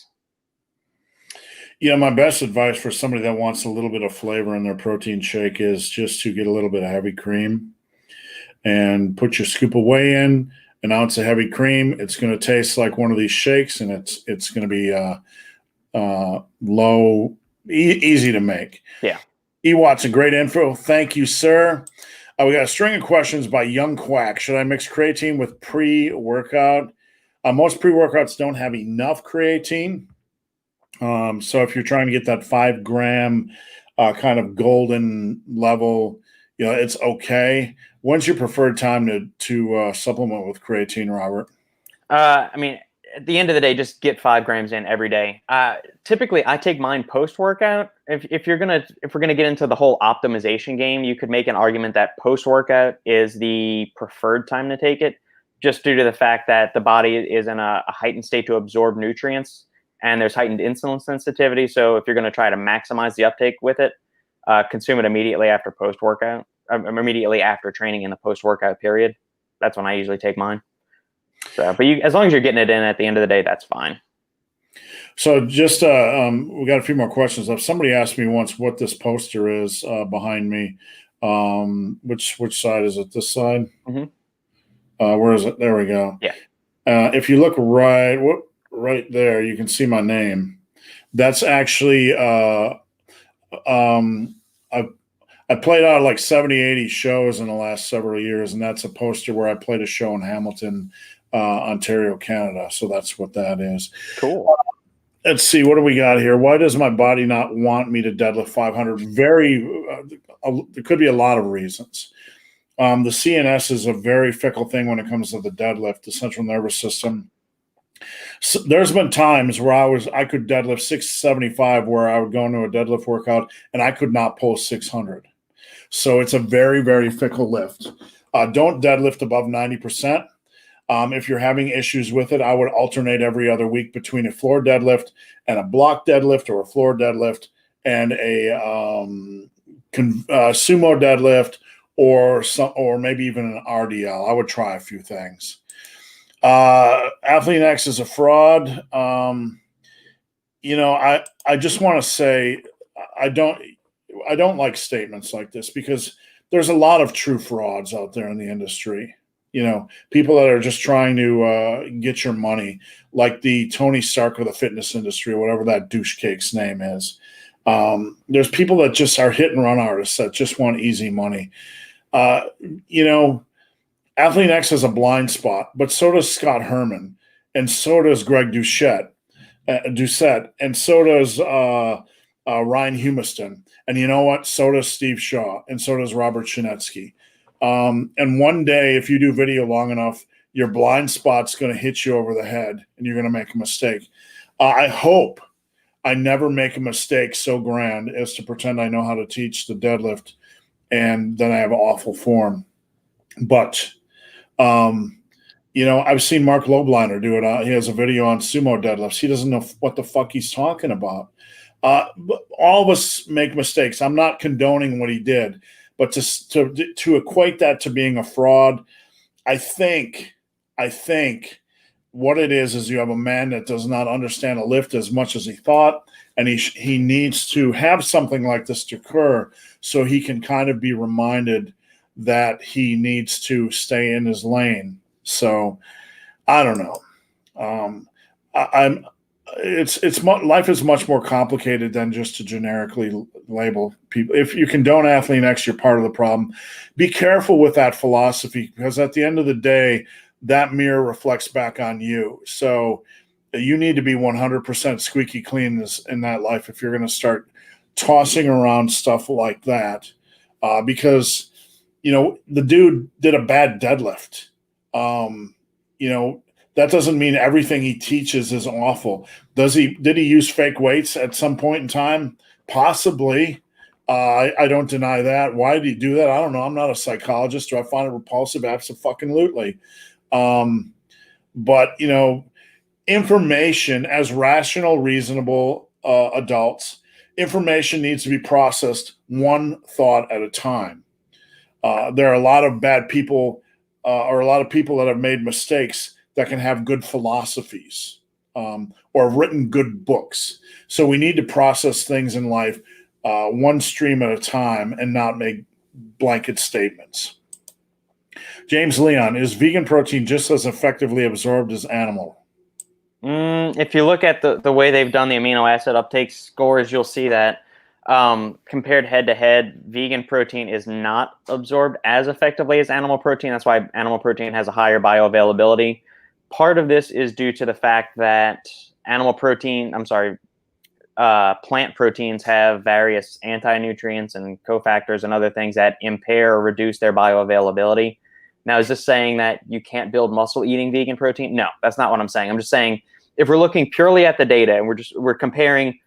Yeah, my best advice for somebody that wants a little bit of flavor in their protein shake is just to get a little bit of heavy cream and put your scoop of whey in, an ounce of heavy cream. It's going to taste like one of these shakes, and it's going to be easy to make. Yeah. E. Watson, great info. Thank you, sir. We got a string of questions by Young Quack. Should I mix creatine with pre-workout? Most pre-workouts don't have enough creatine. So if you're trying to get that 5 gram kind of golden level, it's okay. When's your preferred time to supplement with creatine, Robert? I mean, at the end of the day, just get 5 grams in every day. Typically, I take mine post-workout. If we're gonna get into the whole optimization game, you could make an argument that post-workout is the preferred time to take it, just due to the fact that the body is in a heightened state to absorb nutrients, and there's heightened insulin sensitivity. So if you're going to try to maximize the uptake with it, consume it immediately after post-workout, immediately after training in the post-workout period. That's when I usually take mine. So, but as long as you're getting it in at the end of the day, that's fine. So just, we got a few more questions. Somebody asked me once what this poster is behind me. Which side is it? This side? Mm-hmm. Where is it? There we go. Yeah. If you look right there, you can see my name. That's actually, I played out like 70, 80 shows in the last several years, and that's a poster where I played a show in Hamilton, Ontario, Canada. So that's what that is. Cool. Let's see, what do we got here? Why does my body not want me to deadlift 500? There could be a lot of reasons. The CNS is a very fickle thing when it comes to the deadlift, the central nervous system. So there's been times where I could deadlift 675, where I would go into a deadlift workout and I could not pull 600. So it's a very, very fickle lift. Don't deadlift above 90%. If you're having issues with it, I would alternate every other week between a floor deadlift and a block deadlift, or a floor deadlift and a sumo deadlift, or maybe even an RDL. I would try a few things. Athlete X is a fraud. I just want to say I don't like statements like this, because there's a lot of true frauds out there in the industry. People that are just trying to get your money, like the Tony Stark of the fitness industry, or whatever that douche cake's name is. There's people that just are hit and run artists that just want easy money. Athlete X has a blind spot, but so does Scott Herman, and so does Greg Doucette, and so does Ryan Humiston. And you know what? So does Steve Shaw, and so does Robert Chinetsky. And one day, if you do video long enough, your blind spot's going to hit you over the head, and you're going to make a mistake. I hope I never make a mistake so grand as to pretend I know how to teach the deadlift, and then I have awful form. But I've seen Mark Lobliner do it. He has a video on sumo deadlifts. He doesn't know what the fuck he's talking about. All of us make mistakes. I'm not condoning what he did, but to equate that to being a fraud, I think what it is you have a man that does not understand a lift as much as he thought, and he needs to have something like this to occur so he can kind of be reminded that he needs to stay in his lane. So I don't know. Life is much more complicated than just to generically label people. If you condone Athlete X, you're part of the problem. Be careful with that philosophy, because at the end of the day, that mirror reflects back on you. So you need to be 100% squeaky clean in that life if you're going to start tossing around stuff like that, because the dude did a bad deadlift. That doesn't mean everything he teaches is awful. Did he use fake weights at some point in time? Possibly. I don't deny that. Why did he do that? I don't know. I'm not a psychologist. Do I find it repulsive? Absolutely. But information, as rational, reasonable adults, information needs to be processed one thought at a time. There are a lot of bad people, or a lot of people that have made mistakes that can have good philosophies, or written good books. So we need to process things in life one stream at a time, and not make blanket statements. James Leon, is vegan protein just as effectively absorbed as animal? If you look at the way they've done the amino acid uptake scores, you'll see that compared head-to-head, vegan protein is not absorbed as effectively as animal protein. That's why animal protein has a higher bioavailability. Part of this is due to the fact that plant proteins have various anti-nutrients and cofactors and other things that impair or reduce their bioavailability, Now, is this saying that you can't build muscle eating vegan protein? No, that's not what I'm saying. I'm just saying if we're looking purely at the data and we're comparing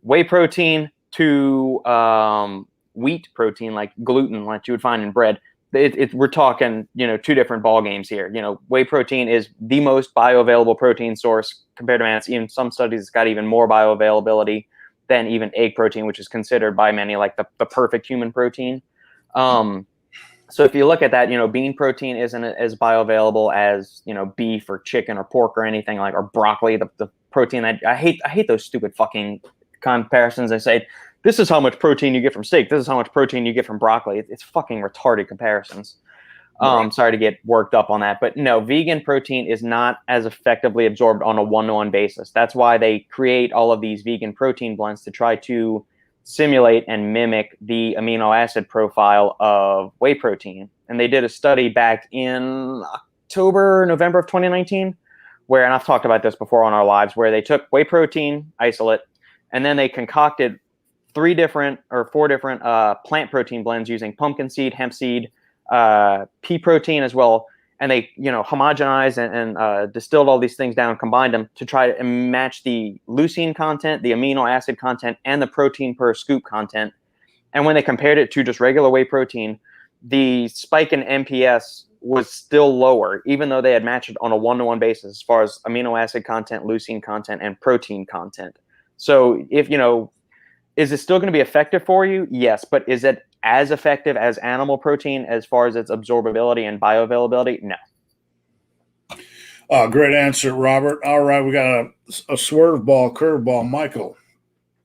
whey protein to wheat protein, like gluten, like you would find in bread, we're talking, two different ball games here. Whey protein is the most bioavailable protein source compared to even some studies, it's got even more bioavailability than even egg protein, which is considered by many like the perfect human protein. So if you look at that, bean protein isn't as bioavailable as, beef or chicken or pork or anything like, or broccoli, the protein that I hate those stupid fucking comparisons. They say, this is how much protein you get from steak. This is how much protein you get from broccoli. It's fucking retarded comparisons. Right. Sorry to get worked up on that, but no, vegan protein is not as effectively absorbed on a one-to-one basis. That's why they create all of these vegan protein blends to try to simulate and mimic the amino acid profile of whey protein. And they did a study back in November of 2019, and I've talked about this before on our lives, where they took whey protein isolate and then they concocted 4 different plant protein blends using pumpkin seed, hemp seed, pea protein as well. And they, homogenized and distilled all these things down, combined them to try to match the leucine content, the amino acid content, and the protein per scoop content. And when they compared it to just regular whey protein, the spike in MPS was still lower, even though they had matched it on a one-to-one basis as far as amino acid content, leucine content, and protein content. So if, is it still going to be effective for you? Yes. But is it as effective as animal protein as far as its absorbability and bioavailability? No. Great answer, Robert. All right, we got a swerve ball, curveball. Michael,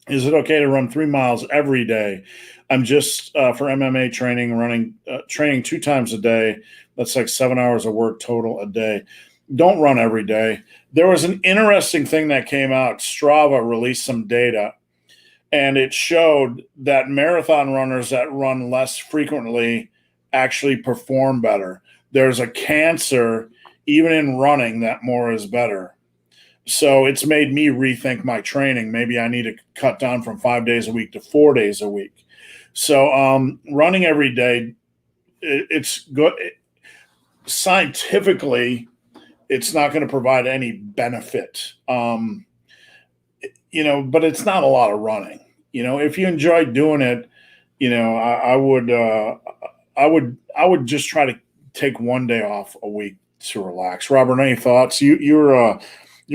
is it okay to run 3 miles every day? I'm just for MMA training, training 2 times a day. That's like 7 hours of work total a day. Don't run every day. There was an interesting thing that came out. Strava released some data, and it showed that marathon runners that run less frequently actually perform better. There's a cancer, even in running, that more is better. So it's made me rethink my training. Maybe I need to cut down from 5 days a week to 4 days a week. So running every day, it's good. Scientifically, it's not going to provide any benefit. But it's not a lot of running. If you enjoy doing it, I would just try to take 1 day off a week to relax. Robert, any thoughts? You're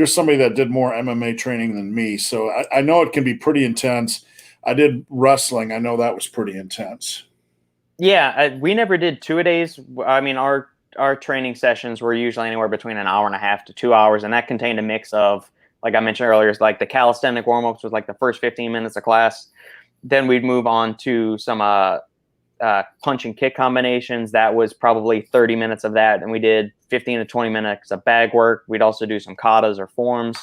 somebody that did more MMA training than me, so I know it can be pretty intense. I did wrestling. I know that was pretty intense. Yeah, we never did 2-a-days. I mean, our training sessions were usually anywhere between an hour and a half to 2 hours, and that contained a mix of, like I mentioned earlier, is like the calisthenic warm-ups was like the first 15 minutes of class. Then we'd move on to some punch and kick combinations. That was probably 30 minutes of that. And we did 15 to 20 minutes of bag work. We'd also do some katas or forms.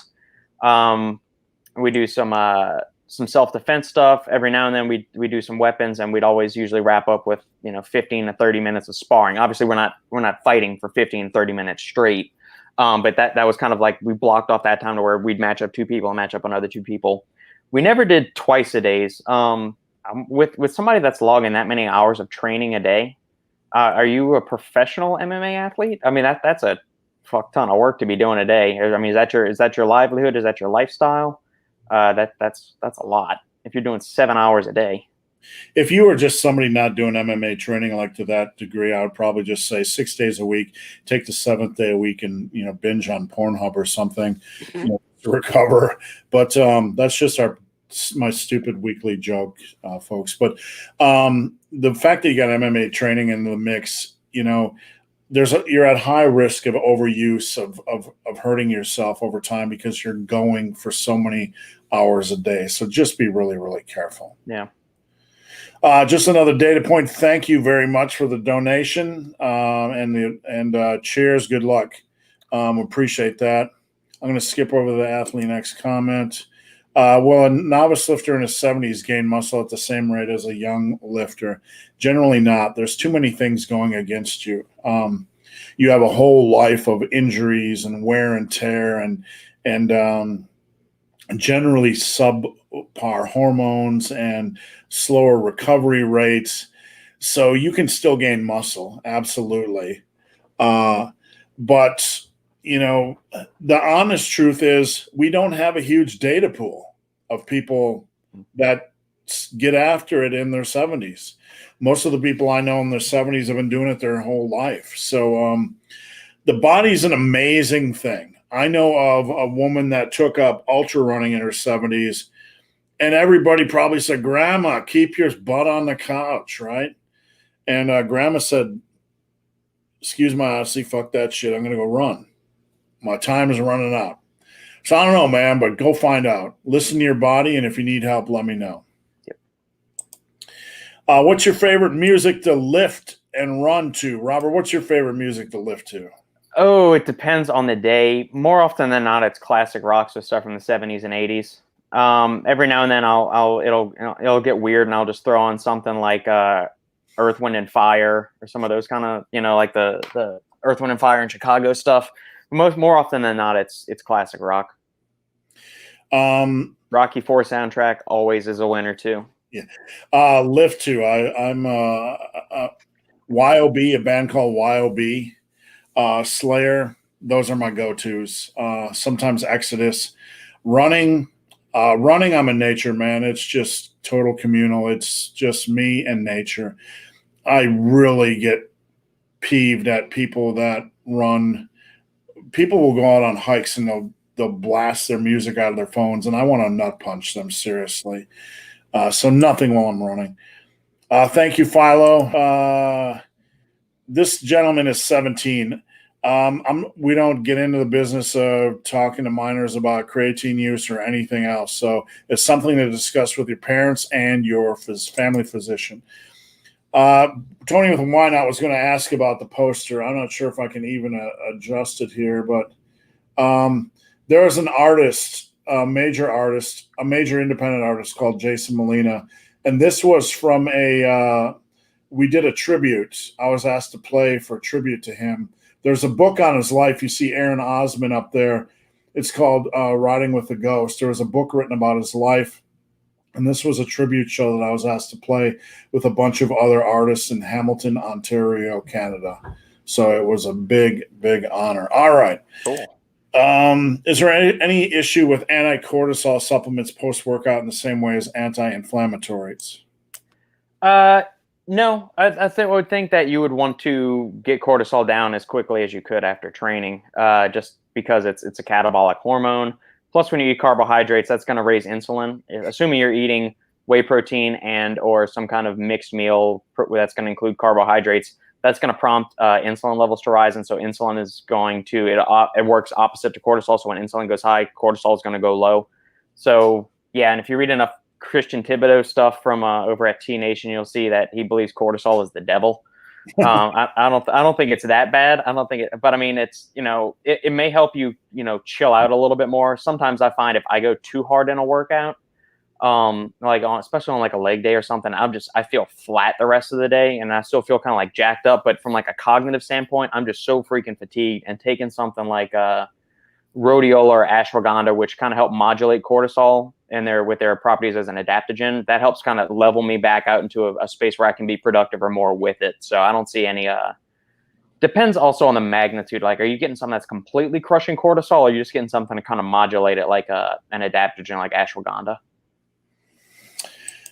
We do some self-defense stuff. Every now and then we do some weapons, and we'd always usually wrap up with 15 to 30 minutes of sparring. Obviously we're not fighting for 15 30 minutes straight, but that was kind of like we blocked off that time to where we'd match up 2 people and match up another 2 people. We never did twice-a-days. With somebody that's logging that many hours of training a day, are you a professional MMA athlete? I mean, that's a fuck ton of work to be doing a day. I mean, is that your livelihood? Is that your lifestyle? That's a lot if you're doing 7 hours a day. If you were just somebody not doing MMA training like to that degree, I would probably just say 6 days a week, take the 7th day a week and, binge on Pornhub or something to recover. But that's just my stupid weekly joke, folks. But the fact that you got MMA training in the mix, you're at high risk of overuse of hurting yourself over time because you're going for so many hours a day. So just be really, really careful. Yeah. Just another data point. Thank you very much for the donation and cheers. Good luck. Appreciate that. I'm going to skip over the Athlete X comment. Will a novice lifter in his 70s gain muscle at the same rate as a young lifter? Generally not. There's too many things going against you. You have a whole life of injuries and wear and tear and generally subpar hormones and slower recovery rates. So you can still gain muscle, absolutely. But, you know, the honest truth is we don't have a huge data pool of people that get after it in their 70s. Most of the people I know in their 70s have been doing it their whole life. So the body's an amazing thing. I know of a woman that took up ultra running in her 70s, and everybody probably said, Grandma, keep your butt on the couch, right? And Grandma said, excuse my honesty, fuck that shit. I'm going to go run. My time is running out. So I don't know, man, but go find out. Listen to your body, and if you need help, let me know. Yep. What's your favorite music to lift and run to? Robert, what's your favorite music to lift to? Oh, it depends on the day. More often than not, it's classic rock, so stuff from the 70s and 80s. Every now and then it'll get weird, and I'll just throw on something like Earth, Wind, and Fire, or some of those kind of, like the Earth, Wind, and Fire and Chicago stuff. More often than not, it's classic rock. Rocky IV soundtrack always is a winner too. Yeah, lift to. I'm YOB, a band called YOB, Slayer. Those are my go-tos. Sometimes Exodus. Running, I'm a nature man. It's just total communal. It's just me and nature. I really get peeved at people that run. People will go out on hikes and they'll blast their music out of their phones, and I want to nut punch them, seriously. So nothing while I'm running. Thank you, Philo. This gentleman is 17. We don't get into the business of talking to minors about creatine use or anything else. So it's something to discuss with your parents and your family physician. Tony with Why Not was going to ask about the poster. I'm not sure if I can even adjust it here, but there is an artist, a major independent artist called Jason Molina. And this was from we did a tribute. I was asked to play for a tribute to him. There's a book on his life. You see Aaron Osman up there. It's called Riding with the Ghost. There was a book written about his life. And this was a tribute show that I was asked to play with a bunch of other artists in Hamilton, Ontario, Canada. So it was a big, big honor. All right. Cool. Is there any issue with anti-cortisol supplements post-workout in the same way as anti-inflammatories? No, I would think that you would want to get cortisol down as quickly as you could after training, just because it's a catabolic hormone. Plus, when you eat carbohydrates, that's going to raise insulin. Assuming you're eating whey protein and or some kind of mixed meal that's going to include carbohydrates, that's going to prompt insulin levels to rise. And so insulin is going to, it works opposite to cortisol. So when insulin goes high, cortisol is going to go low. So yeah, and if you read enough Christian Thibodeau stuff from over at T Nation, you'll see that he believes cortisol is the devil. I don't think it's that bad. I don't think it, but I mean, it's, it may help you, chill out a little bit more. Sometimes I find if I go too hard in a workout, especially on like a leg day or something, I feel flat the rest of the day, and I still feel kind of like jacked up. But from like a cognitive standpoint, I'm just so freaking fatigued, and taking something like rhodiola or ashwagandha, which kind of help modulate cortisol and with their properties as an adaptogen, that helps kind of level me back out into a space where I can be productive or more with it. So I don't see any, depends also on the magnitude. Like, are you getting something that's completely crushing cortisol, or are you just getting something to kind of modulate it like an adaptogen like ashwagandha?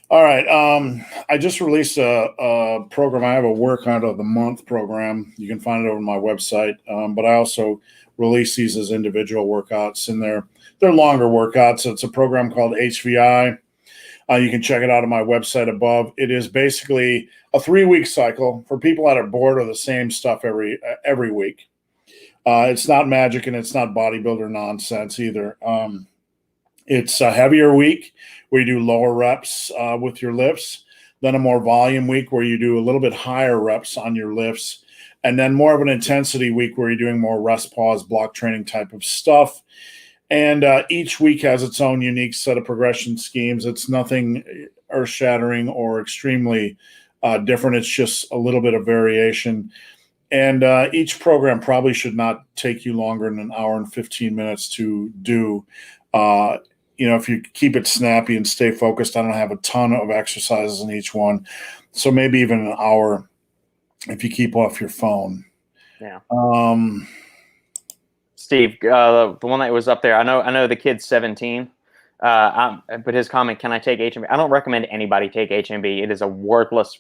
All right. I just released a program. I have a workout of the month program. You can find it over on my website. But I also release these as individual workouts, and they're longer workouts. It's a program called HVI. You can check it out on my website above. It is basically a 3-week cycle for people that are bored of the same stuff every week. It's not magic, and it's not bodybuilder nonsense either. It's a heavier week where you do lower reps with your lifts, then a more volume week where you do a little bit higher reps on your lifts, and then more of an intensity week where you're doing more rest, pause, block training type of stuff. And each week has its own unique set of progression schemes. It's nothing earth-shattering or extremely different. It's just a little bit of variation. And each program probably should not take you longer than an hour and 15 minutes to do. If you keep it snappy and stay focused, I don't have a ton of exercises in each one. So maybe even an hour if you keep off your phone. Yeah. Um, Steve, the one that was up there, I know the kid's 17. But his comment, can I take HMB? I don't recommend anybody take HMB. It is a worthless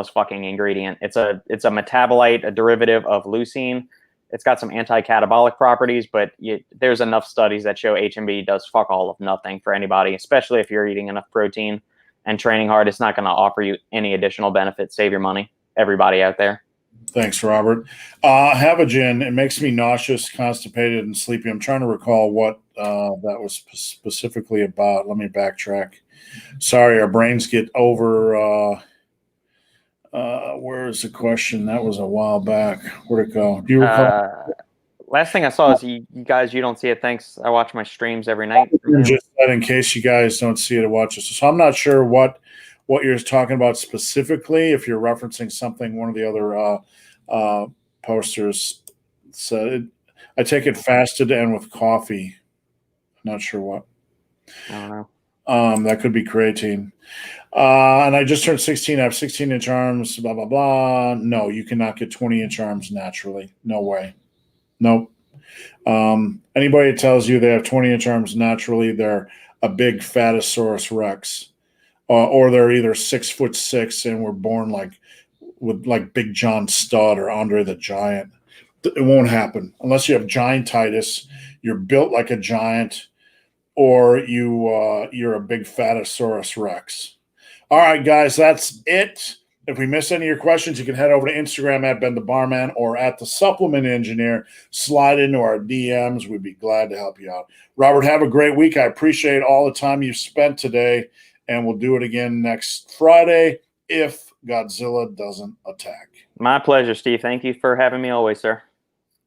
fucking ingredient. It's a metabolite, a derivative of leucine. It's got some anti-catabolic properties, but there's enough studies that show HMB does fuck all of nothing for anybody, especially if you're eating enough protein and training hard. It's not going to offer you any additional benefits. Save your money, everybody out there. Thanks, Robert. Havagen, it makes me nauseous, constipated, and sleepy. I'm trying to recall what that was specifically about. Let me backtrack. Sorry, our brains get over. Where is the question? That was a while back. Where'd it go? Do you recall? Last thing I saw is you guys, you don't see it. Thanks. I watch my streams every night. Just that in case you guys don't see it or watch this. So I'm not sure what you're talking about specifically. If you're referencing something, one of the other posters said, I take it fasted and with coffee. Not sure what. I don't know. That could be creatine. And I just turned 16. I have 16-inch arms, blah, blah, blah. No, you cannot get 20-inch arms naturally. No way. Nope. Anybody that tells you they have 20-inch arms naturally, they're a big fatosaurus rex. Or they're either 6'6" and were born with Big John Studd or Andre the Giant. It won't happen unless you have giantitis. You're built like a giant, or you're a big fatosaurus rex. All right, guys, that's it. If we missed any of your questions, you can head over to Instagram at Ben the Barman or at the Supplement Engineer. Slide into our DMs. We'd be glad to help you out. Robert, have a great week. I appreciate all the time you've spent today, and we'll do it again next Friday if Godzilla doesn't attack. My pleasure, Steve. Thank you for having me always, sir.